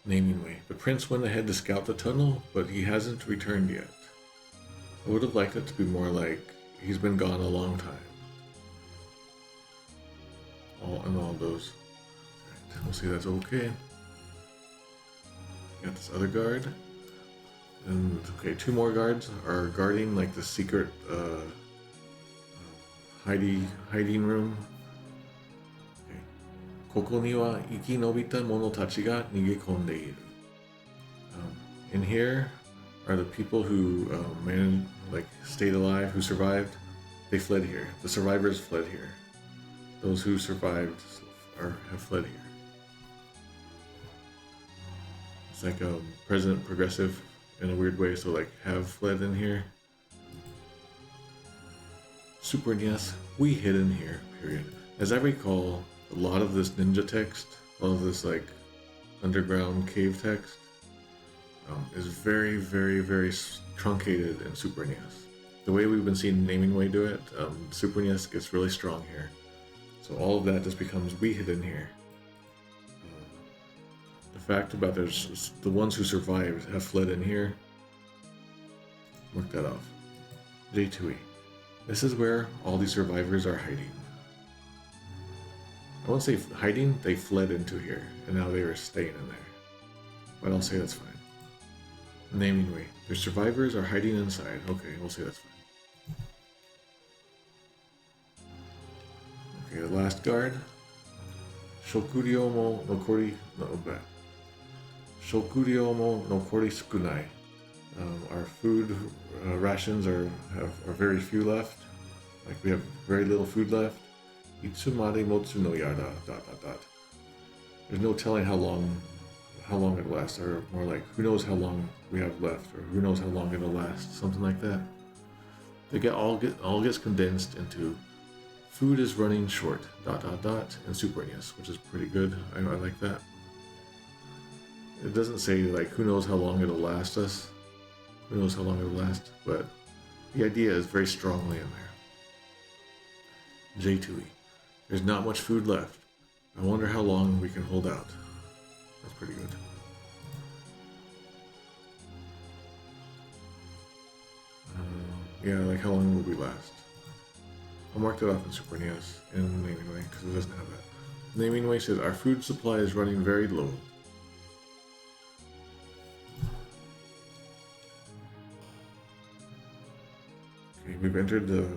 Naming way. The prince went ahead to scout the tunnel, but he hasn't returned yet. I would have liked it to be more like he's been gone a long time. All those. Right, we'll see that's okay. Got this other guard. And okay, 2 more guards are guarding like the secret hiding room. Okay. ここには生き延びた者たちが逃げ込んでいる. In here are the people who stayed alive, who survived. They fled here. The survivors fled here. Those who survived have fled here. It's like present progressive in a weird way, so like have fled in here. Super NES, we hid in here, period. As I recall, a lot of this ninja text, all of this like underground cave text, is very, very, very truncated in Super NES. The way we've been seeing Naming Way do it, Super NES gets really strong here. So all of that just becomes we hid in here. The fact about there's the ones who survived have fled in here. Mark that off. J2E. This is where all these survivors are hiding. I won't say hiding, they fled into here, and now they are staying in there. But I'll say that's fine. Naming way. Their survivors are hiding inside. Okay, we'll say that's fine. Okay, the last guard. Shokuryo mo nokori sukunai. Our food rations are very few left. Like we have very little food left. Itsumade motsu no yada ... There's no telling how long it'll last, or more like who knows how long we have left, or who knows how long it'll last, something like that. All gets condensed into food is running short ... and Super NES, which is pretty good. I like that. It doesn't say like who knows how long it'll last us. Who knows how long it'll last, but the idea is very strongly in there. J2E. There's not much food left. I wonder how long we can hold out. That's pretty good. Yeah, like how long will we last? I'll mark that off in Super NES and Naming Way because it doesn't have that. Naming Way says our food supply is running very low. Okay, we've entered the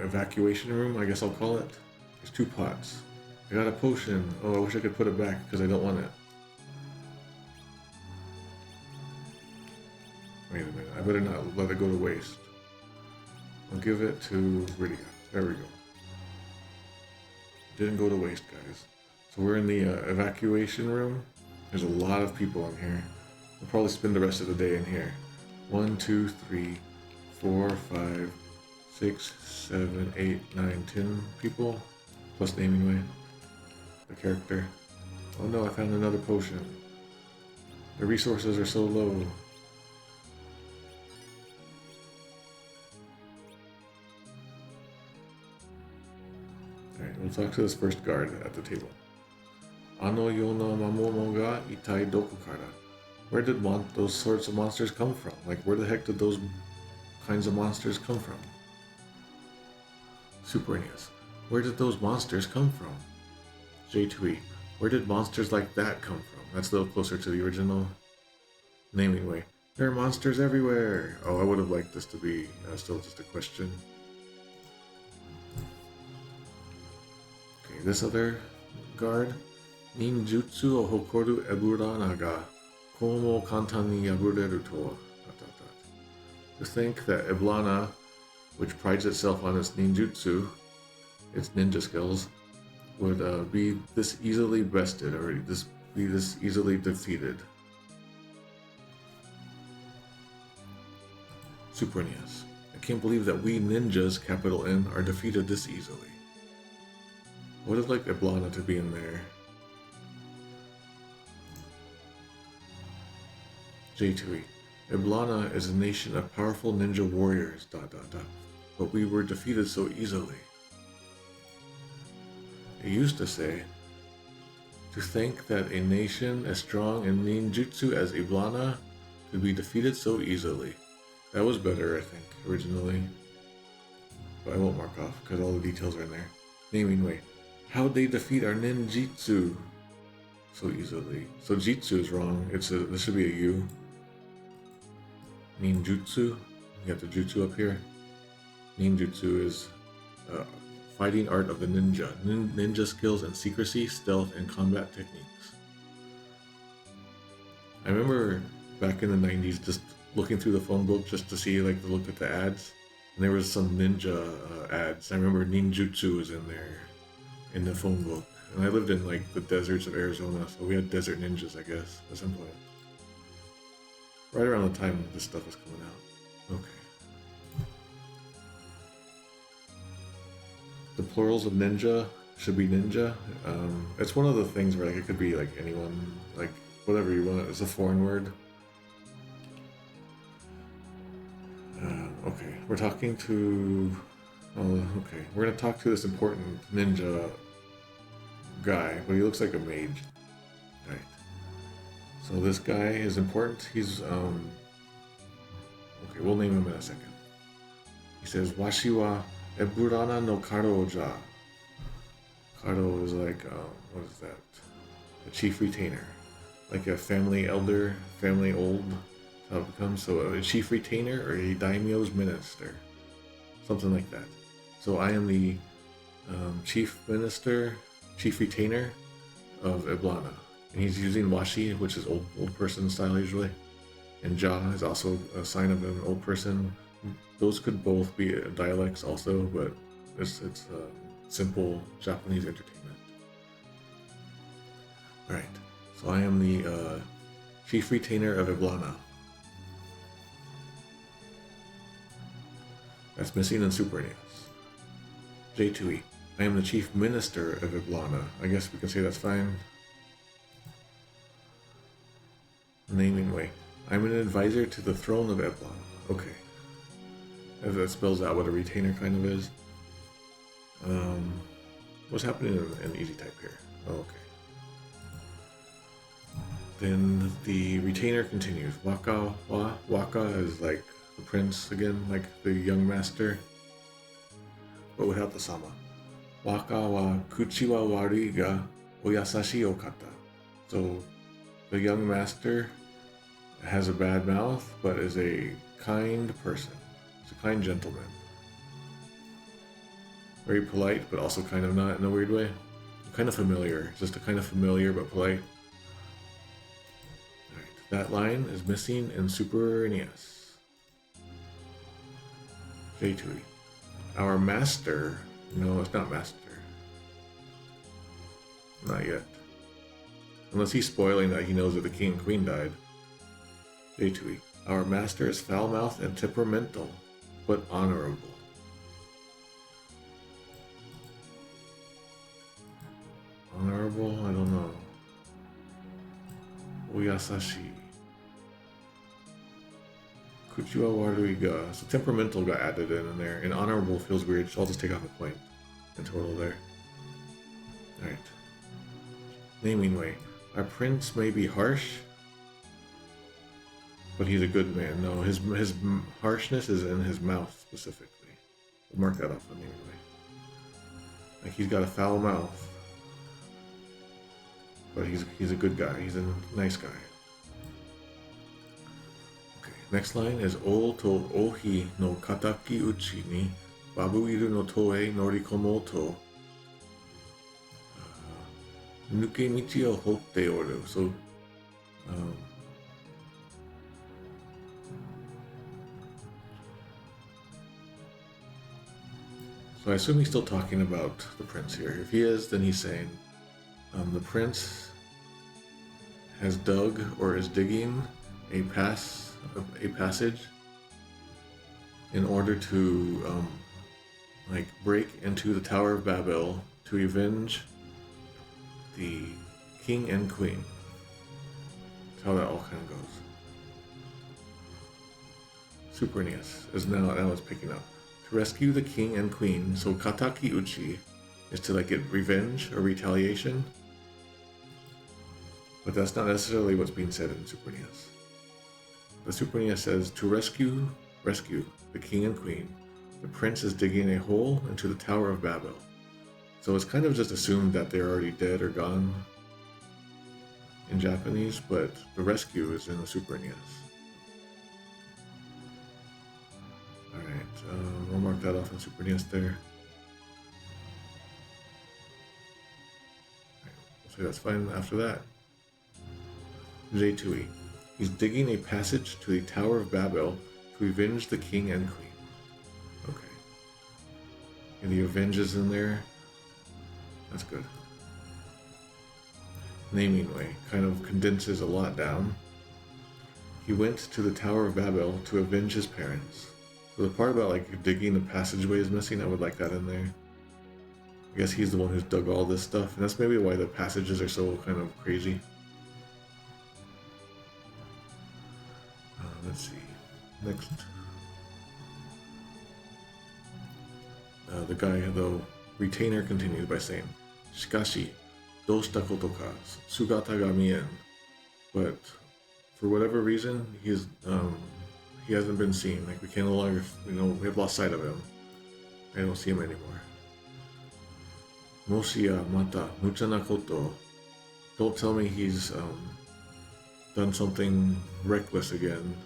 evacuation room, I guess I'll call it. There's 2 pots. I got a potion. Oh, I wish I could put it back because I don't want it. Wait a minute. I better not let it go to waste. I'll give it to Rydia. There we go. Didn't go to waste, guys. So we're in the evacuation room. There's a lot of people in here. We'll probably spend the rest of the day in here. 1, 2, 3, 4, 5, 6, 7, 8, 9, 10 people. Plus Naming Way. The character. Oh no, I found another potion. The resources are so low. Alright, we'll talk to this first guard at the table. Ano yo no mamono ga itai doko kara. Where did those sorts of monsters come from? Like, where the heck did those kinds of monsters come from? Super NES. Where did those monsters come from? J2E. Where did monsters like that come from? That's a little closer to the original naming way. There are monsters everywhere. Oh, I would have liked this to be still just a question. Okay, this other guard. Ninjutsu o hokoru Eblana ga komo kantan ni yabureru to. To think that Eblana, which prides itself on its ninjutsu, its ninja skills, would be this easily bested or be this easily defeated. Super NES. I can't believe that we ninjas, capital N, are defeated this easily. I would have liked Eblana to be in there. J2E. Eblana is a nation of powerful ninja warriors, ... but we were defeated so easily. It used to say, to think that a nation as strong in ninjutsu as Eblana could be defeated so easily. That was better, I think, originally. But I won't mark off, because all the details are in there. Naming way. How'd they defeat our ninjutsu so easily? So jitsu is wrong. This should be a U. Ninjutsu. You got the jutsu up here. Ninjutsu is fighting art of the ninja. Ninja skills and secrecy, stealth, and combat techniques. I remember back in the 90s just looking through the phone book just to see, like, to look at the ads. And there was some ninja ads. I remember ninjutsu was in there in the phone book. And I lived in, like, the deserts of Arizona, so we had desert ninjas, I guess, at some point. Right around the time this stuff was coming out. Okay. The plurals of ninja should be ninja. It's one of the things where, like, it could be like anyone, like whatever you want. It's a foreign word. Okay, we're talking to. Okay, we're gonna talk to this important ninja guy, but he looks like a mage. Right. So this guy is important. He's okay. We'll name him in a second. He says, "Washi wa Eblana no karo ja." Karo is like what is that? A chief retainer, like a family elder, family old. How it becomes a chief retainer or a daimyo's minister, something like that. So I am the chief retainer of Eblana, and he's using washi, which is old person style usually, and ja is also a sign of an old person. Those could both be dialects also, but it's simple Japanese entertainment. All right, so I am the chief retainer of Eblana. That's missing in Super NES. J2E. I am the chief minister of Eblana. I guess we can say that's fine. Naming way. I'm an advisor to the throne of Eblana. Okay. As that spells out what a retainer kind of is. What's happening in easy type here? Oh, okay. Then the retainer continues. Waka is like the prince again, like the young master, but without the sama. Waka wa kuchi wa wari ga oyasashi okata. So the young master has a bad mouth, but is a kind person. He's a kind gentleman. Very polite, but also kind of not in a weird way. Kind of familiar, just a kind of familiar but polite. Alright, that line is missing in Super NES. J2E. Our master. No, it's not master. Not yet. Unless he's spoiling that he knows that the king and queen died. J2E. Our master is foul-mouthed and temperamental, but honorable. Honorable? I don't know. Oyasashi. Kuchiwa warui ga. So temperamental got added in there, and honorable feels weird, so I'll just take off a point in total there. Alright. naming way. Our prince may be harsh, but he's a good man. No, his harshness is in his mouth specifically. We'll mark that off on naming way. Like he's got a foul mouth, but he's a good guy. He's a nice guy. Okay, next line is O to ohi no kataki uchi ni babuiru no toe norikomo to nuke michi o hotte oru. So so I assume he's still talking about the prince here. If he is, then he's saying the prince has dug or is digging a passage in order to like break into the Tower of Babel to avenge the king and queen. That's how that all kind of goes. Super NES is now it's picking up. To rescue the king and queen, so kataki uchi is to like get revenge or retaliation, but that's not necessarily what's being said in Super NES. The Super NES says to rescue the king and queen. The prince is digging a hole into the Tower of Babel. So it's kind of just assumed that they're already dead or gone in Japanese, but the rescue is in the Super NES. Alright, we'll mark that off on Super NES there. Right, we'll say that's fine after that. J2E. He's digging a passage to the Tower of Babel to avenge the king and queen. Okay. And the avenge is in there. That's good. Naming way kind of condenses a lot down. He went to the Tower of Babel to avenge his parents. So the part about like digging the passageway is missing. I would like that in there. I guess he's the one who's dug all this stuff, and that's maybe why the passages are so kind of crazy. Let's see. Next. The guy, the retainer, continues by saying, Shikashi, doushita koto ka, sugata ga mien. But for whatever reason, he hasn't been seen. Like we can no longer, we have lost sight of him. I don't see him anymore. Moshiya mata mucha na koto. Don't tell me he's done something reckless again.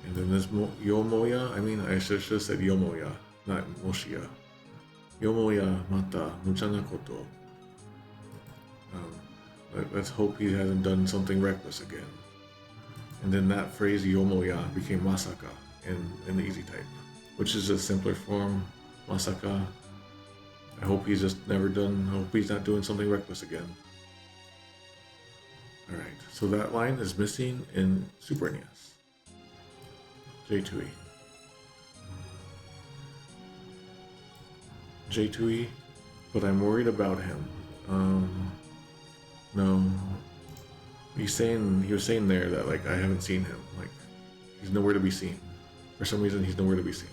And then this Yomoya, I should have said Yomoya, not Moshiya. Yomoya mata mucha na koto. Let's hope he hasn't done something reckless again. And then that phrase Yomoya became Masaka in the easy type, which is a simpler form, Masaka. I hope he's just I hope he's not doing something reckless again. Alright, so that line is missing in Super NES. J2E. J2E, but I'm worried about him. No. He was saying there that like I haven't seen him. Like he's nowhere to be seen. For some reason he's nowhere to be seen.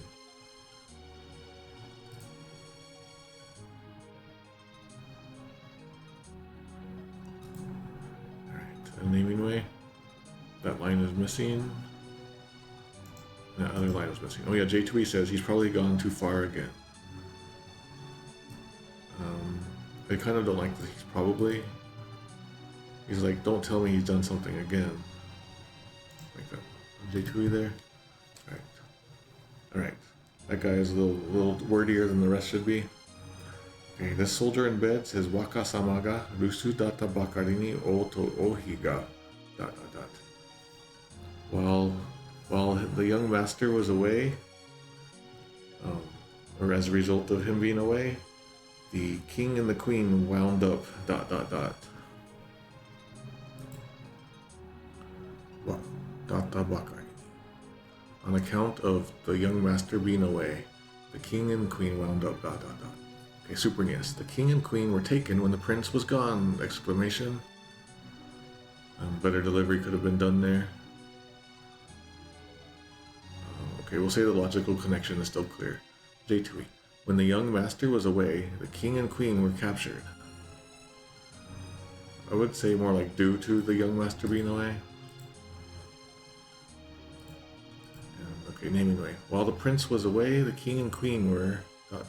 Alright, a naming way. That line is missing. That other line is missing. Oh yeah, J2E says he's probably gone too far again. I kind of don't like that he's probably. He's like, don't tell me he's done something again. Like that. J2E there. Alright. Alright. That guy is a little wordier than the rest should be. Okay, this soldier in bed says Waka sama ga rusu data bakari ni o to ohi ga ... While the young master was away, or as a result of him being away, the king and the queen wound up ... On account of the young master being away, the king and queen wound up ... Okay, Super NES. The king and queen were taken when the prince was gone! Exclamation. Better delivery could have been done there. Okay, we'll say the logical connection is still clear. J2E. When the young master was away, the king and queen were captured. I would say more like due to the young master being away. Okay, naming way. While the prince was away, the king and queen were ... Alright,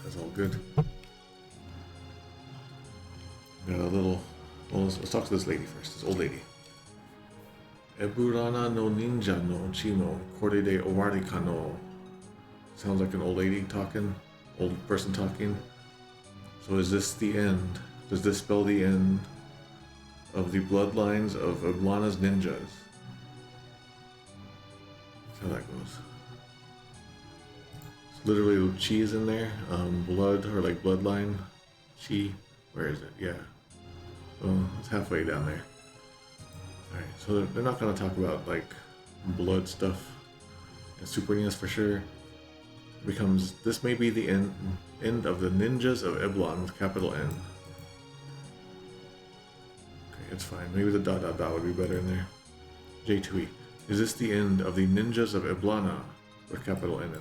that's all good. Got a little... Well, let's talk to this lady first, this old lady. Eblana no ninja no chimo kore de owari kano. Sounds like an old lady talking, old person talking. So is this the end? Does this spell the end of the bloodlines of Eblana's ninjas? That's how that goes. It's literally chi is in there. Blood or like bloodline. Chi. Where is it? Yeah. Well, it's halfway down there. Alright, so they're not going to talk about like blood stuff and Super NES for sure. It becomes, this may be the end of the ninjas of Eblan with capital N. Okay, it's fine. Maybe the ... would be better in there. J2E. Is this the end of the ninjas of Eblana with capital N in there?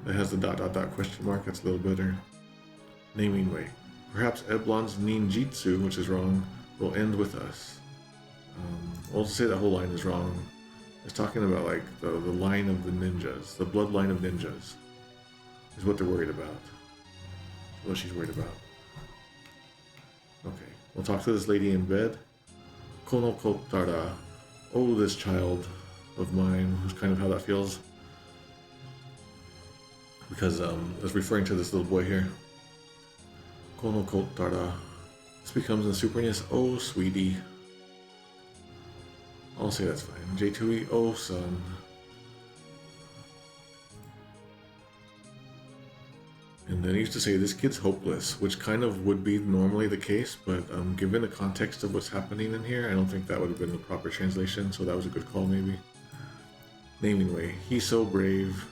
That has the ... question mark. That's a little better. Naming way. Perhaps Eblan's ninjitsu, which is wrong, will end with us. I'll say that whole line is wrong. It's talking about like the line of the ninjas, the bloodline of ninjas, is what they're worried about. What she's worried about. Okay, we'll talk to this lady in bed. Kono kotara. Oh, this child of mine, who's kind of how that feels. Because it's referring to this little boy here. Kono kotara. This becomes in the Super NES, oh sweetie. I'll say that's fine. J2E, oh son. And then he used to say, this kid's hopeless, which kind of would be normally the case, but given the context of what's happening in here, I don't think that would have been the proper translation, so that was a good call maybe. Naming way, he's so brave.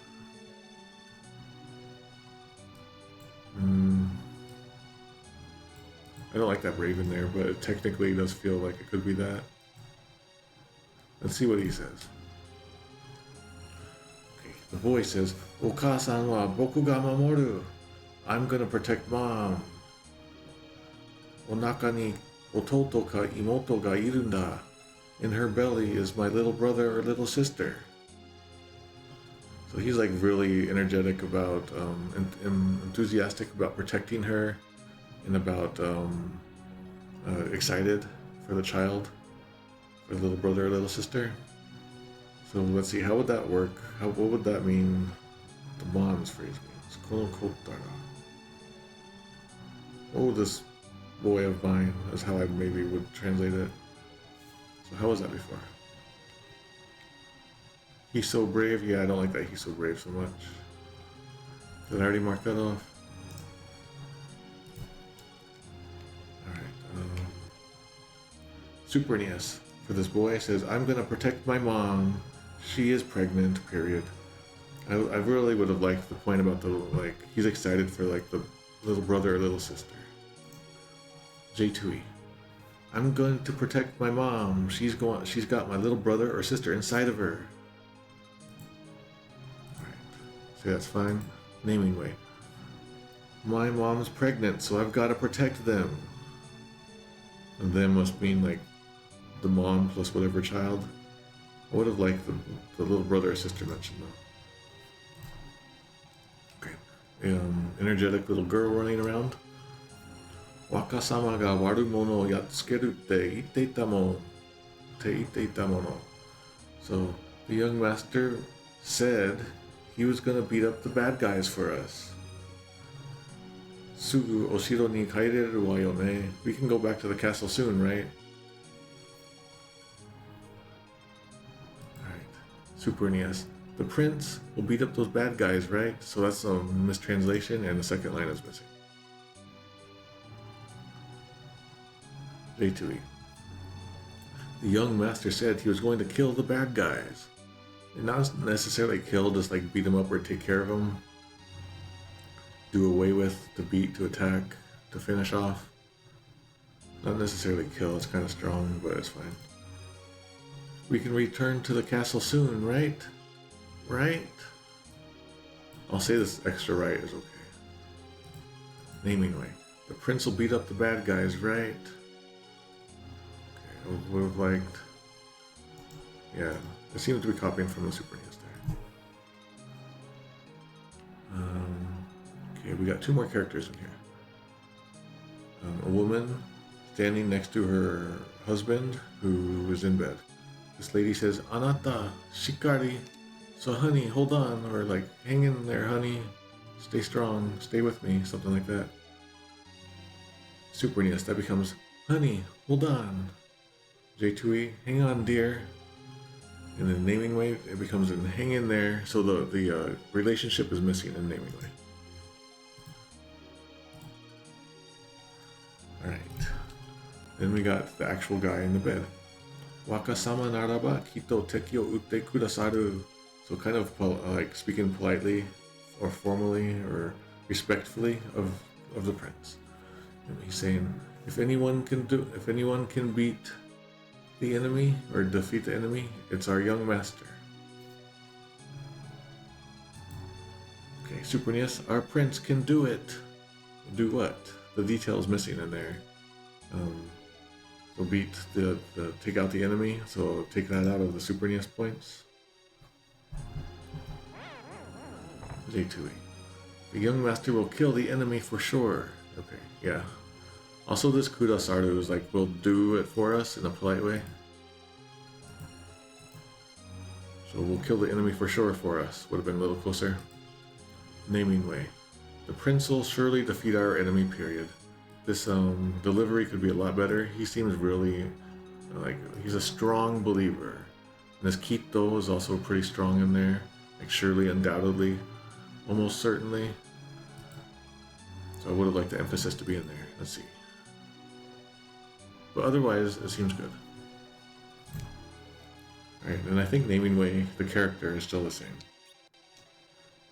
I don't like that brave in there, but it technically does feel like it could be that. Let's see what he says. Okay, the boy says, "Oka-san wa boku ga mamoru. I'm gonna protect mom. Onaka ni ototo ka imoto ga iru nda. In her belly is my little brother or little sister." So he's like really energetic about, enthusiastic about protecting her, and about excited for the child, for the little brother or little sister. So let's see, how would that work? What would that mean? The mom's phrase means. Kono kotara. Oh, this boy of mine is how I maybe would translate it. So how was that before? He's so brave. Yeah, I don't like that he's so brave so much. Did I already mark that off? Super NES for this boy says, I'm gonna protect my mom. She is pregnant, period. I really would have liked the point about the, like, he's excited for like the little brother or little sister. J2E. I'm going to protect my mom. She's got my little brother or sister inside of her. Alright. So that's fine. Naming way. My mom's pregnant, so I've got to protect them. And them must mean like the mom plus whatever child. I would have liked the little brother or sister mentioned though. Okay. Energetic little girl running around. Waka-sama ga waru mono o yatsukeru te iteita mono. So the young master said he was gonna beat up the bad guys for us. Sugu oshiro ni kaireru wa yo ne. We can go back to the castle soon, right? Alright. Super NES. The prince will beat up those bad guys, right? So that's a mistranslation and the second line is missing. J2E. The young master said he was going to kill the bad guys. And not necessarily kill, just like beat them up or take care of them. Do away with, to beat, to attack, to finish off. Not necessarily kill, it's kind of strong, but it's fine. We can return to the castle soon, right? Right? I'll say this extra right is okay. Naming way. The prince will beat up the bad guys, right? Okay, I would have liked... Yeah, it seems to be copying from the Super NES there. Okay, we got two more characters in here. A woman standing next to her husband who is in bed. This lady says, "Anata, shikari." So honey, hold on, or like, hang in there, honey. Stay strong, stay with me, something like that. Super NES, that becomes, "Honey, hold on." J2E, "Hang on, dear." And then naming way, it becomes an "hang in there." So the relationship is missing in naming way. Alright. Then we got the actual guy in the bed. "Waka-sama naraba kito teki o utte kudasaru." So kind of like speaking politely or formally or respectfully of the prince. And he's saying, if anyone can beat the enemy or defeat the enemy, it's our young master. Okay, Super NES, our prince can do it. Do what? The details missing in there. So beat the take out the enemy. So take that out of the Super NES points. J2E. The young master will kill the enemy for sure. Okay, yeah. Also, this Kudasaru is like, will do it for us in a polite way. So we'll kill the enemy for sure for us. Would have been a little closer. Naming way. The prince will surely defeat our enemy, period. This delivery could be a lot better. He seems really like he's a strong believer. And this Kito is also pretty strong in there. Like surely, undoubtedly, almost certainly. So I would have liked the emphasis to be in there. Let's see. But otherwise, it seems good. Alright, and I think naming way, the character is still the same.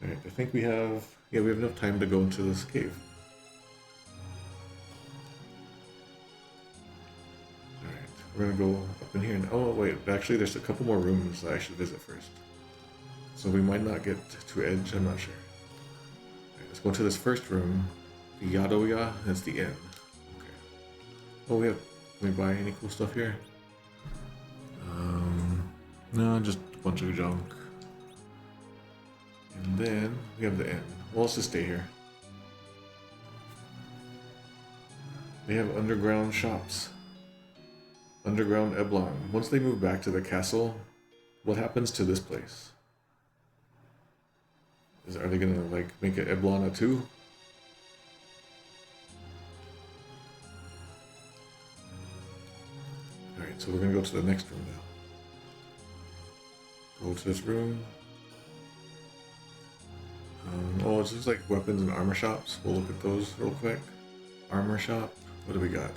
Alright, I think we have enough time to go into this cave. Alright, we're gonna go up in here and, oh wait, actually there's a couple more rooms that I should visit first. So we might not get to Edge, I'm not sure. Alright, let's go into this first room. The Yadoya, that's the inn. Okay. Oh, can we buy any cool stuff here? No, just a bunch of junk. And then we have the inn. Well, let's just stay here. They have underground shops. Underground Eblan. Once they move back to the castle, what happens to this place? Are they gonna like make it Eblana too? Alright, so we're gonna go to the next room now. Go to this room. Oh, it's just like weapons and armor shops. We'll look at those real quick. Armor shop. What do we got?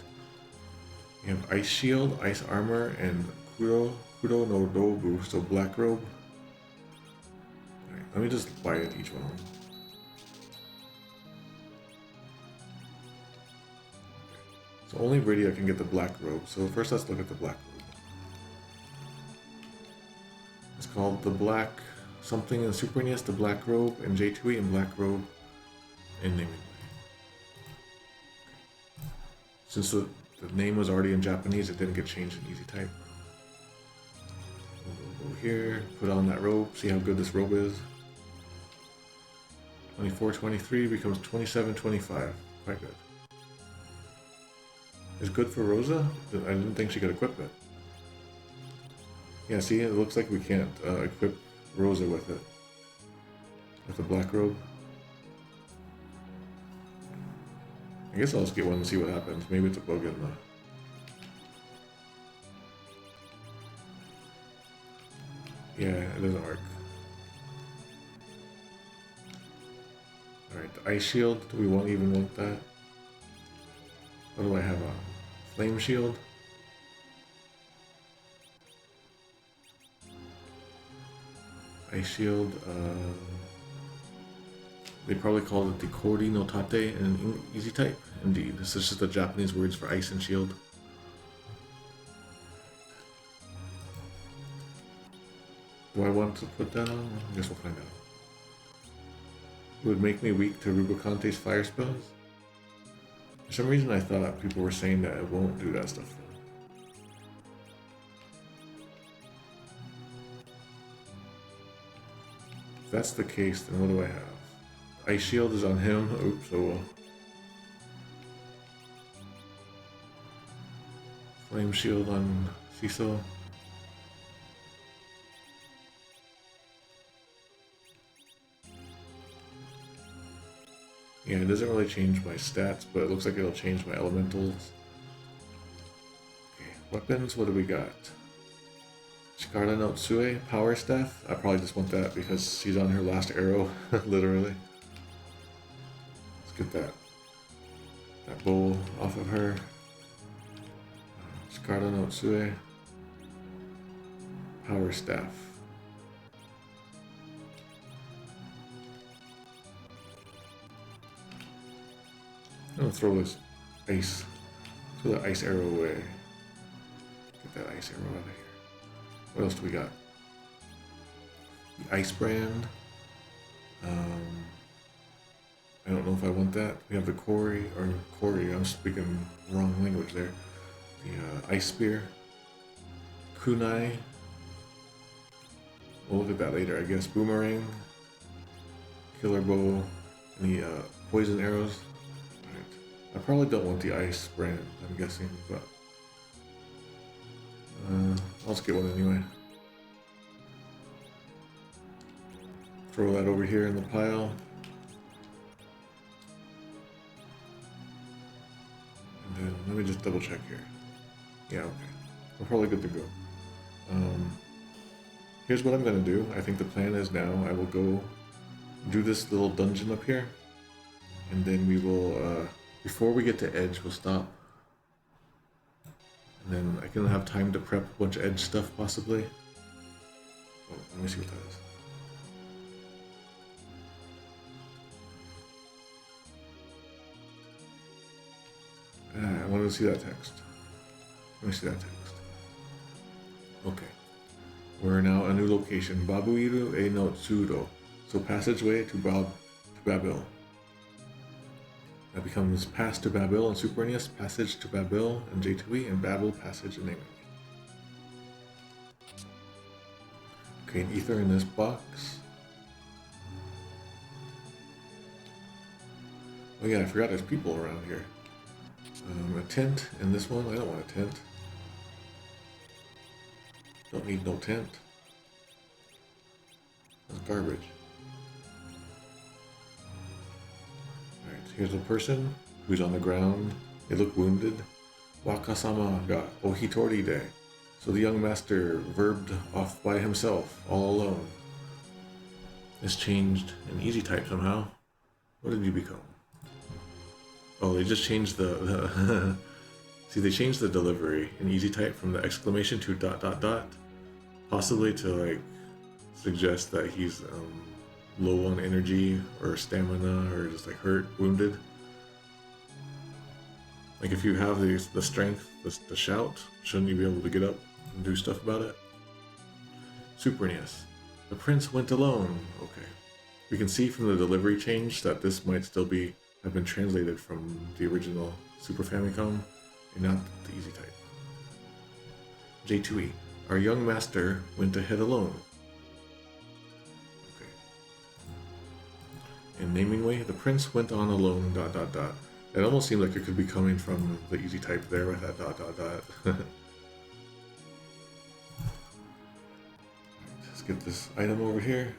We have ice shield, ice armor, and Kuro no Robu, so black robe. Alright, let me just buy it each one. So only Rydia can get the black robe. So first let's look at the black robe. It's called the black something in Super NES, the black robe, and J2E and black robe in naming way. Since the name was already in Japanese, it didn't get changed in easy type. We'll go here, put on that robe, see how good this robe is. 24-23 becomes 27-25. Quite good. It's good for Rosa? I didn't think she could equip it. Yeah, see, it looks like we can't equip Rosa with it. With the black robe. I guess I'll just get one and see what happens. Maybe it's a bug in the... Yeah, it doesn't work. Alright, the ice shield. Do we even want that? What do I have on? Flame shield? Ice shield, they probably call it the Kori no Tate in easy type. Indeed, this is just the Japanese words for ice and shield. Do I want to put that on? I guess we'll find out. would make me weak to Rubaconte's fire spells. For some reason I thought people were saying that it won't do that stuff. If that's the case, then what do I have? Ice Shield is on him. Oops, oh well. Flame Shield on Cecil. Yeah, it doesn't really change my stats, but it looks like it'll change my elementals. Okay, weapons, what do we got? Shikara no Tsue, Power Staff. I probably just want that because she's on her last arrow, literally. Let's get that bow off of her. Shikara no Tsue, Power Staff. I'm gonna throw this throw the ice arrow away. Get that ice arrow out of here. What else do we got? The Ice Brand. I don't know if I want that. We have the Corey, I'm speaking wrong language there. The Ice Spear. Kunai. We'll look at that later, I guess. Boomerang. Killer Bow. And the Poison Arrows. I probably don't want the Ice Brand, I'm guessing, but I'll just get one anyway. Throw that over here in the pile. And then let me just double check here. Yeah, okay. We're probably good to go. Here's what I'm gonna do. I think the plan is now I will go do this little dungeon up here, and then we will before we get to Edge, we'll stop. And then I can have time to prep a bunch of Edge stuff, possibly. Oh, let me see what that is. I wanted to see that text. Let me see that text. Okay. We're now a new location. Babil Passage no Tsudo. So passageway to Babil. That becomes Pass to Babil in Super NES, Passage to Babil in J2E, and Babil Passage in English. Okay, an ether in this box. Oh yeah, I forgot there's people around here. A tent in this one. I don't want a tent. Don't need no tent. That's garbage. Here's a person who's on the ground. They look wounded. Wakasama ga ohitori de. So the young master verbed off by himself, all alone. It's changed in easy type somehow. What did you become? Oh, they just changed the see, they changed the delivery in easy type from the exclamation to ... Possibly to like suggest that he's low on energy or stamina or just like hurt, wounded. Like if you have the strength to shout, shouldn't you be able to get up and do stuff about it? Super NES. The prince went alone. Okay. We can see from the delivery change that this might still have been translated from the original Super Famicom and not the easy type. J2E. Our young master went ahead alone. In naming way, the prince went on alone, ... It almost seemed like it could be coming from the easy type there with that ... Let's get this item over here.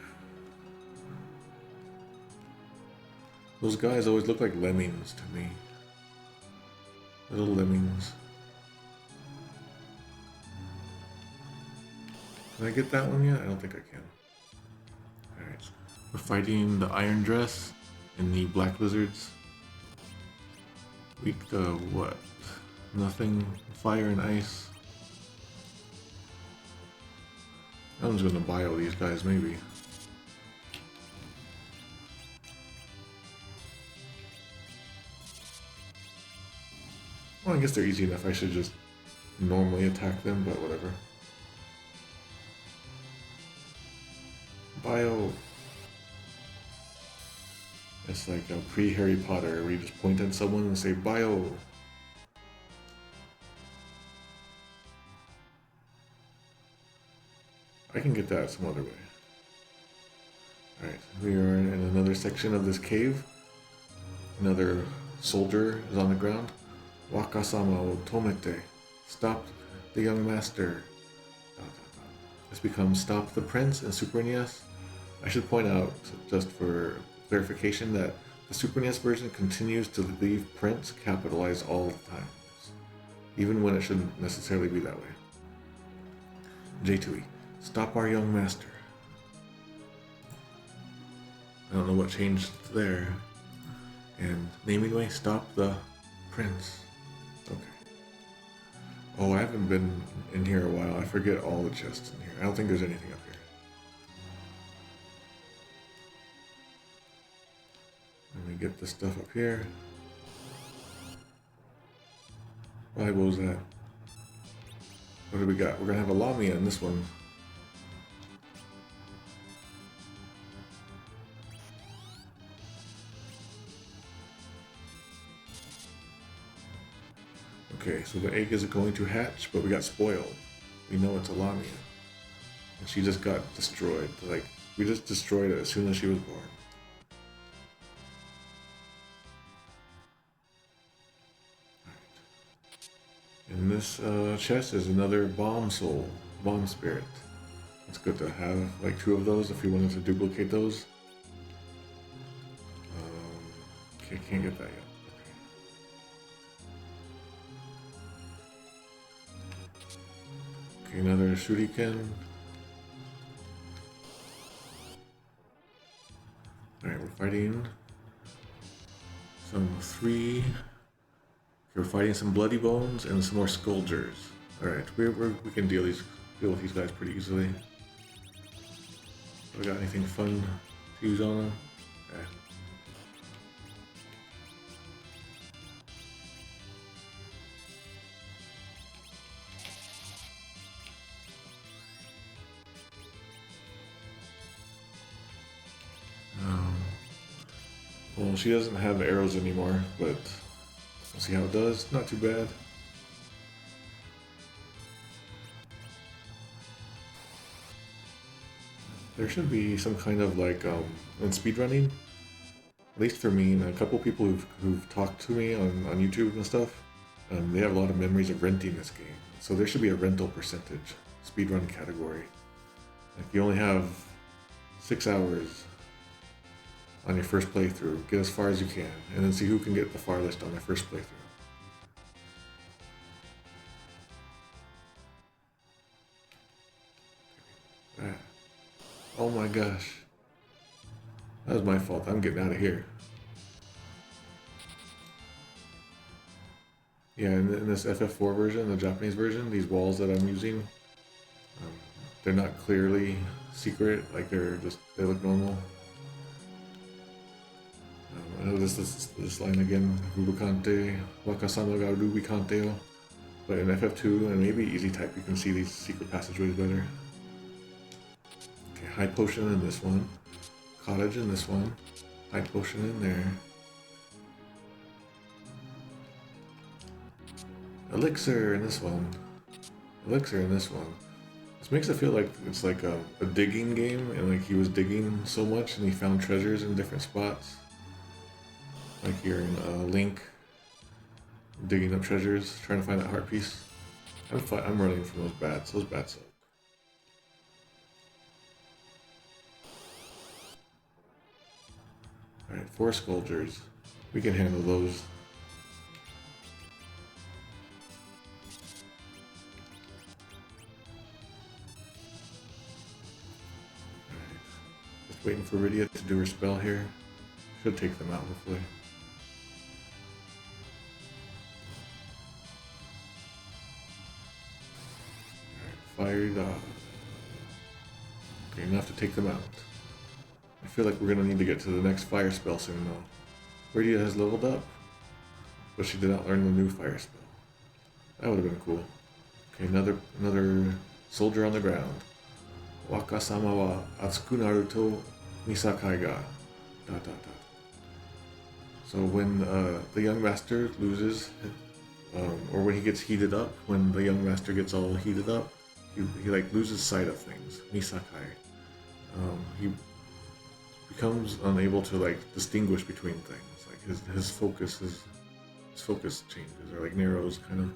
Those guys always look like lemmings to me. Little lemmings. Can I get that one yet? I don't think I can. Alright. We're fighting the Iron Dress and the Black Lizards. Weak to what? Nothing. Fire and ice. I'm just gonna bio these guys, maybe. Well, I guess they're easy enough. I should just normally attack them, but whatever. Bio. It's like a pre-Harry Potter where you just point at someone and say bio. I can get that some other way. Alright, we are in another section of this cave. Another soldier is on the ground. Wakasama o tomete. Stop the young master. This becomes stop the prince in Super NES. I should point out, just for clarification, that the Super NES version continues to leave prince capitalized all the time, even when it shouldn't necessarily be that way. J2E. Stop our young master. I don't know what changed there. And naming way, stop the prince. Okay. Oh, I haven't been in here a while. I forget all the chests in here. I don't think there's anything up here. Let me get the stuff up here. Why, what was that? What do we got? We're gonna have a Lamia in this one. Okay, so the egg isn't going to hatch, but we got spoiled. We know it's a Lamia. And she just got destroyed. Like, we just destroyed it as soon as she was born. Right. In this chest is another bomb soul, bomb spirit. It's good to have like 2 of those if you wanted to duplicate those. Okay, can't get that yet. Another shuriken. Alright, we're fighting some 3. We're fighting some bloody bones and some more scourgers. Alright, we can deal with these guys pretty easily. We got anything fun to use on them? Yeah. Well, she doesn't have arrows anymore, but we'll see how it does. Not too bad. There should be some kind of like in speedrunning, at least for me and a couple people who've talked to me on YouTube and stuff. They have a lot of memories of renting this game, so there should be a rental percentage speedrun category. Like you only have 6 hours on your first playthrough, get as far as you can, and then see who can get the farthest on their first playthrough. Oh my gosh. That was my fault. I'm getting out of here. Yeah, in this FF4 version, the Japanese version, these walls that I'm using, they're not clearly secret, like they look normal. I know this line again, Rubicante, Wakasama ga Rubicanteo, but in FF2 and maybe Easy Type you can see these secret passageways better. Okay, High Potion in this one, Cottage in this one, High Potion in there. Elixir in this one, Elixir in this one. This makes it feel like it's like a digging game, and like he was digging so much and he found treasures in different spots. Like you're in Link, digging up treasures, trying to find that heart piece. I'm running from those bats. Those bats suck. Alright, 4 scourgers. We can handle those. Alright. Just waiting for Rydia to do her spell here. Should take them out, hopefully. Fired off. Okay, enough to take them out. I feel like we're gonna need to get to the next fire spell soon though. Rydia has leveled up, but she did not learn the new fire spell. That would have been cool. Okay, another soldier on the ground. Wakasama wa atsuku naru to misakai ga. So when the young master loses, or when he gets heated up, when the young master gets all heated up, he like loses sight of things. Misakai. He becomes unable to like distinguish between things. Like his focus changes or like narrows kind of.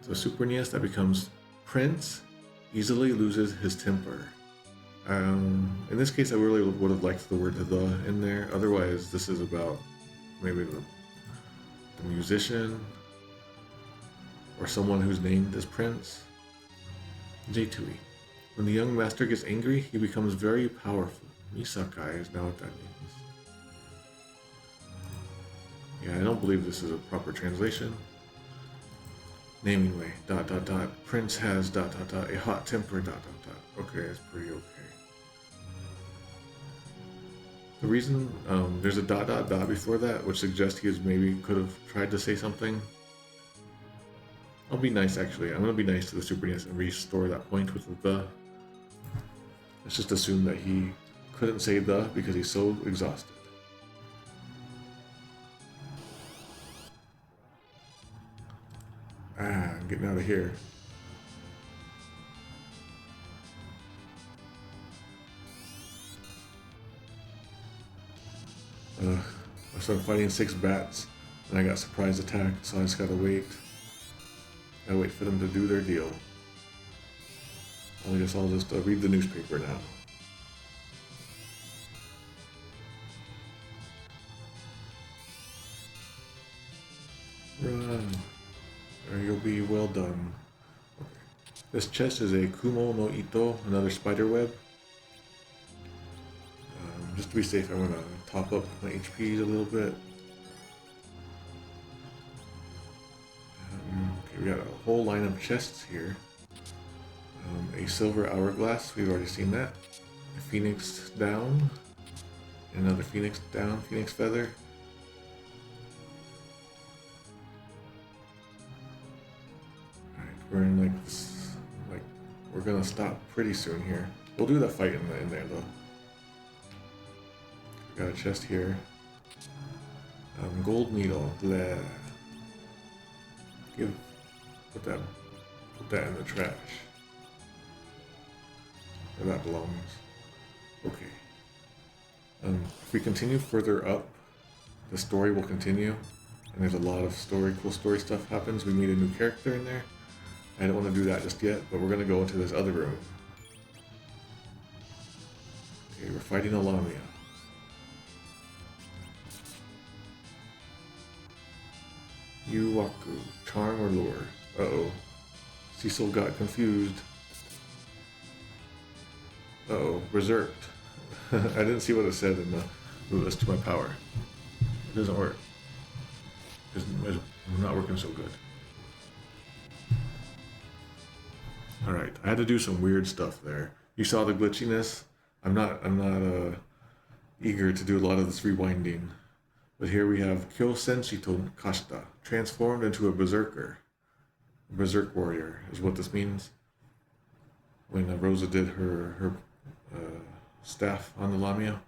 So Super NES that becomes Prince easily loses his temper. In this case, I really would have liked the word "the" in there. Otherwise, this is about maybe the musician or someone who's named as Prince. J2E. When the young master gets angry, he becomes very powerful. Misakai is now what that means. Yeah, I don't believe this is a proper translation. Naming way, ... Prince has ... a hot temper ... Okay, that's pretty okay. The reason there's a ... before that, which suggests he could have tried to say something. I'll be nice actually. I'm gonna be nice to the Super NES and restore that point with the. Let's just assume that he couldn't say the because he's so exhausted. I'm getting out of here. So I'm fighting 6 bats, and I got surprise attacked, so I just gotta wait. Gotta wait for them to do their deal. I guess I'll just read the newspaper now. Run. Or you'll be well done. Okay. This chest is a Kumo no Ito, another spider web. Just to be safe, I'm gonna top up my HPs a little bit. Okay, we got a whole line of chests here. A silver hourglass, we've already seen that. A phoenix down. Another phoenix down, phoenix feather. Alright, we're in like we're gonna stop pretty soon here. We'll do that fight in there though. Got a chest here. Gold needle. Blah. Put that in the trash. Where that belongs. Okay. If we continue further up, the story will continue, and there's a lot of cool story stuff happens. We meet a new character in there. I don't want to do that just yet, but we're gonna go into this other room. Okay, we're fighting a Lamia. Yuwaku, charm or lure? Uh-oh. Cecil got confused. Uh-oh, berserked. I didn't see what it said in the list to my power. It doesn't work. It's not working so good. Alright, I had to do some weird stuff there. You saw the glitchiness? I'm not eager to do a lot of this rewinding. But here we have Kyosenshito Kashita, transformed into a berserker. A berserk warrior is what this means. When Rosa did her staff on the Lamia,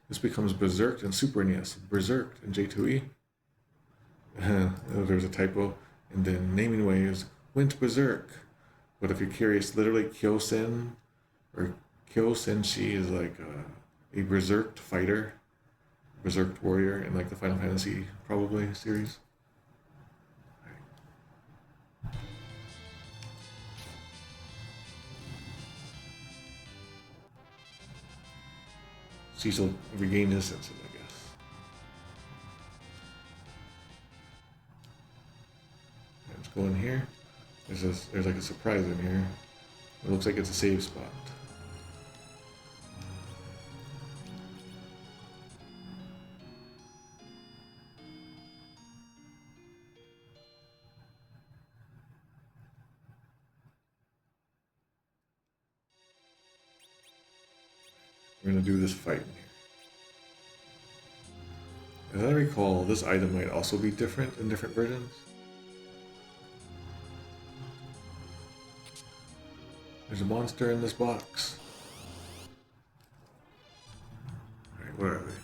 this becomes berserked in Super NES, berserked in J2E. There's a typo. And then naming way is went berserk. But if you're curious, literally Kyosen or Kyosenshi is like a berserked fighter. Berserked warrior in like the Final Fantasy probably series. Right. Cecil regained his senses, I guess. Let's go in here. There's like a surprise in here. It looks like it's a save spot. We're going to do this fight in here. As I recall, this item might also be different in different versions. There's a monster in this box. Alright, where are they?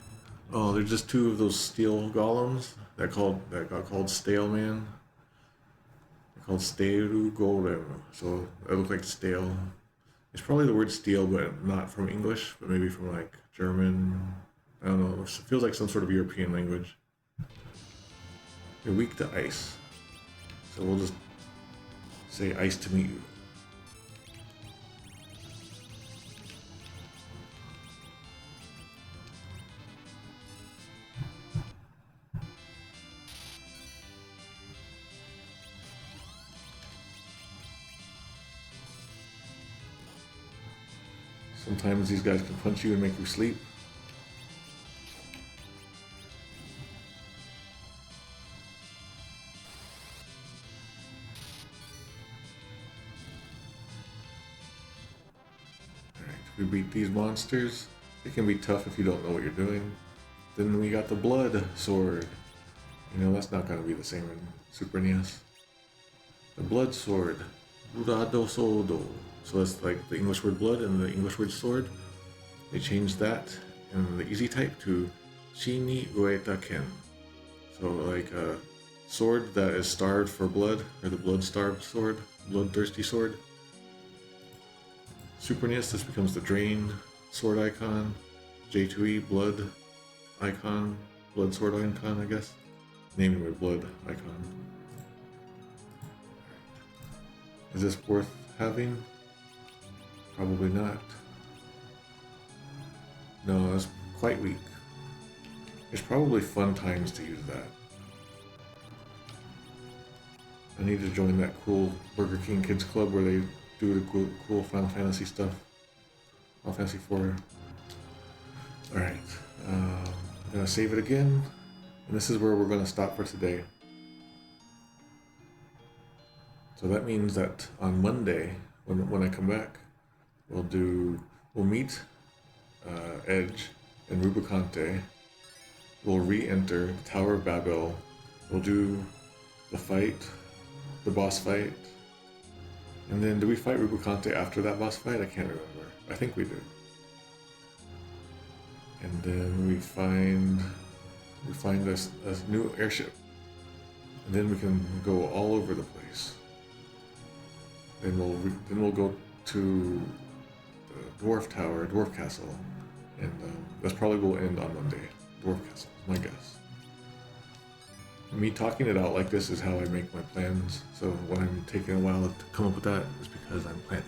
Oh, there's just two of those steel golems that got called Stale Man. They're called Stale Golem. So they look like stale. It's probably the word steel, but not from English, but maybe from like German. I don't know. It feels like some sort of European language. You're weak to ice. So we'll just say ice to meet you. Sometimes these guys can punch you and make you sleep. Alright, we beat these monsters. It can be tough if you don't know what you're doing. Then we got the blood sword. You know, that's not going to be the same in Super NES. The blood sword. Urado Sodo. So that's like the English word blood and the English word sword. They changed that in the easy type to Shini Ueta Ken. So like a sword that is starved for blood, or the blood-starved sword, bloodthirsty sword. Super NES, this becomes the drain sword icon. J2E, blood icon, blood sword icon, I guess. Naming with blood icon. Is this worth having? Probably not. No, that's quite weak. There's probably fun times to use that. I need to join that cool Burger King Kids Club where they do the cool Final Fantasy stuff. Final Fantasy 4. Alright, I'm gonna save it again. And this is where we're gonna stop for today. So that means that on Monday, when I come back, we'll meet Edge and Rubicante. We'll re-enter the Tower of Babil. We'll do the fight, the boss fight. And then do we fight Rubicante after that boss fight? I can't remember. I think we do. And then we find this new airship. And then we can go all over the place. Then we'll go to the Dwarf Castle, and that's probably will end on Monday. Dwarf Castle, my guess. Me talking it out like this is how I make my plans. So when I'm taking a while to come up with that, is because I'm planning.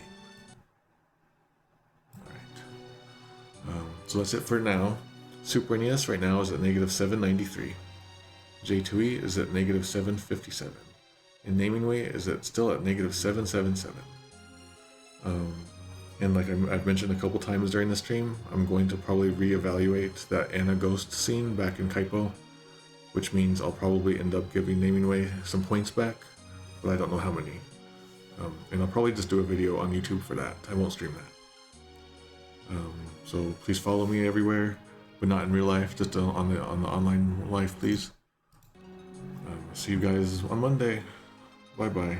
All right. So that's it for now. Super NES right now is at -793. J2E is at -757. And Naming Way is still at -777. And like I've mentioned a couple times during the stream, I'm going to probably reevaluate that Anna Ghost scene back in Kaipo, which means I'll probably end up giving Naming Way some points back, but I don't know how many. And I'll probably just do a video on YouTube for that. I won't stream that. So please follow me everywhere, but not in real life, just on the online life, please. See you guys on Monday. Bye-bye.